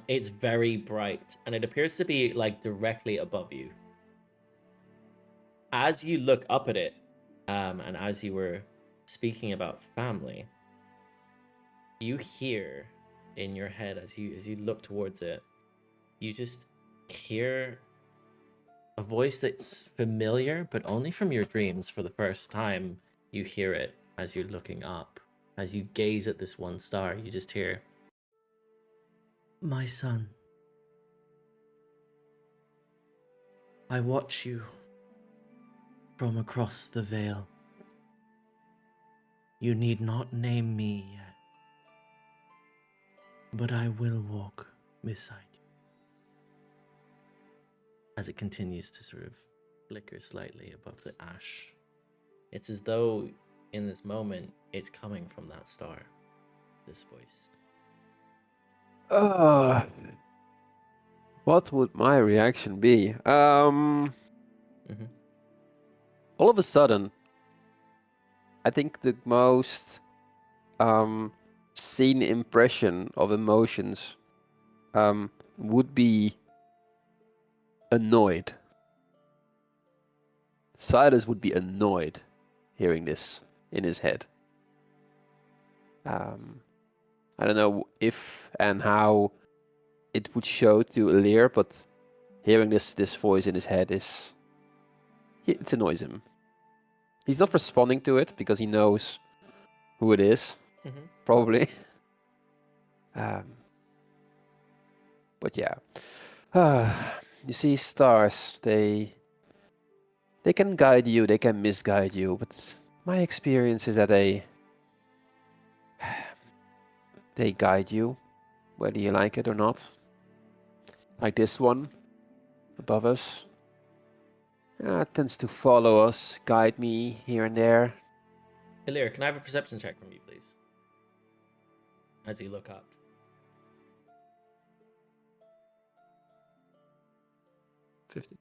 It's very bright and it appears to be like directly above you. As you look up at it, and as you were speaking about family, you hear in your head as you look towards it, you just hear a voice that's familiar, but only from your dreams. For the first time, you hear it as you're looking up. As you gaze at this one star, you just hear, "My son, I watch you from across the veil. You need not name me yet, but I will walk beside you." As it continues to sort of flicker slightly above the ash, it's as though in this moment it's coming from that star, this voice. What would my reaction be? All of a sudden, I think the most seen impression of emotions would be annoyed. Sylas would be annoyed hearing this in his head. I don't know if and how it would show to Elirr, but hearing this voice in his head it annoys him. He's not responding to it because he knows who it is, probably. But yeah, you see, stars, they can guide you, they can misguide you, but my experience is that they guide you, whether you like it or not. Like this one above us. It tends to follow us, guide me here and there. Elirr, can I have a perception check from you, please? As you look up. 50.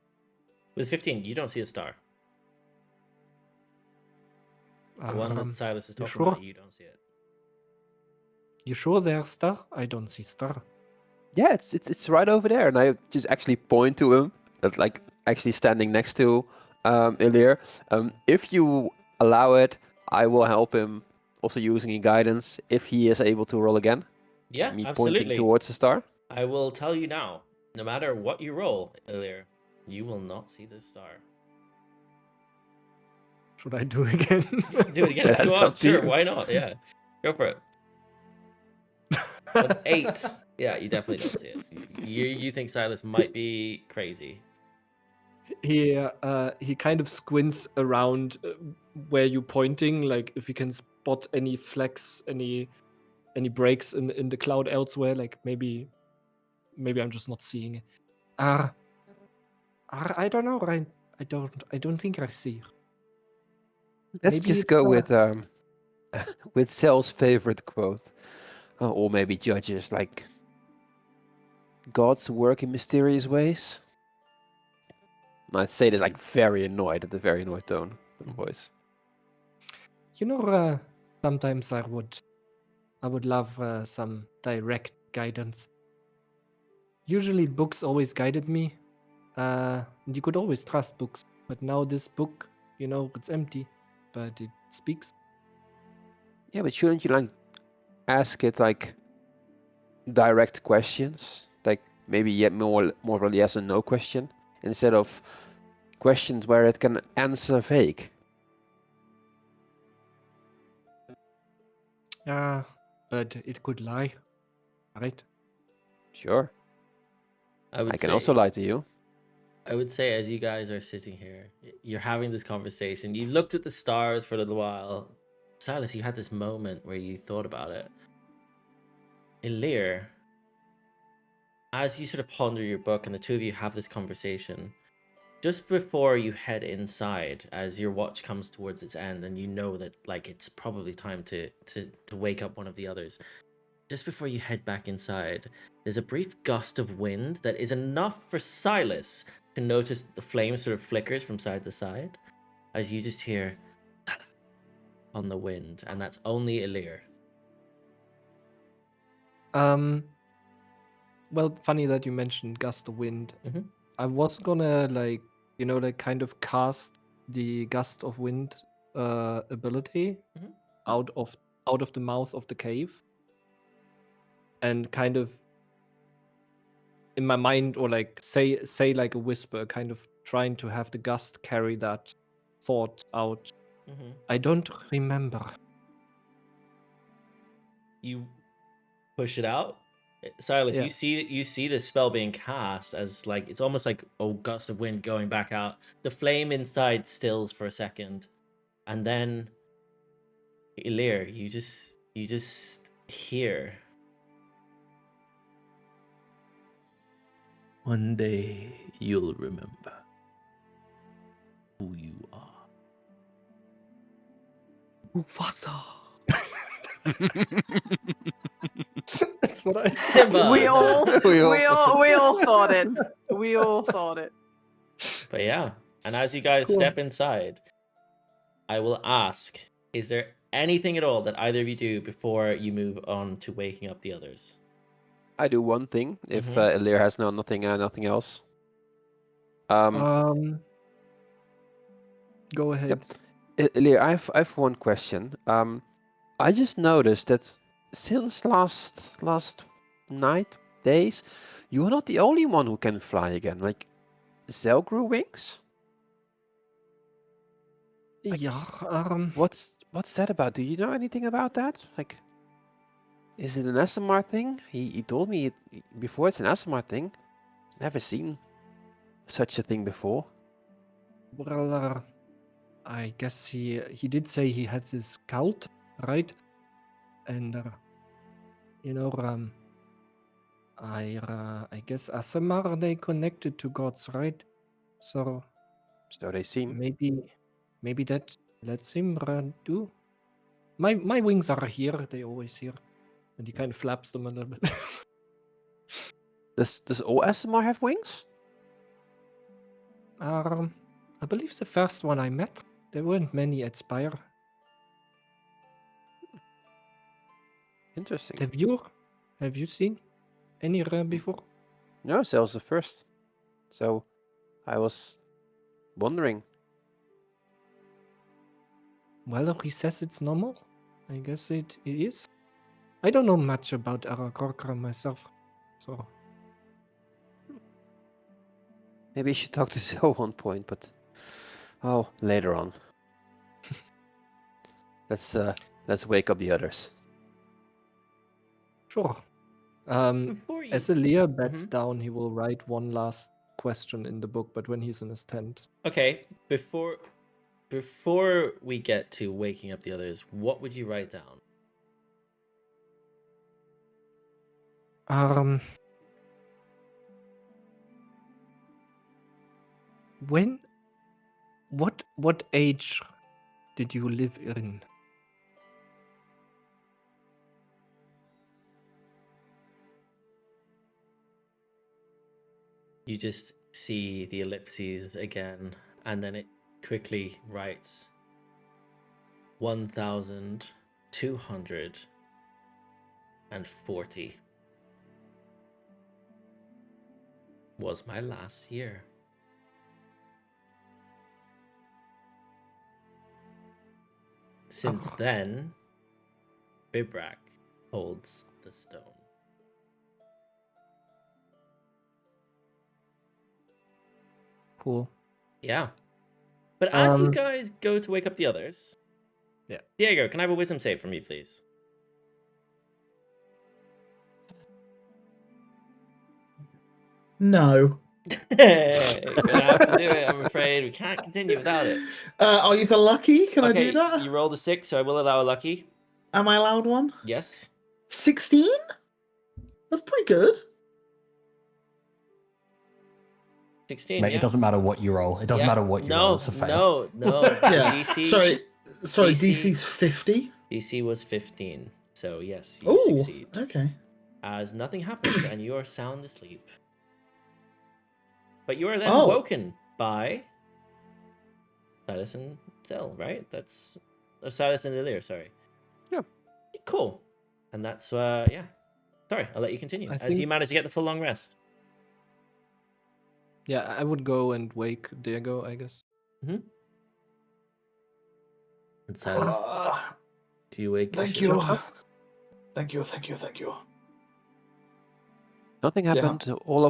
With 15, you don't see a star. The one that Sylas is you talking sure? about, you don't see it. You sure there's star? I don't see star. Yeah, it's right over there, and I just actually point to him, like actually standing next to Elirr. If you allow it, I will help him, also using guidance, if he is able to roll again. Yeah, Me absolutely. pointing towards the star. I will tell you now, no matter what you roll, Elirr, you will not see this star. Should I do again? You can do it again if you That's want. up to Sure, you. why not? Yeah, go for it. An 8. Yeah, you definitely don't see it. You think Sylas might be crazy. He kind of squints around where you're pointing, like if he can spot any flecks, any breaks in the cloud elsewhere. Like maybe I'm just not seeing it. I don't know. I don't think I see. Let's Maybe just it's, go with Cel's favorite quote, or maybe Judge's, like, "Gods work in mysterious ways." And I'd say that like very annoyed, at the very annoyed tone of voice. Sometimes I would love some direct guidance. Usually books always guided me. You could always trust books, but now this book, it's empty, but it speaks. Yeah, but shouldn't you like ask it like direct questions, like maybe yet more of a yes and no question, instead of questions where it can answer vague? Yeah, but it could lie, right? Sure. I would I can say, also lie to you. I would say, as you guys are sitting here, you're having this conversation. You looked at the stars for a little while. Sylas, you had this moment where you thought about it. Elirr, as you sort of ponder your book and the two of you have this conversation, just before you head inside, as your watch comes towards its end and you know that like it's probably time to wake up one of the others, just before you head back inside, there's a brief gust of wind that is enough for Sylas to notice the flame sort of flickers from side to side as you just hear on the wind, and that's only Elirr. Well, funny that you mentioned gust of wind. Mhm. I was gonna like kind of cast the gust of wind ability Mhm. out of the mouth of the cave, and kind of in my mind, or like say like a whisper, kind of trying to have the gust carry that thought out. Mhm. I don't remember. You push it out. Sylas, Yeah. you see this spell being cast as like it's almost like a gust of wind going back out. The flame inside stills for a second, and then Elirr, you just hear. One day you'll remember who you are. Mufasa. That's what I. Simba. We all We all- we all thought it. We all thought it. But yeah, and as you guys Cool. step inside, I will ask, is there anything at all that either of you do before you move on to waking up the others? I do one thing if Mhm. Elirr has nothing else. Go ahead. Elirr, I've one question. I just noticed that since last night, days, you are not the only one who can fly again. Like, Zel grew wings? Like, Yeah. What's that about? Do you know anything about that? Like, is it an SMR thing? He told me before it's an SMR thing. Never seen such a thing before. Well, I guess he did say he had this cult, right? And I guess Asamar they connected to gods, right? So So they seem. maybe that lets him do. My wings are here. They always here, and he kind of flaps them a little bit. Does all SMR have wings? I believe the first one I met, there weren't many at Spire. Interesting. Have you seen any before? No, Zel's the first. So I was wondering. Well, he says it's normal. I guess it is. I don't know much about Aragorn myself, so Maybe you should talk to Zel one point, but later on. Let's wake up the others. sure. Before you... As Elirr bets down, he will write one last question in the book, but when he's in his tent. Okay, before we get to waking up the others, what would you write down? What age did you live in? You just see the ellipses again, and then it quickly writes 1,240 was my last year. Since then, Bibrak holds the stone. Cool. Yeah. But as you guys go to wake up the others, Yeah. Diego, can I have a wisdom save from you, please? No. Gonna have to do it, I'm afraid. We can't continue without it. I'll use a lucky. Can I do that? You rolled a 6, so I will allow a lucky. Am I allowed one? Yes. 16? That's pretty good. 16, Mate, yeah. it doesn't matter what you roll. It doesn't matter what you roll. It's a fail. No. Yeah. DC, Sorry, DC. DC's 50. DC was 15, so yes, you Oh, succeed. okay. As nothing happens and you are sound asleep. But you are then Oh. woken by Sylas and Zell, right? That's Sylas and Elirr, sorry. Yeah. Cool. And that's yeah. Sorry, I'll let you continue. As you manage to get the full long rest. Yeah, I would go and wake Diego, I guess. And Sylas, do you wake Thank Ashira? you. Thank you. Nothing Yeah. happened. All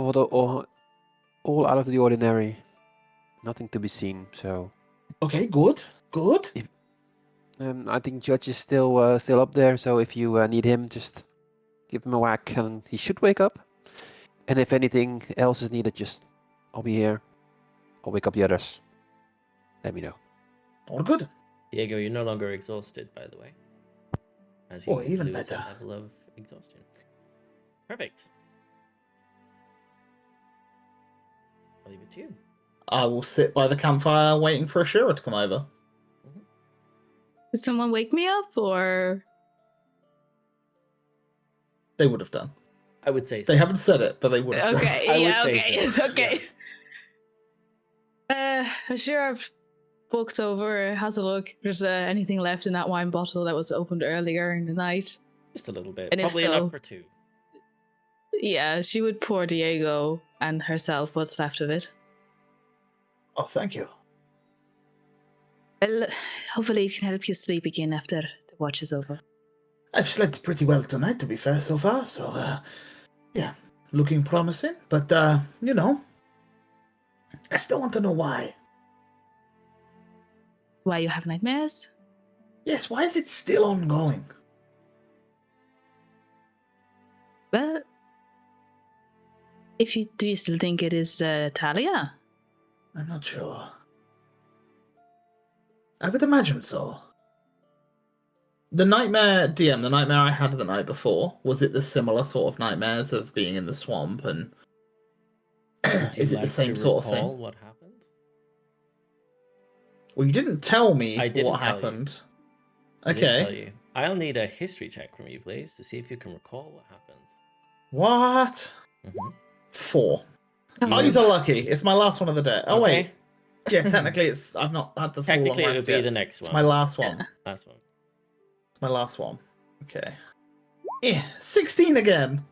out of the ordinary. Nothing to be seen. So Okay, good. I think Judge is still up there. So if you need him, just give him a whack, and he should wake up. And if anything else is needed, I'll be here. I'll wake up the others. Let me know. All good. Diego, you're no longer exhausted, by the way. As you even lose better. that level of exhaustion. Perfect. I'll leave it to you. I will sit by the campfire waiting for Ashira to come over. Did someone wake me up, or They would have done. I would say so. They haven't said it, but they would have okay? I would Yeah, say okay, so. okay. Sure, I've walked over. Has a look. If there's anything left in that wine bottle that was opened earlier in the night? Just a little bit. And if Probably so- enough for 2. Yeah, she would pour Diego and herself what's left of it. Oh, thank you. Well, hopefully it can help you sleep again after the watch is over. I've slept pretty well tonight, to be fair, so far. So, yeah, looking promising. But, you know, I still want to know why. Why you have nightmares? Yes, why is it still ongoing? Well, do you still think it is Talia? I'm not sure. I would imagine so. The nightmare, DM, the nightmare I had the night before, was it the similar sort of nightmares of being in the swamp and... Would you is it like the same to sort of recall thing? what happened? Well, you didn't tell me I didn't what tell you. happened. I didn't tell Okay. you. I'll need a history check from you, please, to see if you can recall what happened. What? Mm-hmm. 4. I'll use a lucky. It's my last one of the day. Oh, Okay. wait. Yeah, technically, I've not had the full long Technically, it would rest be yet. the next one. It's my last one. Last one. It's my last one. Okay. 16 again.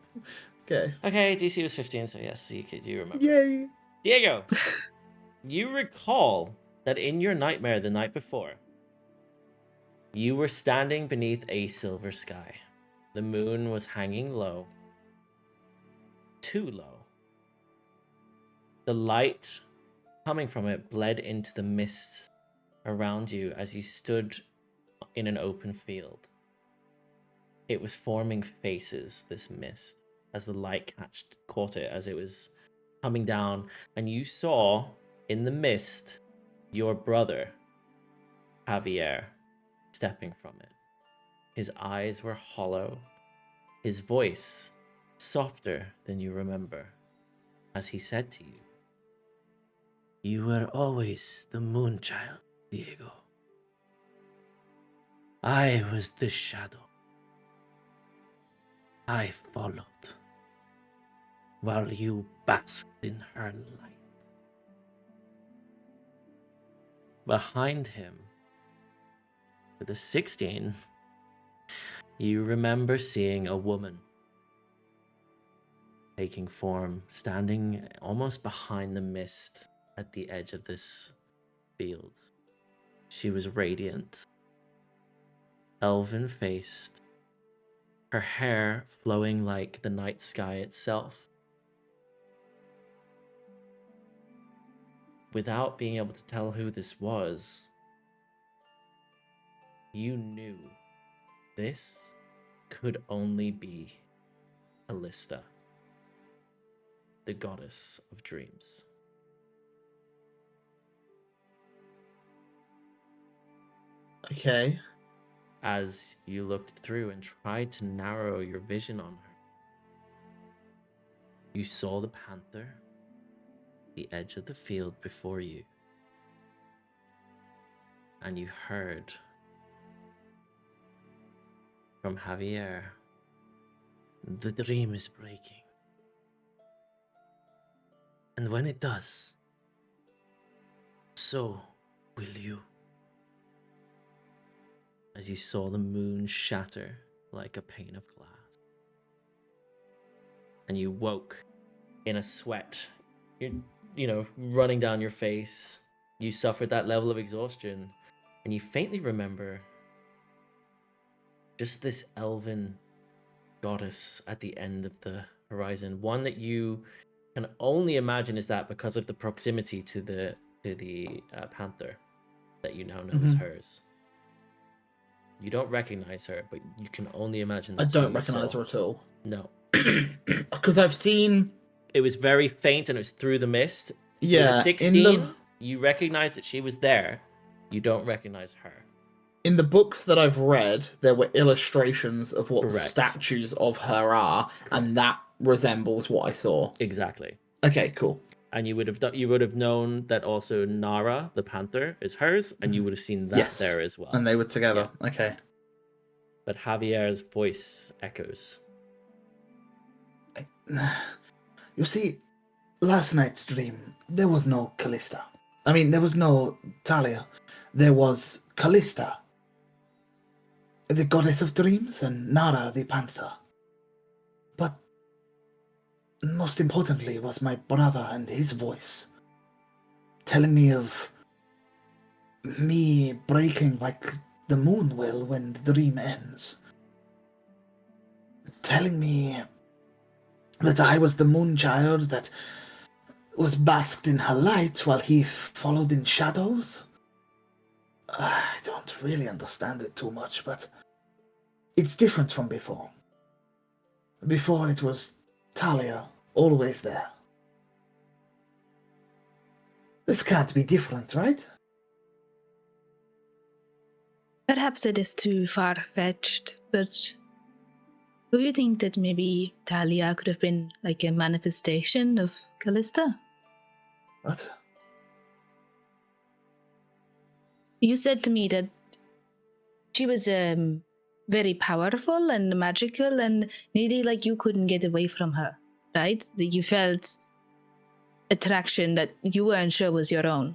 Okay. Okay, DC was 15, so yes, you remember. Yay. Diego, you recall that in your nightmare the night before, you were standing beneath a silver sky. The moon was hanging low. Too low. The light coming from it bled into the mist around you as you stood in an open field. It was forming faces, this mist, as the light caught it as it was coming down, and you saw in the mist your brother, Javier, stepping from it. His eyes were hollow, his voice softer than you remember, as he said to you, "You were always the moon child, Diego. I was the shadow. I followed, while you basked in her light." Behind him, with a 16, you remember seeing a woman taking form, standing almost behind the mist at the edge of this field. She was radiant, elven-faced, her hair flowing like the night sky itself. Without being able to tell who this was, you knew this could only be Callista. the goddess of dreams. Okay. As you looked through and tried to narrow your vision on her, you saw the panther, the edge of the field before you, and you heard from Javier, the dream is breaking. And when it does, so will you. As you saw the moon shatter like a pane of glass. And you woke in a sweat, running down your face. You suffered that level of exhaustion, and you faintly remember just this elven goddess at the end of the horizon, one that you can only imagine is that because of the proximity to the panther that you now know is hers. You don't recognize her, but you can only imagine I that's don't who you recognize saw. her at all. No. Because I've seen... It was very faint and it was through the mist. Yeah, you were 16, you recognize that she was there. You don't recognize her. In the books that I've read, there were illustrations of what the Correct. statues of her are, and that resembles what I saw. Exactly. Okay, cool. And you would have known that also Nara, the panther, is hers, and you would have seen that there as well. And they were together. Yeah. Okay. But Javier's voice echoes. You see, last night's dream, there was no Callista. I mean, there was no Talia. There was Callista, the goddess of dreams, and Nara, the panther. But most importantly was my brother and his voice, telling me of me breaking like the moon will when the dream ends. Telling me that I was the moon child that was basked in her light while he followed in shadows. I don't really understand it too much, but it's different from before. Before it was Talia, always there. This can't be different, right? Perhaps it is too far-fetched, but do you think that maybe Talia could have been like a manifestation of Callista? What? You said to me that she was very powerful and magical, and nearly like you couldn't get away from her, right? That you felt attraction that you weren't sure was your own.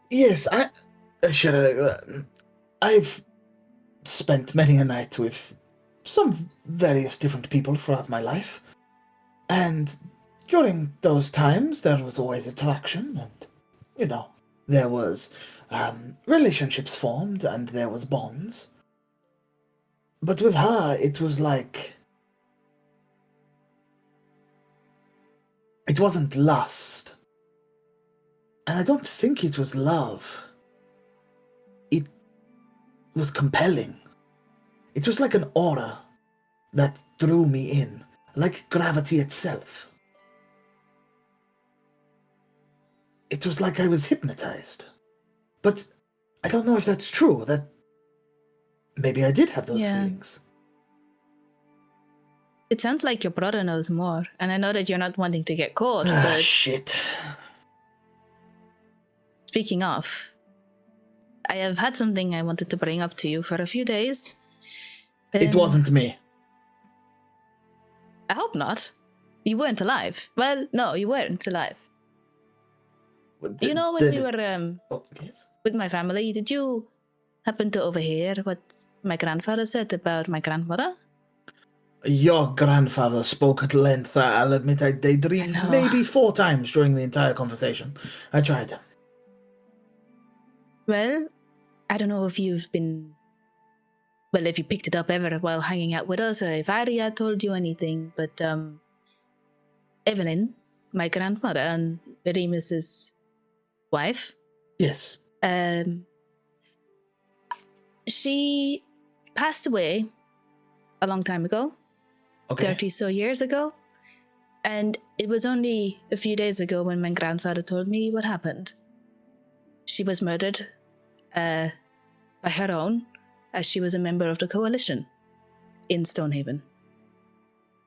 Yes, I've spent many a night with some various different people throughout my life, and during those times there was always attraction, and there was relationships formed and there was bonds. But with her, it was like it wasn't lust, and I don't think it was love. It was compelling. It was like an aura that drew me in, like gravity itself. It was like I was hypnotized. But I don't know if that's true, that maybe I did have those feelings. It sounds like your brother knows more, and I know that you're not wanting to get caught, but... Shit. Speaking of, I have had something I wanted to bring up to you for a few days. It wasn't me. I hope not. You weren't alive. Well, no, you weren't alive. When we were with my family, did you happen to overhear what my grandfather said about my grandmother? Your grandfather spoke at length. I'll admit I daydreamed maybe 4 times during the entire conversation. I tried. Well, I don't know if you've been... Well, if you picked it up ever while hanging out with us, or if Arya told you anything, but Evelyn, my grandmother and Remus's wife. Yes. She passed away a long time ago. Okay. 30 so years ago. And it was only a few days ago when my grandfather told me what happened. She was murdered by her own, as she was a member of the coalition in Stonehaven.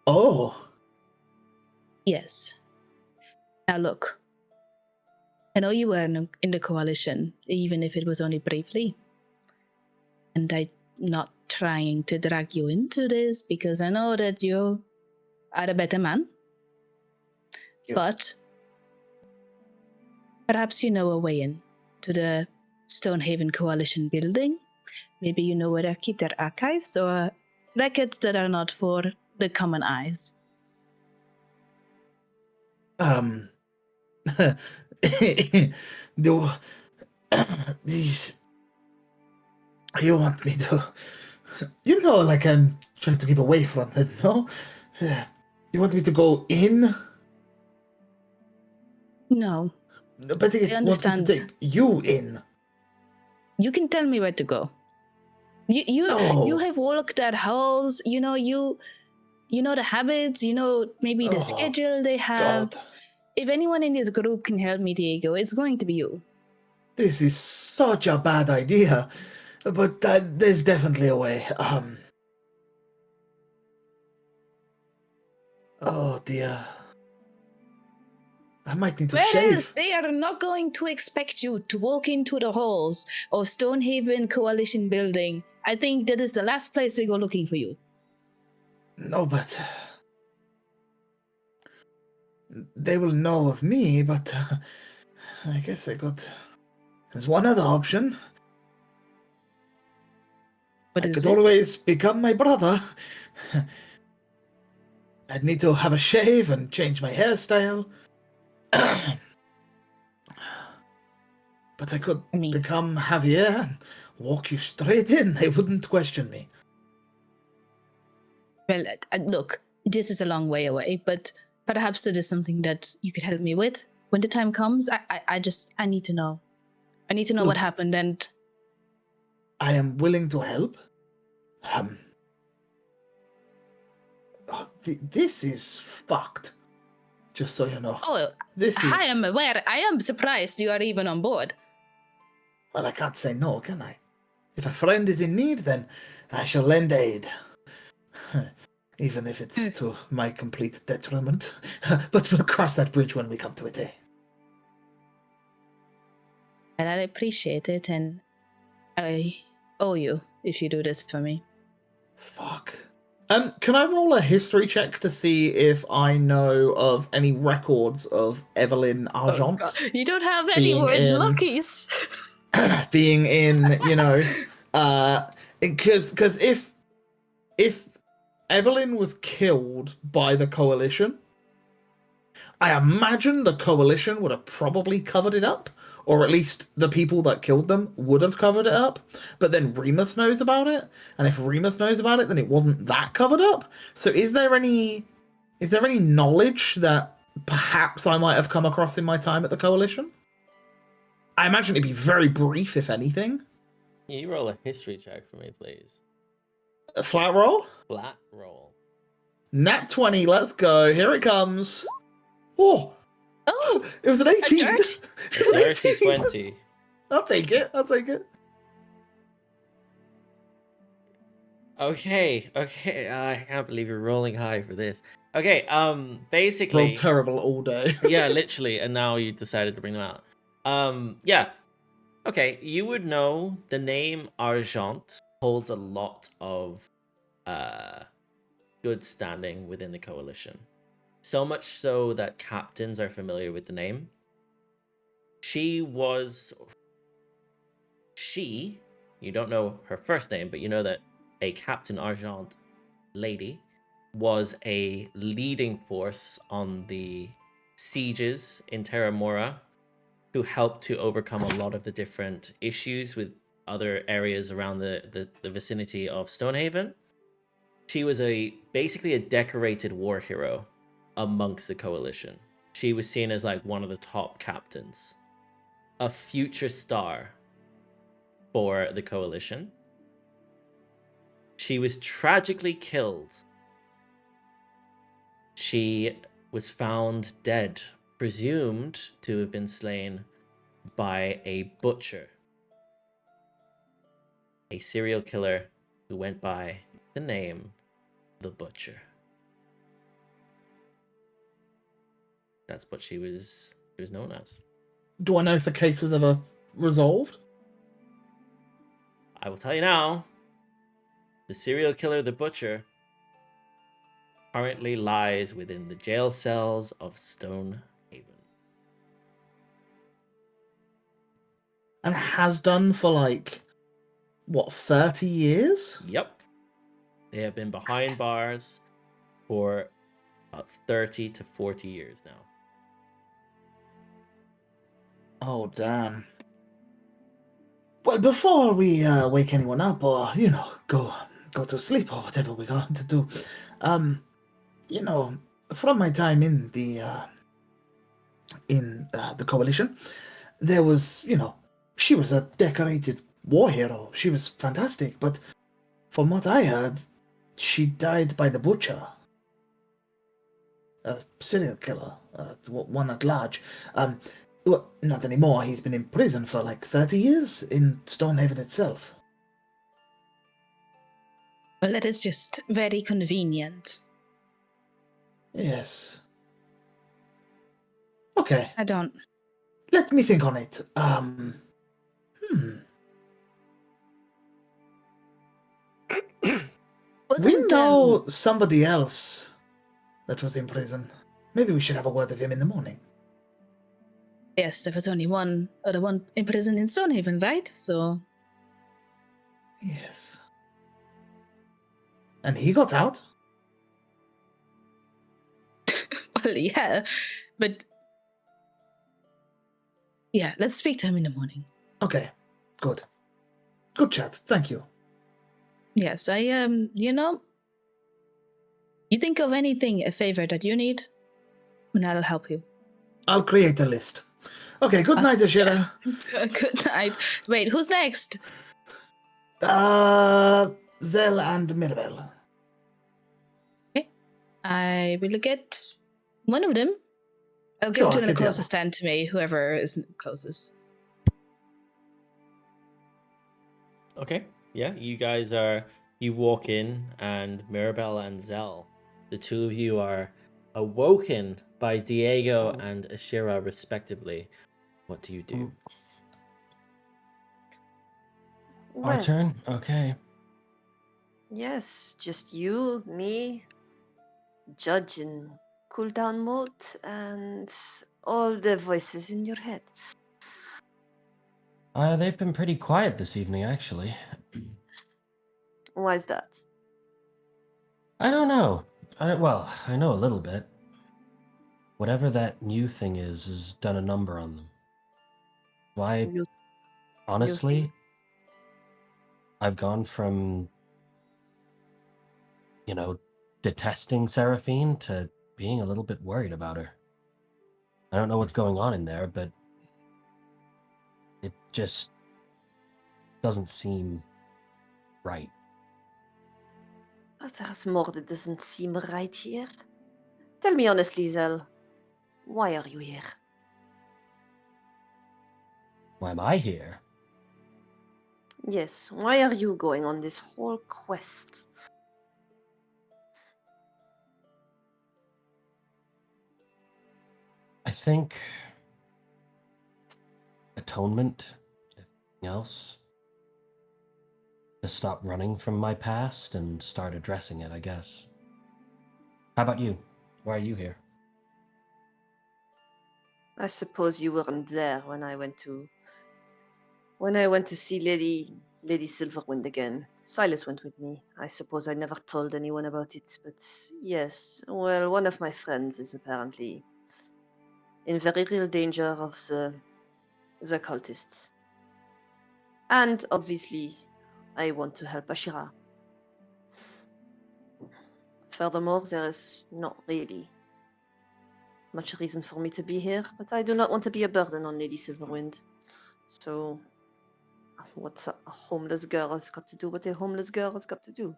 Oh. Yes. Now look, I know you were in the coalition, even if it was only briefly. And I'm not trying to drag you into this because I know that you are a better man. You. But perhaps you know a way in to the Stonehaven Coalition building. Maybe you know where they keep their archives or records that are not for the common eyes. Do these? You want me to? You know, like I'm trying to keep away from it. No, you want me to go in? No, But it I wants me to understand. take you in. You can tell me where to go. You No. have walked their halls. You know the habits. You know maybe the Oh, schedule they have. God, If anyone in this group can help me, Diego, it's going to be you. this is such a bad idea. But there's definitely a way. Oh dear. I might need to Whereas shave. they are not going to expect you to walk into the halls of Stonehaven Coalition building. I think that is the last place they go looking for you. No, but they will know of me. But I guess there's one other option. What I is could it? always become my brother. I'd need to have a shave and change my hairstyle. But I could become Javier and walk you straight in. They wouldn't question me. Well, look, this is a long way away, but perhaps that is something that you could help me with when the time comes. I need to know. I need to know what Look. happened, and I am willing to help. This is fucked. Just so you know. oh, I am aware. I am surprised you are even on board. Well, I can't say no, can I? If a friend is in need, then I shall lend aid. Even if it's to my complete detriment. But we'll cross that bridge when we come to it, eh? And I appreciate it, and I owe you if you do this for me. Fuck. Can I roll a history check to see if I know of any records of Evelyn Argent? Oh, you don't have any more luckies. Being in, because if Evelyn was killed by the Coalition, I imagine the Coalition would have probably covered it up, or at least the people that killed them would have covered it up, but then Remus knows about it, and if Remus knows about it, then it wasn't that covered up. So is there any knowledge that perhaps I might have come across in my time at the Coalition? I imagine it'd be very brief, if anything. Can you roll a history check for me, please? A flat roll? Flat roll. Nat 20, let's go. Here it comes. Oh! It was an 18! It was an 18! 20. I'll take it. Okay. I can't believe you're rolling high for this. Okay, basically... Rolled terrible all day. Yeah, literally, and now you decided to bring them out. Yeah. Okay, you would know the name Argent holds a lot of good standing within the Coalition. So much so that captains are familiar with the name. You don't know her first name, but you know that a Captain Argent lady was a leading force on the sieges in Terra Mora, who helped to overcome a lot of the different issues with other areas around the vicinity of Stonehaven. She was basically a decorated war hero amongst the Coalition. She was seen as like one of the top captains, a future star for the Coalition. She was tragically killed. She was found dead, presumed to have been slain by a butcher. A serial killer who went by the name The Butcher. That's what she was known as. Do I know if the case was ever resolved? I will tell you now. The serial killer, The Butcher, currently lies within the jail cells of Stonehaven. And has done for like, what, 30 years? Yep. They have been behind bars for about 30 to 40 years now. Oh, damn. Well, before we wake anyone up or, go to sleep or whatever we're going to do, from my time in the coalition, there was, she was a decorated war hero. She was fantastic, but from what I heard, she died by the butcher. A serial killer, one at large. Well, not anymore. He's been in prison for like 30 years in Stonehaven itself. Well, that is just very convenient. Yes. Okay, I don't. let me think on it. We Wasn't know somebody else that was in prison. Maybe we should have a word with him in the morning. Yes, there was only one other one in prison in Stonehaven, right? So Yes. And he got out? well, yeah, but yeah, let's speak to him in the morning. Okay, good. Good chat, thank you. Yes, you think of anything, a favor that you need, and I'll help you. I'll create a list. Okay, good night, Ashira. Good night. Wait, who's next? Zel and Mirabelle. I will get one of them. I'll Sure, go to the get the closest stand to me, whoever is closest. Okay. Yeah, you walk in, and Mirabelle and Zell, the two of you are awoken by Diego and Ashira respectively. What do you do? Our Well, turn? Okay. yes, just you, me, Judge in cooldown mode, and all the voices in your head. They've been pretty quiet this evening, actually. Why is that? I don't know. Well, I know a little bit. Whatever that new thing is has done a number on them. Why, You, honestly, I've gone from, detesting Seraphine to being a little bit worried about her. I don't know what's going on in there, but it just doesn't seem right. But there's more that doesn't seem right here. Tell me honestly, Zell, why are you here? Why am I here? Yes, why are you going on this whole quest? I think atonement, if nothing else. To stop running from my past and start addressing it, I guess. How about you? Why are you here? I suppose you weren't there when I went to see Lady Silverwind again. Sylas went with me. I suppose I never told anyone about it, but yes, well, one of my friends is apparently in very real danger of the cultists. And obviously, I want to help Ashira. Furthermore, there is not really much reason for me to be here, but I do not want to be a burden on Lady Silverwind. So, what's a homeless girl has got to do what a homeless girl has got to do?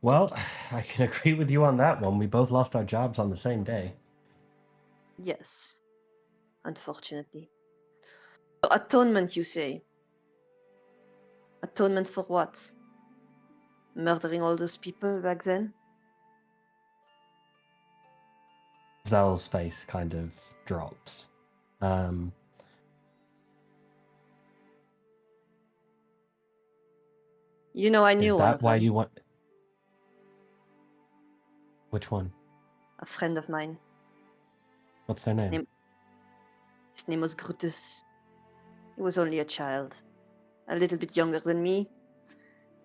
Well, I can agree with you on that one. We both lost our jobs on the same day. Yes, unfortunately. So atonement, you say? Atonement for what? Murdering all those people back then? Zell's face kind of drops. You know, I knew Is one that of why them. you want? Which one? A friend of mine. What's their His name? name, his name was Brutus. He was only a child, a little bit younger than me.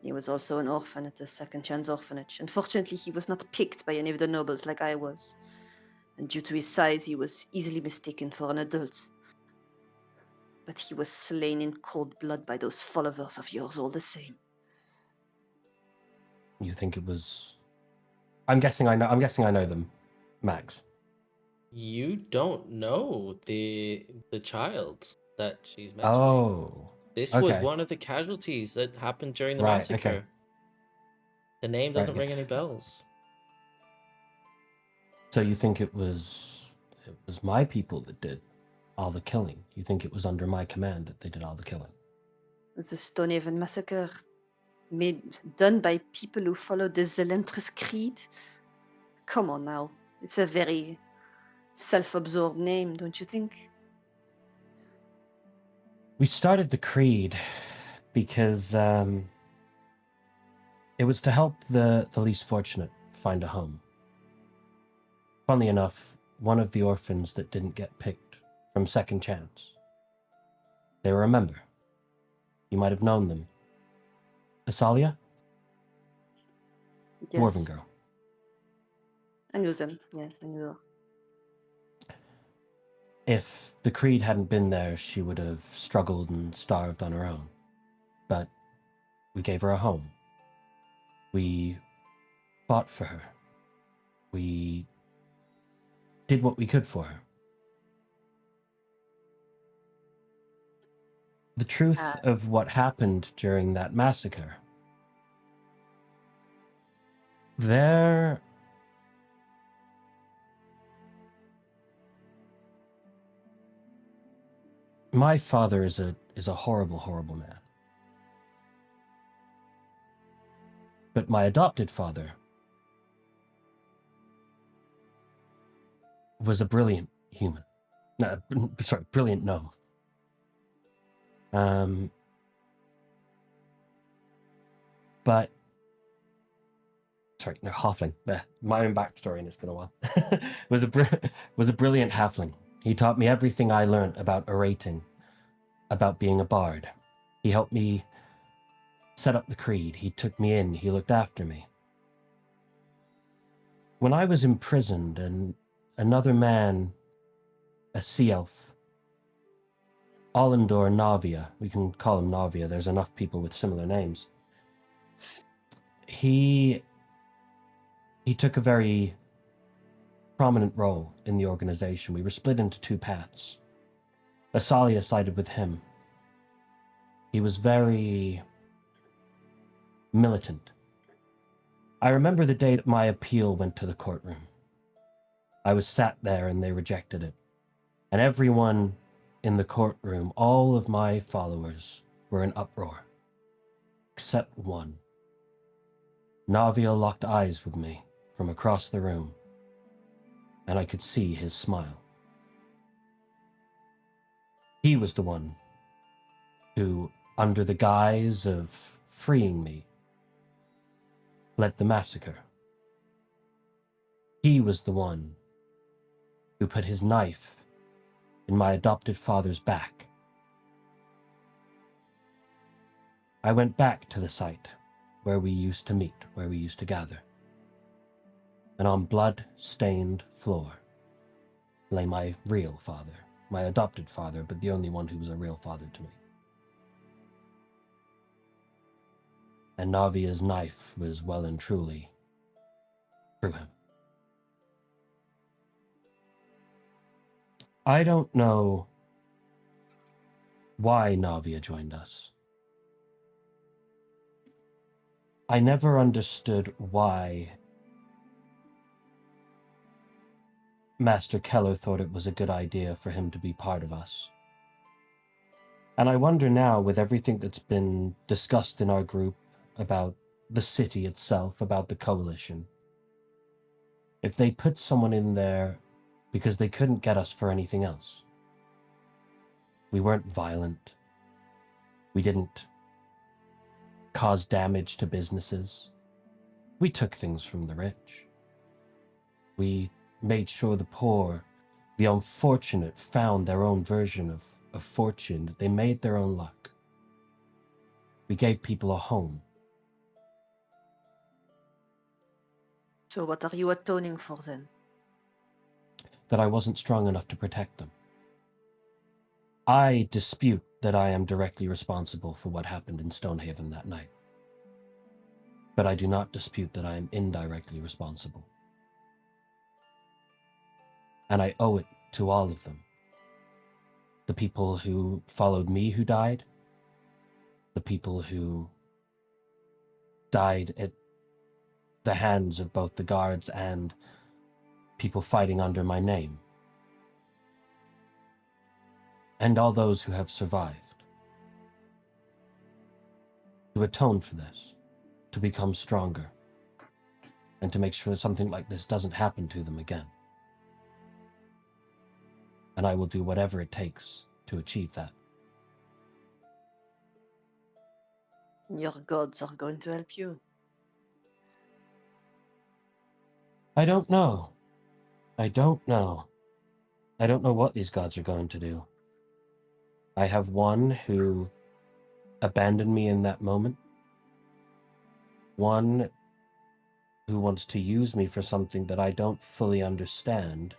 He was also an orphan at the Second Chance Orphanage. Unfortunately, he was not picked by any of the nobles like I was. And due to his size, he was easily mistaken for an adult. But he was slain in cold blood by those followers of yours all the same. You think it was? I'm guessing I know. I'm guessing I know them, Max. You don't know the child that she's mentioning. Oh, This was okay. one of the casualties that happened during the Right, massacre. okay. The name Right, doesn't okay. ring any bells. So you think it was my people that did all the killing? You think it was under my command that they did all the killing? The Stonehaven massacre, done by people who follow the Zelentrus creed? Come on now. It's a very self-absorbed name, don't you think? We started the creed because it was to help the least fortunate find a home. Funnily enough, one of the orphans that didn't get picked from Second Chance. They were a member. You might have known them. Asalia? Yes. Dwarven girl. I knew them. Yes, I knew her. If the creed hadn't been there, she would have struggled and starved on her own. But we gave her a home. We fought for her. We did what we could for her. The truth of what happened during that massacre, my father is a horrible, horrible man. But my adopted father was a brilliant human. Brilliant gnome. Halfling. My own backstory, and it's been a while. was a brilliant halfling. He taught me everything I learned about orating, about being a bard. He helped me set up the creed. He took me in. He looked after me. When I was imprisoned, and another man, a sea elf, Allendor Navia, we can call him Navia, there's enough people with similar names. He took a very prominent role in the organization. We were split into two paths. Asalia sided with him. He was very militant. I remember the day that my appeal went to the courtroom. I was sat there and they rejected it. And everyone in the courtroom, all of my followers, were in uproar. Except one. Navia locked eyes with me from across the room, and I could see his smile. He was the one who, under the guise of freeing me, led the massacre. He was the one who put his knife in my adopted father's back. I went back to the site where we used to meet, where we used to gather. And on blood-stained floor lay my real father, my adopted father, but the only one who was a real father to me. And Navia's knife was well and truly through him. I don't know why Navia joined us. I never understood why Master Keller thought it was a good idea for him to be part of us. And I wonder now, with everything that's been discussed in our group about the city itself, about the coalition, if they put someone in there because they couldn't get us for anything else. We weren't violent. We didn't cause damage to businesses. We took things from the rich. We made sure the poor, the unfortunate, found their own version of fortune, that they made their own luck. We gave people a home. So what are you atoning for then? That I wasn't strong enough to protect them. I dispute that I am directly responsible for what happened in Stonehaven that night. But I do not dispute that I am indirectly responsible. And I owe it to all of them. The people who followed me who died, the people who died at the hands of both the guards and people fighting under my name, and all those who have survived. To atone for this, to become stronger, and to make sure something like this doesn't happen to them again. And I will do whatever it takes to achieve that. Your gods are going to help you. I don't know. I don't know. I don't know what these gods are going to do. I have one who abandoned me in that moment. One who wants to use me for something that I don't fully understand.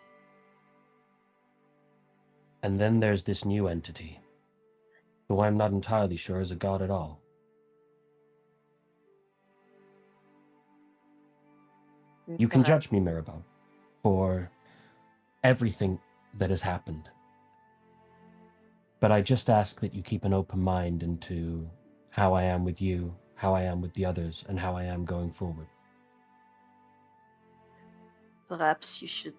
And then there's this new entity, who I'm not entirely sure is a god at all. You can judge me, Mirabelle, for everything that has happened. But I just ask that you keep an open mind into how I am with you, how I am with the others, and how I am going forward. Perhaps you should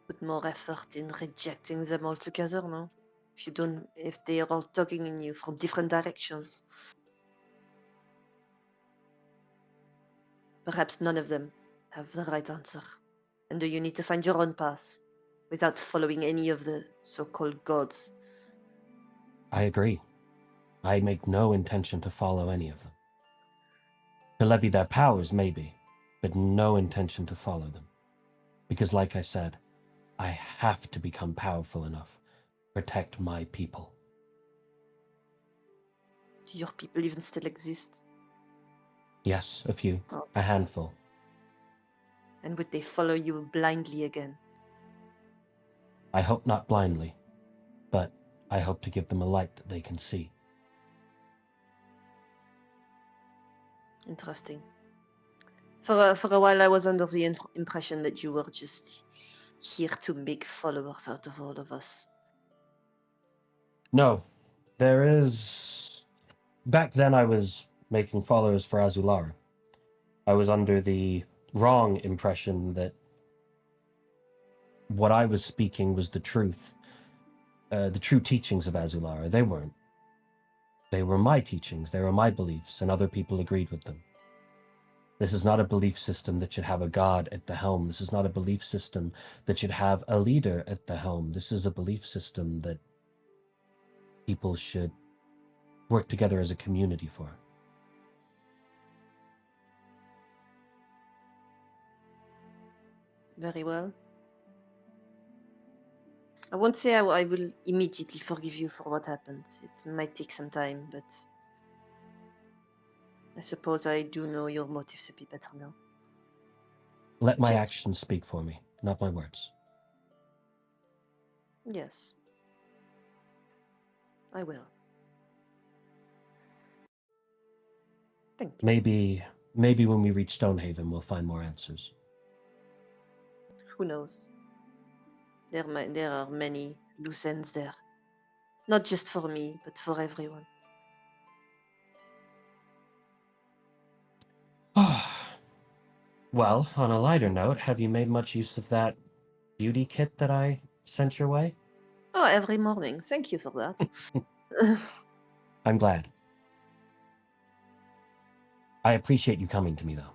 put more effort in rejecting them altogether, no? If they are all tugging in you from different directions. Perhaps none of them have the right answer. And you need to find your own path without following any of the so-called gods. I agree. I make no intention to follow any of them. To levy their powers, maybe, but no intention to follow them. Because like I said, I have to become powerful enough to protect my people. Do your people even still exist? Yes, a few. Oh. A handful. And would they follow you blindly again? I hope not blindly, but I hope to give them a light that they can see. Interesting. For a while, I was under the impression that you were just here to make followers out of all of us. No, there is... Back then I was making followers for Azulara. I was under the wrong impression that what I was speaking was the truth. The true teachings of Azulara. They weren't. They were my teachings, they were my beliefs, and other people agreed with them. This is not a belief system that should have a god at the helm. This is not a belief system that should have a leader at the helm. This is a belief system that people should work together as a community for. Very well. I won't say I will immediately forgive you for what happened. It might take some time, but I suppose I do know your motives a bit better now. Let my Just- actions speak for me, not my words. Yes. I will. Thank you. Maybe when we reach Stonehaven, we'll find more answers. Who knows? There are many loose ends there. Not just for me, but for everyone. Well, on a lighter note, have you made much use of that beauty kit that I sent your way? Oh, every morning. Thank you for that. I'm glad. I appreciate you coming to me, though.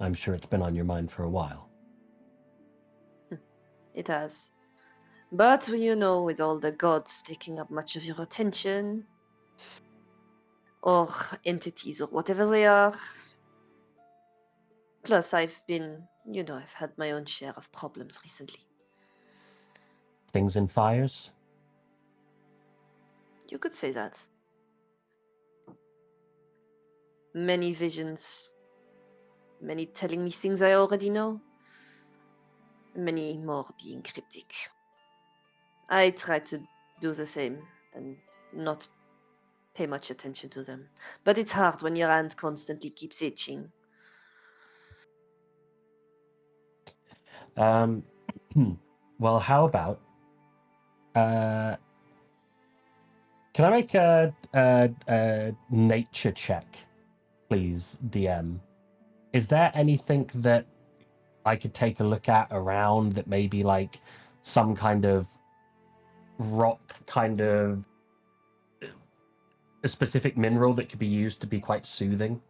I'm sure it's been on your mind for a while. It has. But, you know, with all the gods taking up much of your attention, or entities, or whatever they are, plus I've been, you know, I've had my own share of problems recently. Things in fires? You could say that. Many visions, many telling me things I already know, many more being cryptic. I try to do the same and not pay much attention to them. But it's hard when your hand constantly keeps itching. Well, how about... can I make a nature check, please, DM? Is there anything that I could take a look at around that maybe like some kind of rock kind of a specific mineral that could be used to be quite soothing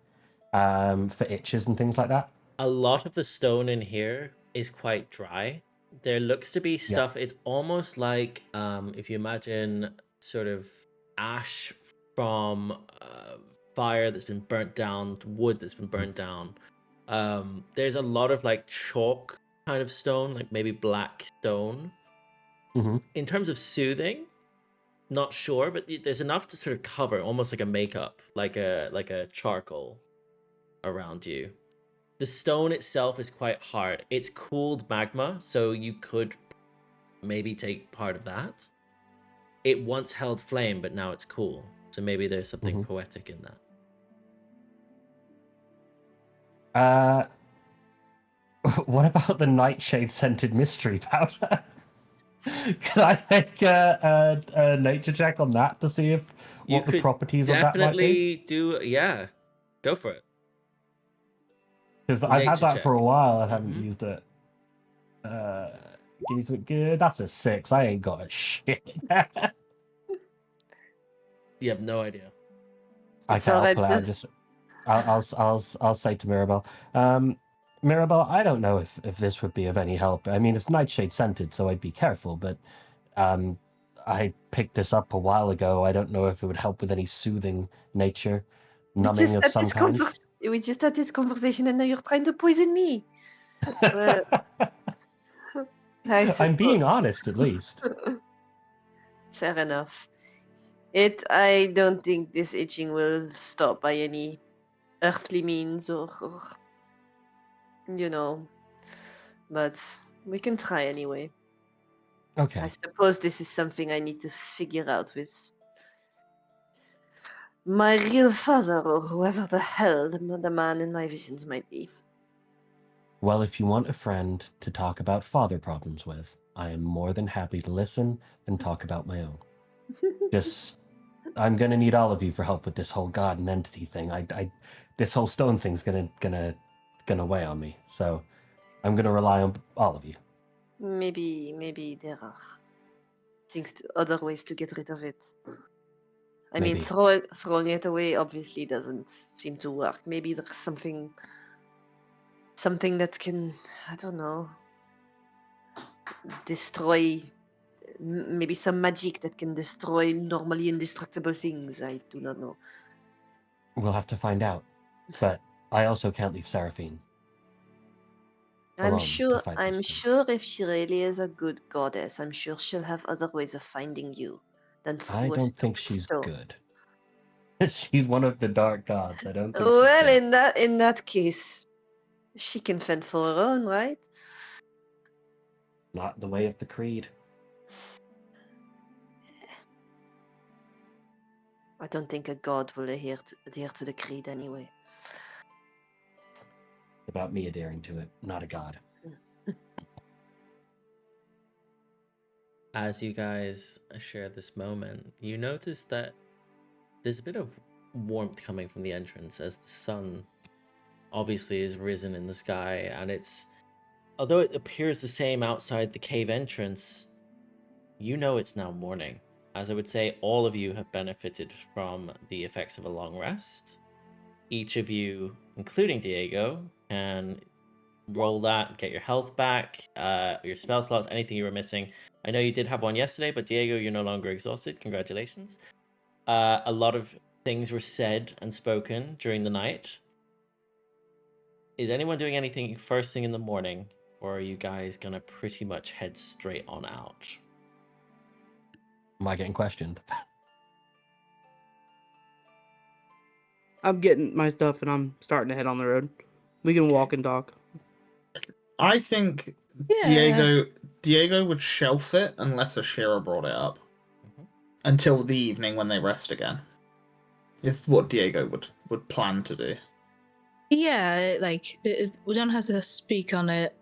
for itches and things like that? A lot of the stone in here is quite dry. There looks to be stuff. It's almost like if you imagine sort of ash from fire that's been burnt down, wood that's been burnt down. There's a lot of like chalk kind of stone, like maybe black stone. Mm-hmm. In terms of soothing, not sure, but there's enough to sort of cover, almost like a makeup, like a charcoal around you. The stone itself is quite hard. It's cooled magma, so you could maybe take part of that. It once held flame, but now it's cool. So maybe there's something poetic in that. What about the nightshade scented mystery powder? Could I make a nature check on that to see if what the properties of that might be? Definitely do, yeah. Go for it. Because I've had Nature that check. for a while and haven't used it. Give me some good. That's a 6. I ain't got a shit. You have no idea. I'll pull out. Just I'll say to Mirabelle, Mirabelle, I don't know if this would be of any help. I mean, it's nightshade scented, so I'd be careful. But I picked this up a while ago. I don't know if it would help with any soothing nature, numbing of some kind. We just had this conversation, and now you're trying to poison me. Well, I'm being honest, at least. Fair enough. I don't think this itching will stop by any earthly means or you know, but we can try anyway. Okay. I suppose this is something I need to figure out with my real father or whoever the hell the man in my visions might be. Well, if you want a friend to talk about father problems with, I am more than happy to listen and talk about my own. I'm gonna need all of you for help with this whole god and entity thing. This whole stone thing's gonna weigh on me. So I'm gonna rely on all of you. Maybe there are other ways to get rid of it. I mean, Maybe. throwing it away obviously doesn't seem to work. Maybe there's something that can, I don't know, destroy. Maybe some magic that can destroy normally indestructible things. I do not know. We'll have to find out. But I also can't leave Seraphine I'm alone sure. to fight I'm this thing. sure if she really is a good goddess, I'm sure she'll have other ways of finding you than through I a don't think stupid she's stone. good. She's one of the dark gods. I don't think Well, she's good. in that case, she can fend for her own, right? Not the way of the creed. I don't think a god will adhere to the creed anyway. About me adhering to it, not a god. As you guys share this moment, you notice that there's a bit of warmth coming from the entrance as the sun obviously is risen in the sky, and although it appears the same outside the cave entrance, you know it's now morning. As I would say, all of you have benefited from the effects of a long rest. Each of you, including Diego, can roll that, get your health back, your spell slots, anything you were missing. I know you did have one yesterday, but Diego, you're no longer exhausted. Congratulations. A lot of things were said and spoken during the night. Is anyone doing anything first thing in the morning, or are you guys gonna pretty much head straight on out? Am I getting questioned? I'm getting my stuff and I'm starting to head on the road. We can walk and talk. I think Yeah. Diego would shelf it unless Ashira brought it up Mhm. until the evening when they rest again. Is what Diego would plan to do. Yeah, like we don't have to speak on it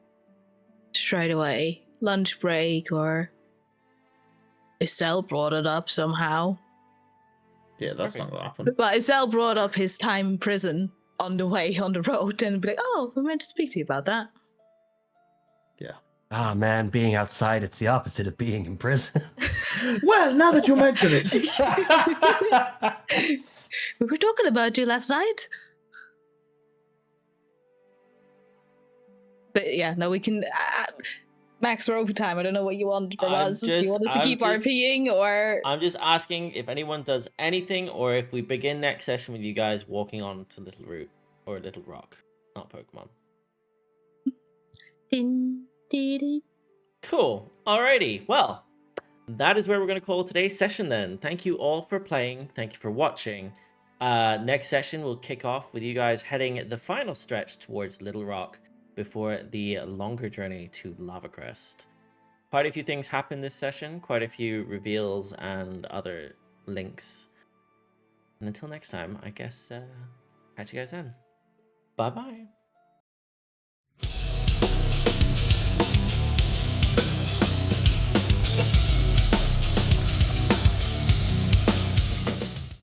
straight away. Lunch break, or Estelle brought it up somehow. Yeah, that's Okay. not gonna happen. But Estelle brought up his time in prison on the way on the road, and be like, "Oh, we meant to speak to you about that." Yeah. Ah, man, being outside, it's the opposite of being in prison. Well, now that you mention it. We were talking about you last night. But yeah, no, we can max for overtime. I don't know what you want from us. Do you want us to keep RPing, or I'm just asking if anyone does anything, or if we begin next session with you guys walking on to Little Root or Little Rock, not Pokemon. Cool. Alrighty. Well, that is where we're going to call today's session then. Thank you all for playing. Thank you for watching. Next session will kick off with you guys heading the final stretch towards Little Rock before the longer journey to Lava Crest. Quite a few things happen this session, quite a few reveals and other links. And until next time, I guess catch you guys then. Bye-bye.